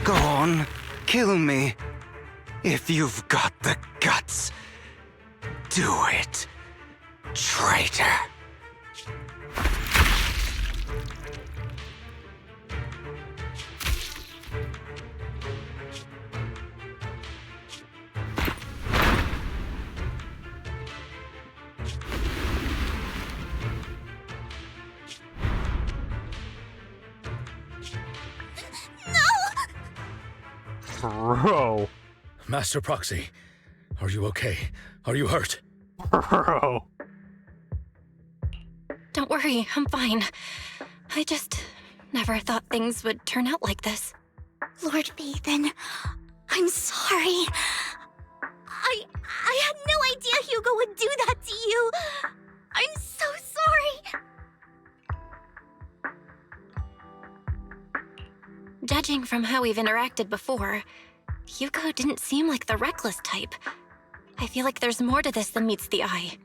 [SPEAKER 10] Go on, kill me. If you've got the guts, do it, traitor.
[SPEAKER 1] Bro.
[SPEAKER 16] Master Proxy, are you okay? Are you hurt?
[SPEAKER 1] Bro.
[SPEAKER 9] Don't worry, I'm fine. I just never thought things would turn out like this.
[SPEAKER 6] Lord Phaethon, I'm sorry. I had no idea Hugo would do that to you. I'm so sorry.
[SPEAKER 9] Judging from how we've interacted before, Hugo didn't seem like the reckless type. I feel like there's more to this than meets the eye.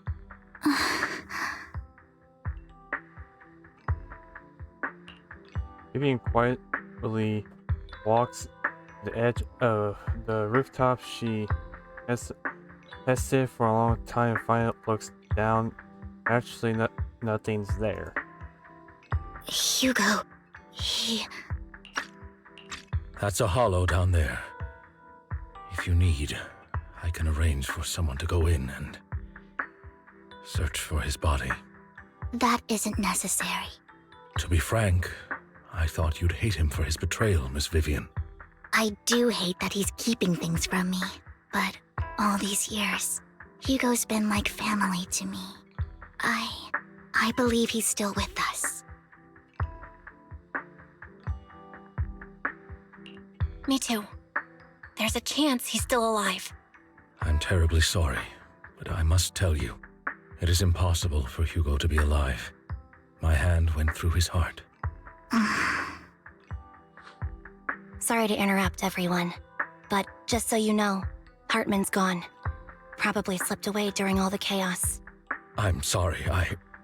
[SPEAKER 1] Vivian quietly walks the edge of the rooftop. She hesitated for a long time and finally looks down. Actually, nothing's there.
[SPEAKER 6] Hugo, he...
[SPEAKER 16] That's a hollow down there. If you need, I can arrange for someone to go in and search for his body.
[SPEAKER 6] That isn't necessary.
[SPEAKER 16] To be frank, I thought you'd hate him for his betrayal, Miss Vivian.
[SPEAKER 6] I do hate that he's keeping things from me, but all these years, Hugo's been like family to me. I believe he's still with us.
[SPEAKER 9] Me too. There's a chance he's still alive.
[SPEAKER 16] I'm terribly sorry, but I must tell you, it is impossible for Hugo to be alive. My hand went through his heart.
[SPEAKER 2] Sorry to interrupt, everyone. But just so you know, Hartman's gone. Probably slipped away during all the chaos.
[SPEAKER 16] I'm sorry,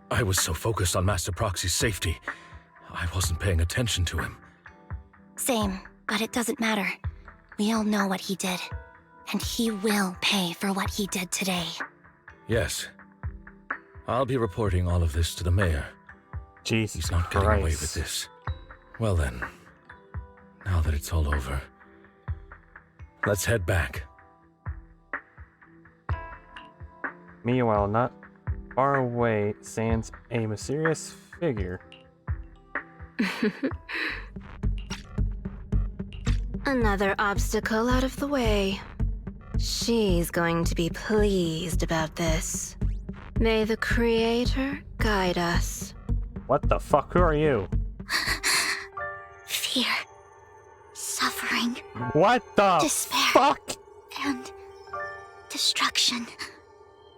[SPEAKER 16] I was so focused on Master Proxy's safety, I wasn't paying attention to him.
[SPEAKER 2] Same, but it doesn't matter. We all know what he did. And he will pay for what he did today.
[SPEAKER 16] Yes. I'll be reporting all of this to the mayor.
[SPEAKER 1] Jesus
[SPEAKER 16] He's not getting away with this. Well then, now that it's all over, let's head back.
[SPEAKER 1] Meanwhile, not far away stands a mysterious figure.
[SPEAKER 20] Another obstacle out of the way. She's going to be pleased about this. May the Creator guide us.
[SPEAKER 1] What the fuck? Who are you?
[SPEAKER 6] Fear. Suffering. suffering.
[SPEAKER 1] What the
[SPEAKER 6] despair
[SPEAKER 1] fuck?
[SPEAKER 6] And destruction.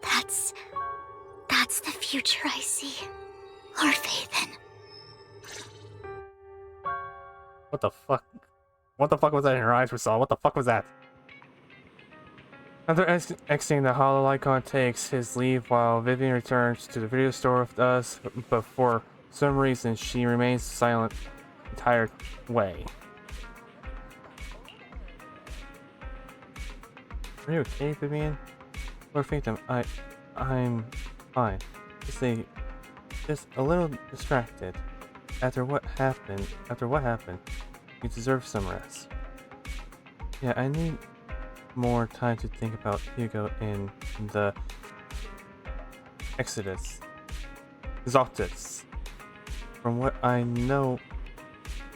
[SPEAKER 6] That's the future I see. Lord Vathan.
[SPEAKER 1] What the fuck? What the fuck was that in her eyes we saw? What the fuck was that? After exiting the hollow icon takes his leave while Vivian returns to the video store with us, but for some reason she remains silent the entire way. Are you okay, Vivian? Lord Phantom, I'm fine. Just a little distracted. After what happened, you deserve some rest. Yeah, I need more time to think about Hugo and the Exodus. From what I know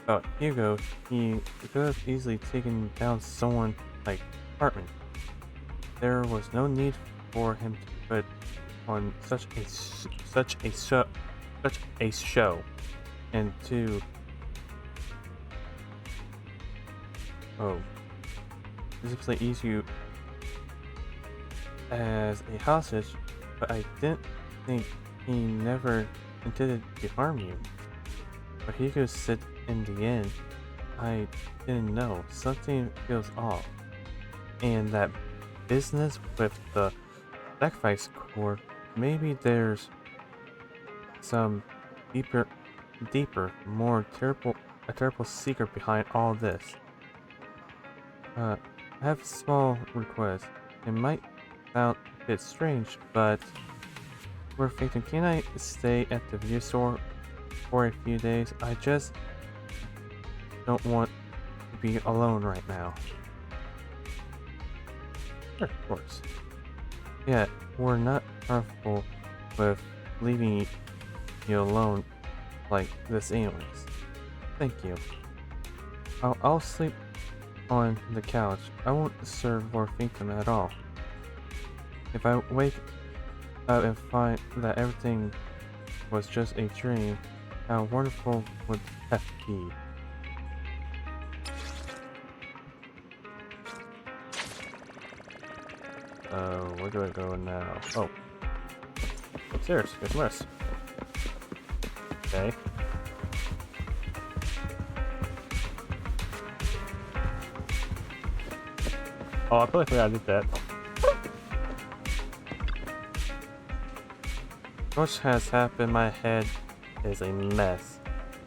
[SPEAKER 1] about Hugo, he could have easily taken down someone like Hartman. There was no need for him to put on such a show, and to physically use you as a hostage, but I didn't think he never intended to harm you. But Hugo said in the end, I didn't know. Something feels off. And that business with the sacrifice cord, maybe there's some deeper, more terrible secret behind all this. I have a small request. It might sound a bit strange, but Lord Phantom, can I stay at the video store for a few days? I just don't want to be alone right now. Sure, of course. Yeah, we're not comfortable with leaving you alone like this anyways. Thank you. I'll sleep on the couch. I won't disturb Lord Phantom at all. If I wake up and find that everything was just a dream, how wonderful would that be? Where do I go now? Oh. Upstairs. Get some rest. Okay. Oh, I feel like I did that. Much has happened. My head is a mess.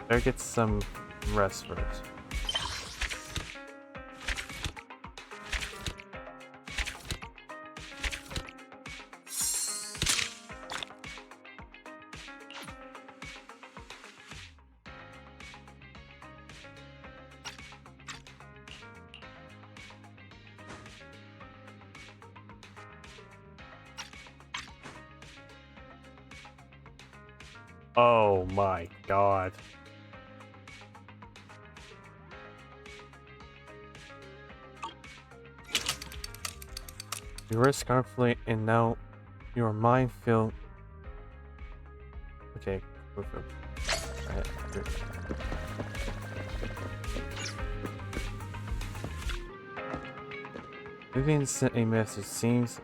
[SPEAKER 1] Better get some rest first. Oh my god. You risk conflict and now your mind filled. Okay, Vivian sent a message. Seems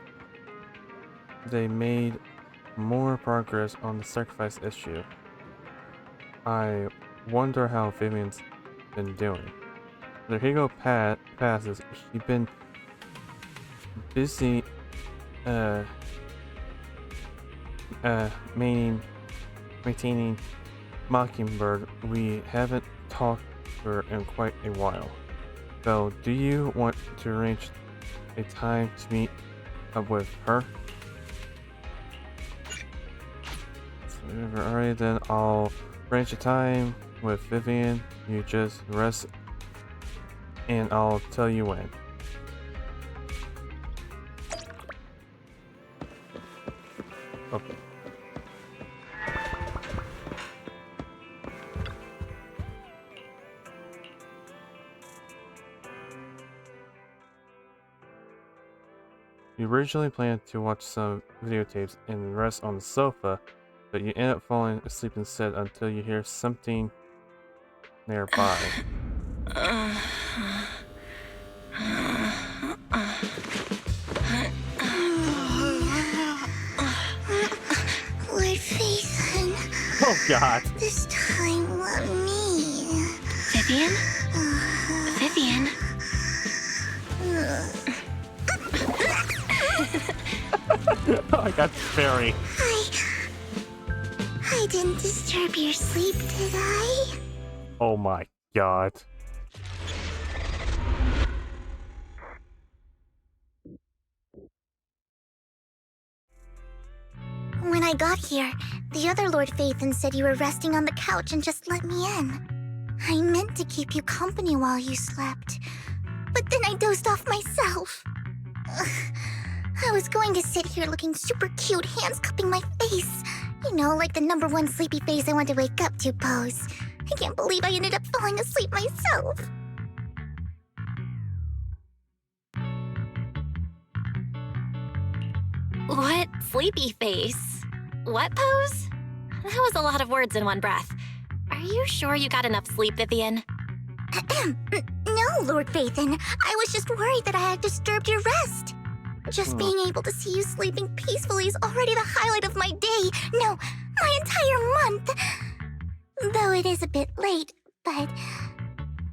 [SPEAKER 1] they made more progress on the sacrifice issue. I wonder how Vivian's been doing. The Hugo passes. She's been busy maintaining Mockingbird. We haven't talked to her in quite a while. So, do you want to arrange a time to meet up with her? Alright, then I'll arrange a time with Vivian. You just rest and I'll tell you when. Okay. You originally planned to watch some videotapes and rest on the sofa, but you end up falling asleep instead until you hear something nearby.
[SPEAKER 6] Lord Phaethon.
[SPEAKER 1] Oh, God.
[SPEAKER 6] This time, let me.
[SPEAKER 9] Vivian? Vivian?
[SPEAKER 1] Oh, I got very.
[SPEAKER 6] I didn't disturb your sleep, did I?
[SPEAKER 1] Oh my God.
[SPEAKER 6] When I got here, the other Lord Phaethon said you were resting on the couch and just let me in. I meant to keep you company while you slept, but then I dozed off myself. Ugh. I was going to sit here looking super cute, hands cupping my face. You know, like the #1 sleepy face I want to wake up to pose. I can't believe I ended up falling asleep myself.
[SPEAKER 9] What sleepy face? What pose? That was a lot of words in one breath. Are you sure you got enough sleep, Vivian?
[SPEAKER 6] No, Lord Phaethon. I was just worried that I had disturbed your rest. Just being able to see you sleeping peacefully is already the highlight of my day. No, my entire month. Though it is a bit late, but...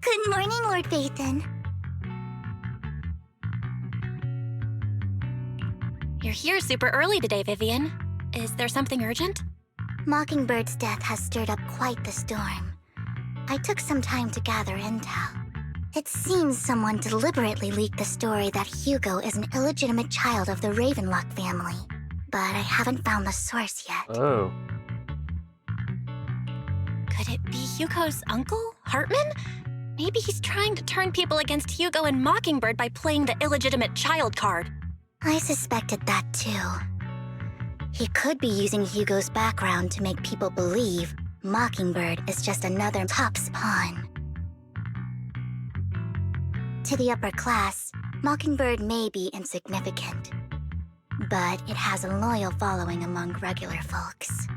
[SPEAKER 6] Good morning, Lord Phaethon.
[SPEAKER 9] You're here super early today, Vivian. Is there something urgent?
[SPEAKER 6] Mockingbird's death has stirred up quite the storm. I took some time to gather intel. It seems someone deliberately leaked the story that Hugo is an illegitimate child of the Ravenlock family. But I haven't found the source yet.
[SPEAKER 1] Oh.
[SPEAKER 9] Could it be Hugo's uncle, Hartman? Maybe he's trying to turn people against Hugo and Mockingbird by playing the illegitimate child card.
[SPEAKER 6] I suspected that too. He could be using Hugo's background to make people believe Mockingbird is just another Top's pawn. To the upper class, Mockingbird may be insignificant, but it has a loyal following among regular folks.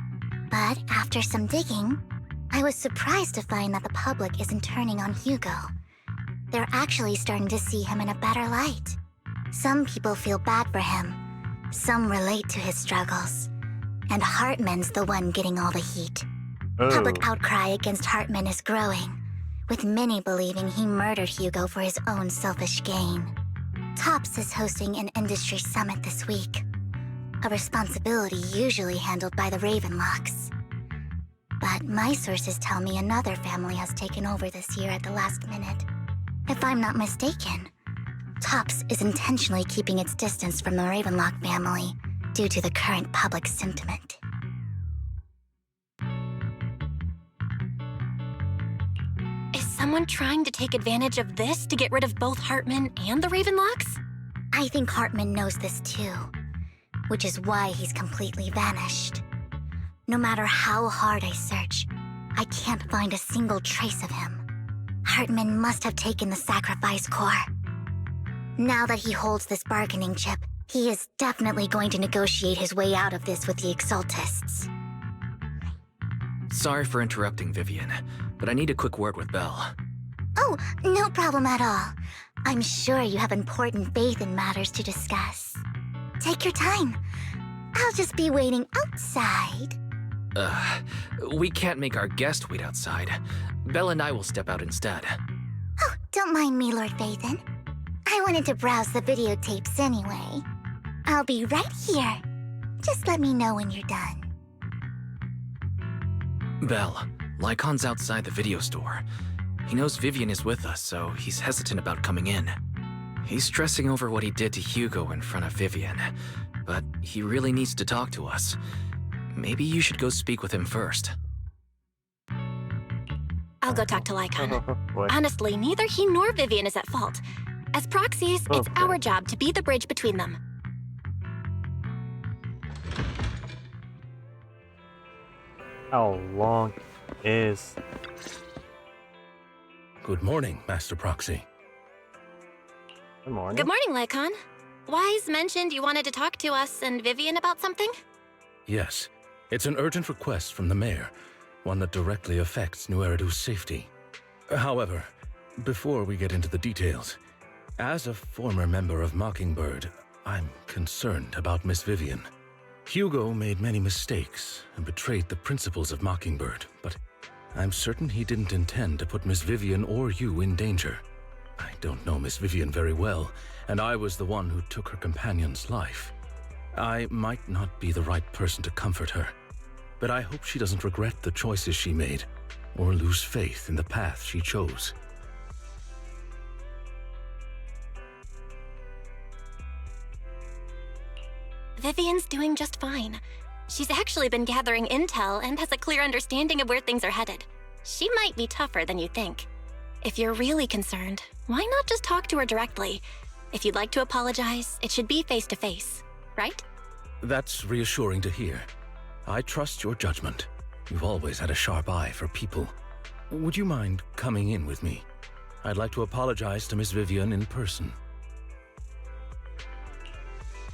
[SPEAKER 6] But after some digging, I was surprised to find that the public isn't turning on Hugo. They're actually starting to see him in a better light. Some people feel bad for him, some relate to his struggles, and Hartman's the one getting all the heat.
[SPEAKER 1] Oh.
[SPEAKER 6] Public outcry against Hartman is growing, with many believing he murdered Hugo for his own selfish gain. Tops is hosting an industry summit this week, a responsibility usually handled by the Ravenlocks. But my sources tell me another family has taken over this year at the last minute. If I'm not mistaken, Tops is intentionally keeping its distance from the Ravenlock family due to the current public sentiment.
[SPEAKER 9] Is someone trying to take advantage of this to get rid of both Hartman and the Ravenlocks?
[SPEAKER 6] I think Hartman knows this too, which is why he's completely vanished. No matter how hard I search, I can't find a single trace of him. Hartman must have taken the sacrifice core. Now that he holds this bargaining chip, he is definitely going to negotiate his way out of this with the Exaltists.
[SPEAKER 17] Sorry for interrupting, Vivian, but I need a quick word with Belle.
[SPEAKER 6] Oh, no problem at all. I'm sure you have important faith in matters to discuss. Take your time. I'll just be waiting outside.
[SPEAKER 17] We can't make our guest wait outside. Belle and I will step out instead.
[SPEAKER 6] Oh, don't mind me, Lord Phaethon. I wanted to browse the videotapes anyway. I'll be right here. Just let me know when you're done.
[SPEAKER 17] Belle, Lycon's outside the video store. He knows Vivian is with us, so he's hesitant about coming in. He's stressing over what he did to Hugo in front of Vivian, but he really needs to talk to us. Maybe you should go speak with him first.
[SPEAKER 9] I'll go talk to Lycon. Honestly, neither he nor Vivian is at fault. As proxies, it's our job to be the bridge between them.
[SPEAKER 1] How long is...
[SPEAKER 16] Good morning, Master Proxy.
[SPEAKER 1] Good morning.
[SPEAKER 9] Good morning, Lycon. Wise mentioned you wanted to talk to us and Vivian about something?
[SPEAKER 16] Yes, it's an urgent request from the mayor, one that directly affects New Eridu's safety. However, before we get into the details, As a former member of Mockingbird, I'm concerned about Miss Vivian. Hugo made many mistakes and betrayed the principles of Mockingbird, but I'm certain he didn't intend to put Miss Vivian or you in danger. I don't know Miss Vivian very well, and I was the one who took her companion's life. I might not be the right person to comfort her, but I hope she doesn't regret the choices she made or lose faith in the path she chose.
[SPEAKER 9] Vivian's doing just fine. She's actually been gathering intel and has a clear understanding of where things are headed. She might be tougher than you think. If you're really concerned, why not just talk to her directly? If you'd like to apologize, it should be face to face, right?
[SPEAKER 16] That's reassuring to hear. I trust your judgment. You've always had a sharp eye for people. Would you mind coming in with me? I'd like to apologize to Miss Vivian in person.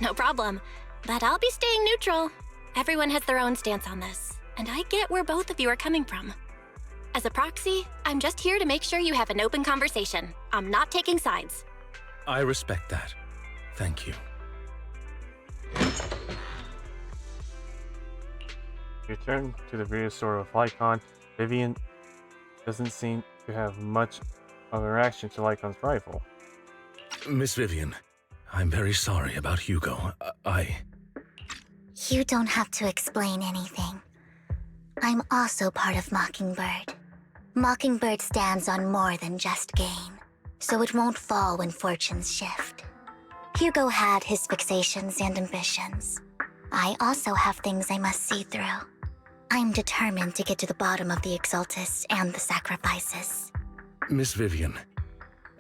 [SPEAKER 9] No problem. But I'll be staying neutral. Everyone has their own stance on this, and I get where both of you are coming from. As a proxy, I'm just here to make sure you have an open conversation. I'm not taking sides.
[SPEAKER 16] I respect that. Thank you.
[SPEAKER 1] Return to the video store of Lycon. Vivian doesn't seem to have much of a reaction to Lycon's rival.
[SPEAKER 16] Miss Vivian, I'm very sorry about Hugo.
[SPEAKER 2] You don't have to explain anything. I'm also part of Mockingbird. Mockingbird stands on more than just gain, so it won't fall when fortunes shift. Hugo had his fixations and ambitions. I also have things I must see through. I'm determined to get to the bottom of the Exaltists and the sacrifices.
[SPEAKER 16] Miss Vivian,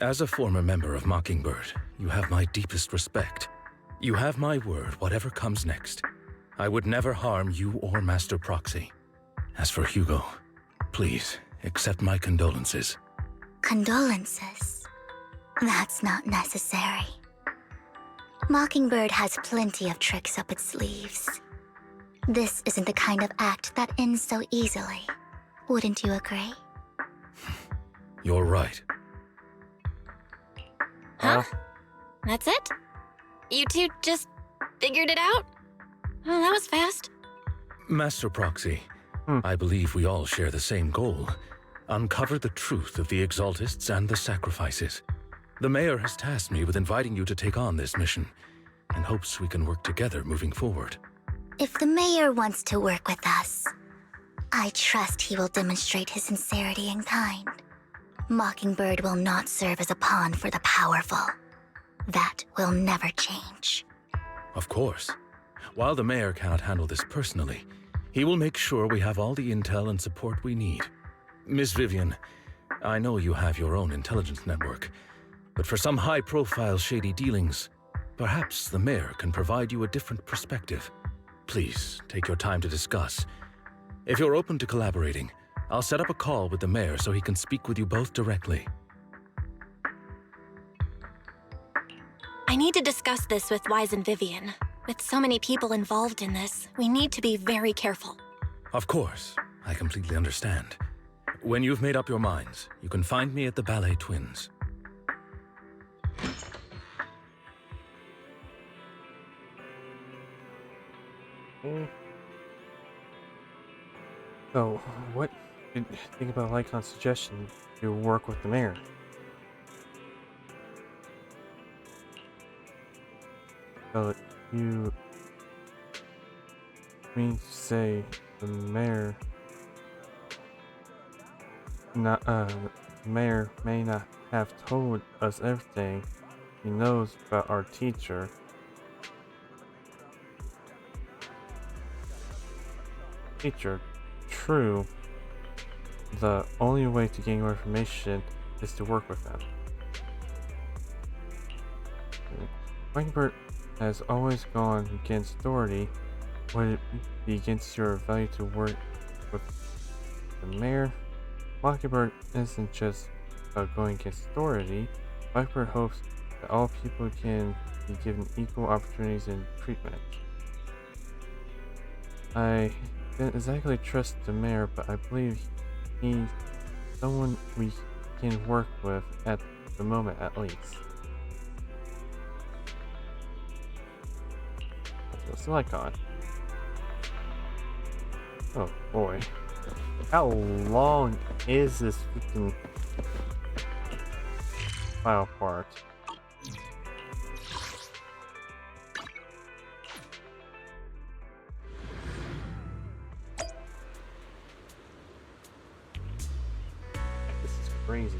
[SPEAKER 16] as a former member of Mockingbird, you have my deepest respect. You have my word, whatever comes next. I would never harm you or Master Proxy. As for Hugo, please accept my condolences.
[SPEAKER 2] Condolences? That's not necessary. Mockingbird has plenty of tricks up its sleeves. This isn't the kind of act that ends so easily. Wouldn't you agree?
[SPEAKER 16] You're right.
[SPEAKER 9] Huh? That's it? You two just figured it out? Oh, that was fast.
[SPEAKER 16] Master Proxy, I believe we all share the same goal. Uncover the truth of the Exaltists and the sacrifices. The Mayor has tasked me with inviting you to take on this mission, and hopes we can work together moving forward.
[SPEAKER 2] If the Mayor wants to work with us, I trust he will demonstrate his sincerity in kind. Mockingbird will not serve as a pawn for the powerful. That will never change.
[SPEAKER 16] Of course. While the Mayor cannot handle this personally, he will make sure we have all the intel and support we need. Miss Vivian, I know you have your own intelligence network, but for some high-profile shady dealings, perhaps the Mayor can provide you a different perspective. Please, take your time to discuss. If you're open to collaborating, I'll set up a call with the Mayor so he can speak with you both directly.
[SPEAKER 9] I need to discuss this with Wise and Vivian. With so many people involved in this, we need to be very careful.
[SPEAKER 16] Of course, I completely understand. When you've made up your minds, you can find me at the Ballet Twins.
[SPEAKER 1] So, what do you think about Lycon's suggestion to work with the Mayor? So, you mean to say the Mayor Mayor may not have told us everything he knows about our teacher. True. The only way to gain more information is to work with them. Mockingbird has always gone against authority. Would it be against your value to work with the Mayor? Mockingbird isn't just about going against authority. Mockingbird hopes that all people can be given equal opportunities and treatment. I don't exactly trust the Mayor, but I believe he's someone we can work with at the moment, at least. goes the icon. Oh boy. How long is this freaking file part? This is crazy.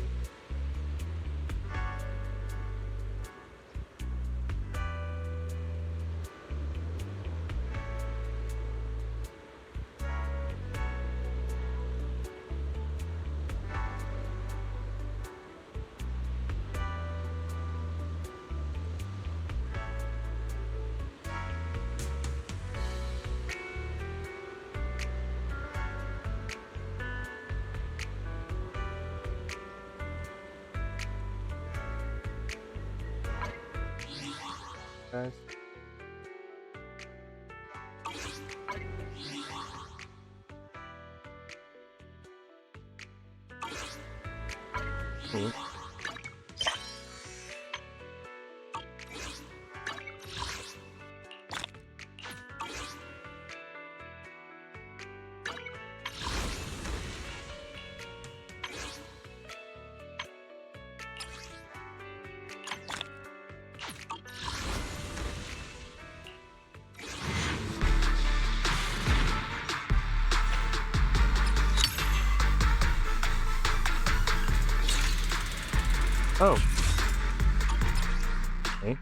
[SPEAKER 1] Guys. Oh. Okay.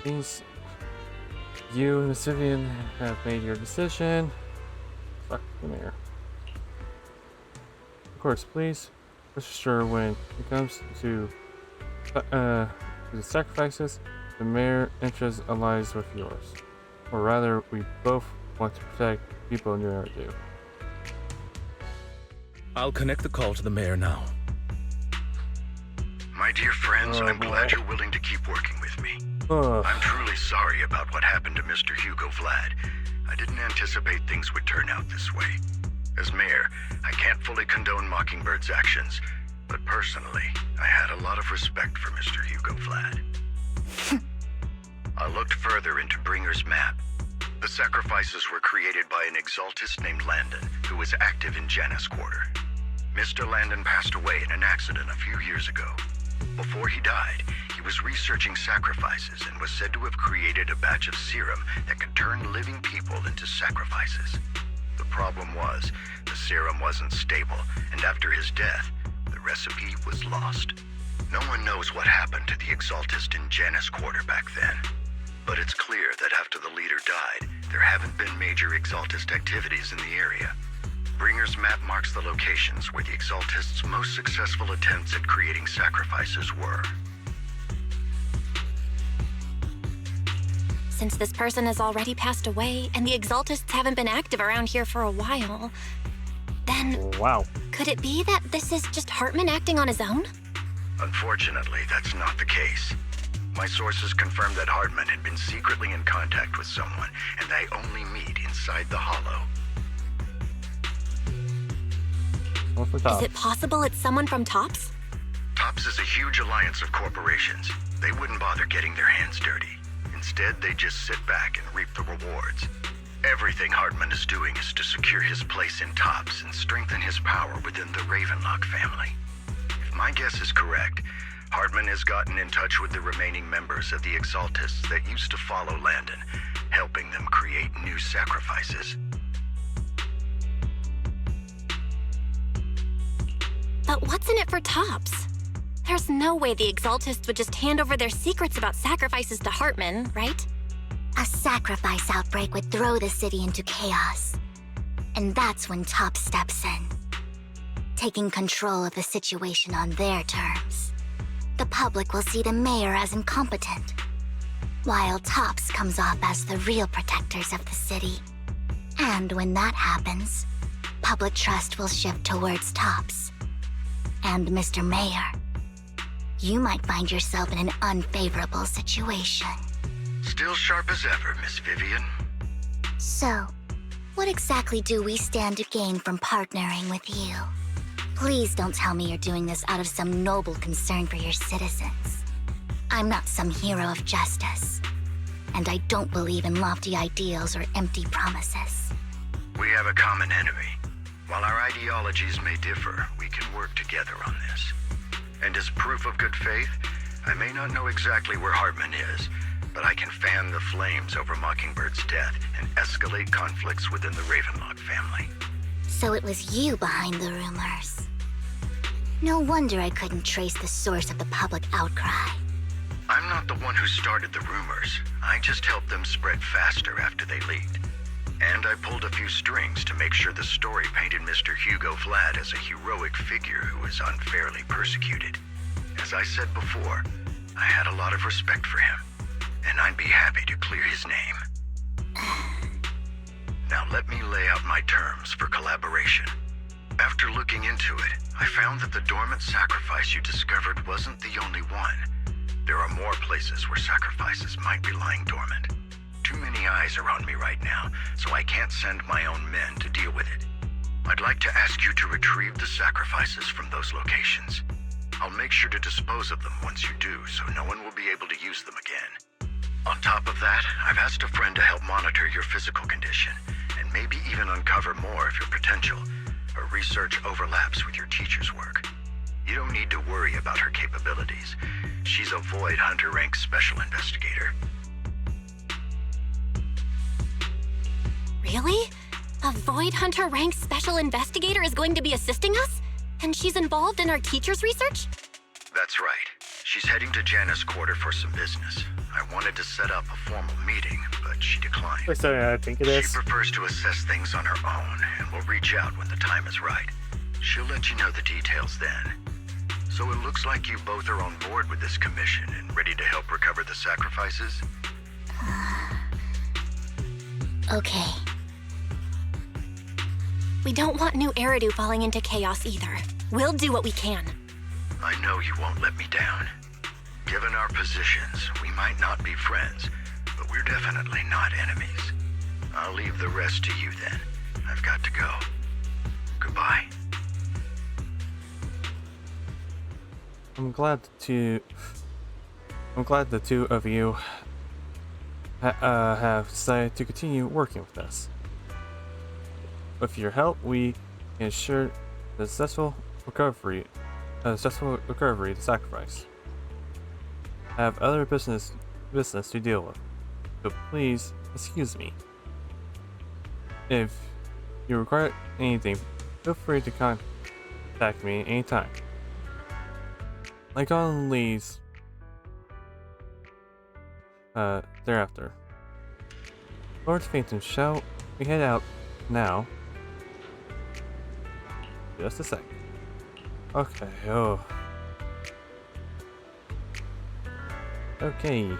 [SPEAKER 1] Means you and the civilian have made your decision. Fuck the mayor. Of course, please rest assured when it comes to the sacrifices, the mayor's interest aligns with yours. Or rather, we both want to protect people near you.
[SPEAKER 16] I'll connect the call to the mayor now.
[SPEAKER 21] My dear friends, I'm glad you're willing to keep working with me. I'm truly sorry about what happened to Mr. Hugo Vlad. I didn't anticipate things would turn out this way. As mayor, I can't fully condone Mockingbird's actions, but personally, I had a lot of respect for Mr. Hugo Vlad. I looked further into Bringer's map. The sacrifices were created by an exaltist named Landon, who was active in Janus Quarter. Mr. Landon passed away in an accident a few years ago. Before he died, he was researching sacrifices and was said to have created a batch of serum that could turn living people into sacrifices. The problem was, the serum wasn't stable, and after his death, the recipe was lost. No one knows what happened to the exaltist in Janus Quarter back then. But it's clear that after the leader died, there haven't been major exaltist activities in the area. Bringer's map marks the locations where the exaltists' most successful attempts at creating sacrifices were.
[SPEAKER 9] Since this person has already passed away and the exaltists haven't been active around here for a while, then could it be that this is just Hartman acting on his own?
[SPEAKER 21] Unfortunately, that's not the case. My sources confirmed that Hartman had been secretly in contact with someone, and they only meet inside the Hollow.
[SPEAKER 9] Is it possible it's someone from TOPS?
[SPEAKER 21] TOPS is a huge alliance of corporations. They wouldn't bother getting their hands dirty. Instead, they just sit back and reap the rewards. Everything Hartman is doing is to secure his place in TOPS and strengthen his power within the Ravenlock family. If my guess is correct, Hartman has gotten in touch with the remaining members of the Exaltists that used to follow Landon, helping them create new sacrifices.
[SPEAKER 9] But what's in it for TOPS? There's no way the Exaltists would just hand over their secrets about sacrifices to Hartman, right?
[SPEAKER 2] A sacrifice outbreak would throw the city into chaos. And that's when TOPS steps in, taking control of the situation on their terms. the public will see the mayor as incompetent, while Tops comes off as the real protectors of the city. And when that happens, public trust will shift towards Tops. And Mr. Mayor, you might find yourself in an unfavorable situation.
[SPEAKER 21] Still sharp as ever, Miss Vivian.
[SPEAKER 2] So, what exactly do we stand to gain from partnering with you? Please don't tell me you're doing this out of some noble concern for your citizens. I'm not some hero of justice, and I don't believe in lofty ideals or empty promises.
[SPEAKER 21] We have a common enemy. While our ideologies may differ, we can work together on this. And as proof of good faith, I may not know exactly where Hartman is, but I can fan the flames over Mockingbird's death and escalate conflicts within the Ravenlock family.
[SPEAKER 2] So it was you behind the rumors. No wonder I couldn't trace the source of the public outcry.
[SPEAKER 21] I'm not the one who started the rumors. I just helped them spread faster after they leaked. And I pulled a few strings to make sure the story painted Mr. Hugo Vlad as a heroic figure who was unfairly persecuted. As I said before, I had a lot of respect for him, and I'd be happy to clear his name. Now let me lay out my terms for collaboration. After looking into it, I found that the dormant sacrifice you discovered wasn't the only one. There are more places where sacrifices might be lying dormant. Too many eyes are on me right now, so I can't send my own men to deal with it. I'd like to ask you to retrieve the sacrifices from those locations. I'll make sure to dispose of them once you do, so no one will be able to use them again. On top of that, I've asked a friend to help monitor your physical condition, and maybe even uncover more of your potential. Her research overlaps with your teacher's work. You don't need to worry about her capabilities. She's a Void Hunter rank special investigator.
[SPEAKER 9] Really? A Void Hunter rank special investigator is going to be assisting us? And she's involved in our teacher's research?
[SPEAKER 21] That's right. She's heading to Janna's quarter for some business. I wanted to set up a formal meeting, but she declined.
[SPEAKER 1] I think it is.
[SPEAKER 21] She prefers to assess things on her own, and will reach out when the time is right. She'll let you know the details then. So it looks like you both are on board with this commission and ready to help recover the sacrifices?
[SPEAKER 2] Okay.
[SPEAKER 9] We don't want New Eridu falling into chaos either. We'll do what we can.
[SPEAKER 21] I know you won't let me down. Given our positions, we might not be friends, but we're definitely not enemies. I'll leave the rest to you then. I've got to go. Goodbye.
[SPEAKER 1] I'm glad the two of you have decided to continue working with us. With your help, we can ensure the successful recovery to sacrifice. I have other business to deal with, so please excuse me. If you require anything, feel free to contact me anytime. Like on Lee's thereafter. Lord Phantom, shall we head out now? Just a sec. Okay, oh. Okay.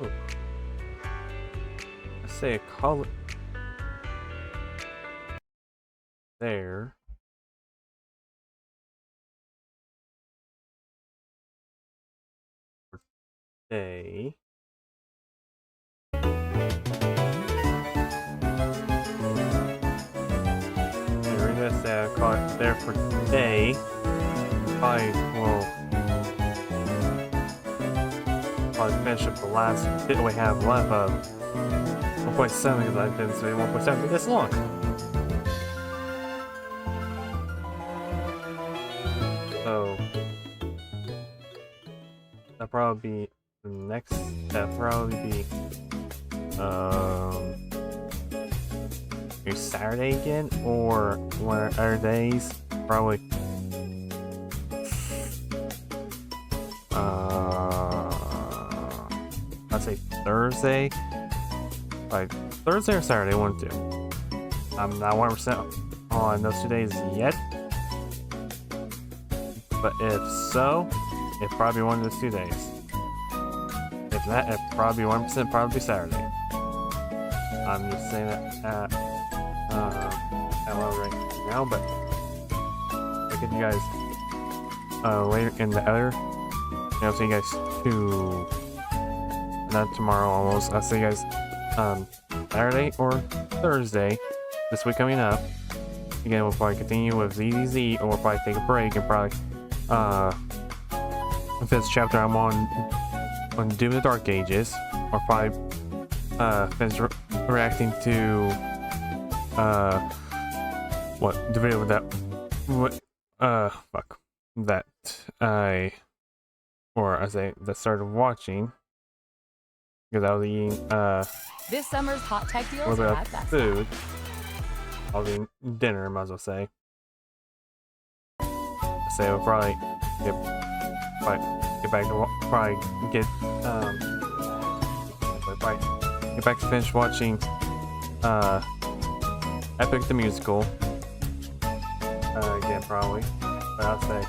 [SPEAKER 1] Oh. Let's say a call it there. Day. Call it there for today. Probably finish up the last bit we have left of 1.7 because I've been saying 1.7 for this long. So that'll probably be the next step. Probably be maybe Saturday again, or one of our days. Probably I'd say Thursday. Like Thursday or Saturday, one of two. I'm not 100% on those 2 days yet. But if so, it probably one of those 2 days. If not, it probably 1% probably Saturday. I'm just saying it at right now, but I'll get you guys later in the other. I'll see you guys not tomorrow almost. I'll see you guys Saturday or Thursday this week coming up. Again, we'll probably continue with ZZZ, or we'll probably take a break and probably if this chapter I'm on Doom the Dark Ages, or probably finish reacting to what the video that that started watching, because I was eating
[SPEAKER 4] This summer's hot tech
[SPEAKER 1] a
[SPEAKER 4] deals
[SPEAKER 1] little bit
[SPEAKER 4] are
[SPEAKER 1] of
[SPEAKER 4] at Best
[SPEAKER 1] food. I was eating dinner, might as well say. So we'll probably get back to get back to finish watching Epic the Musical again, probably. But I'll say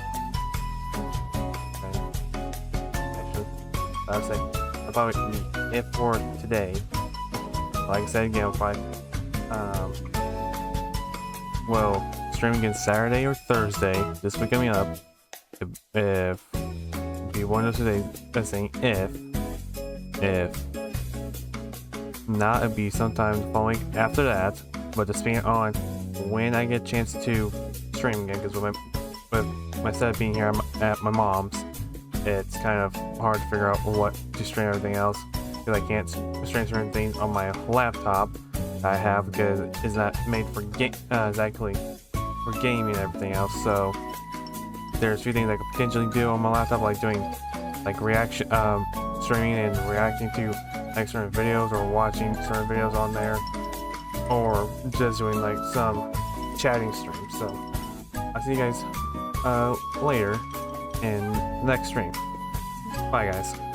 [SPEAKER 1] that'll probably be it for today. Like I said again, we'll probably stream again Saturday or Thursday this week coming up. If be one of those days, that's saying if not, it'd be sometime the following after that. But just being on when I get a chance to stream again, because with my setup being here at my mom's, it's kind of hard to figure out what to stream everything else, because I can't stream certain things on my laptop I have, because it's not made for exactly for gaming and everything else. So there's a few things I could potentially do on my laptop, like doing like reaction streaming and reacting to like certain videos, or watching certain videos on there, or just doing like some chatting streams. So I'll see you guys later in the next stream. Bye guys.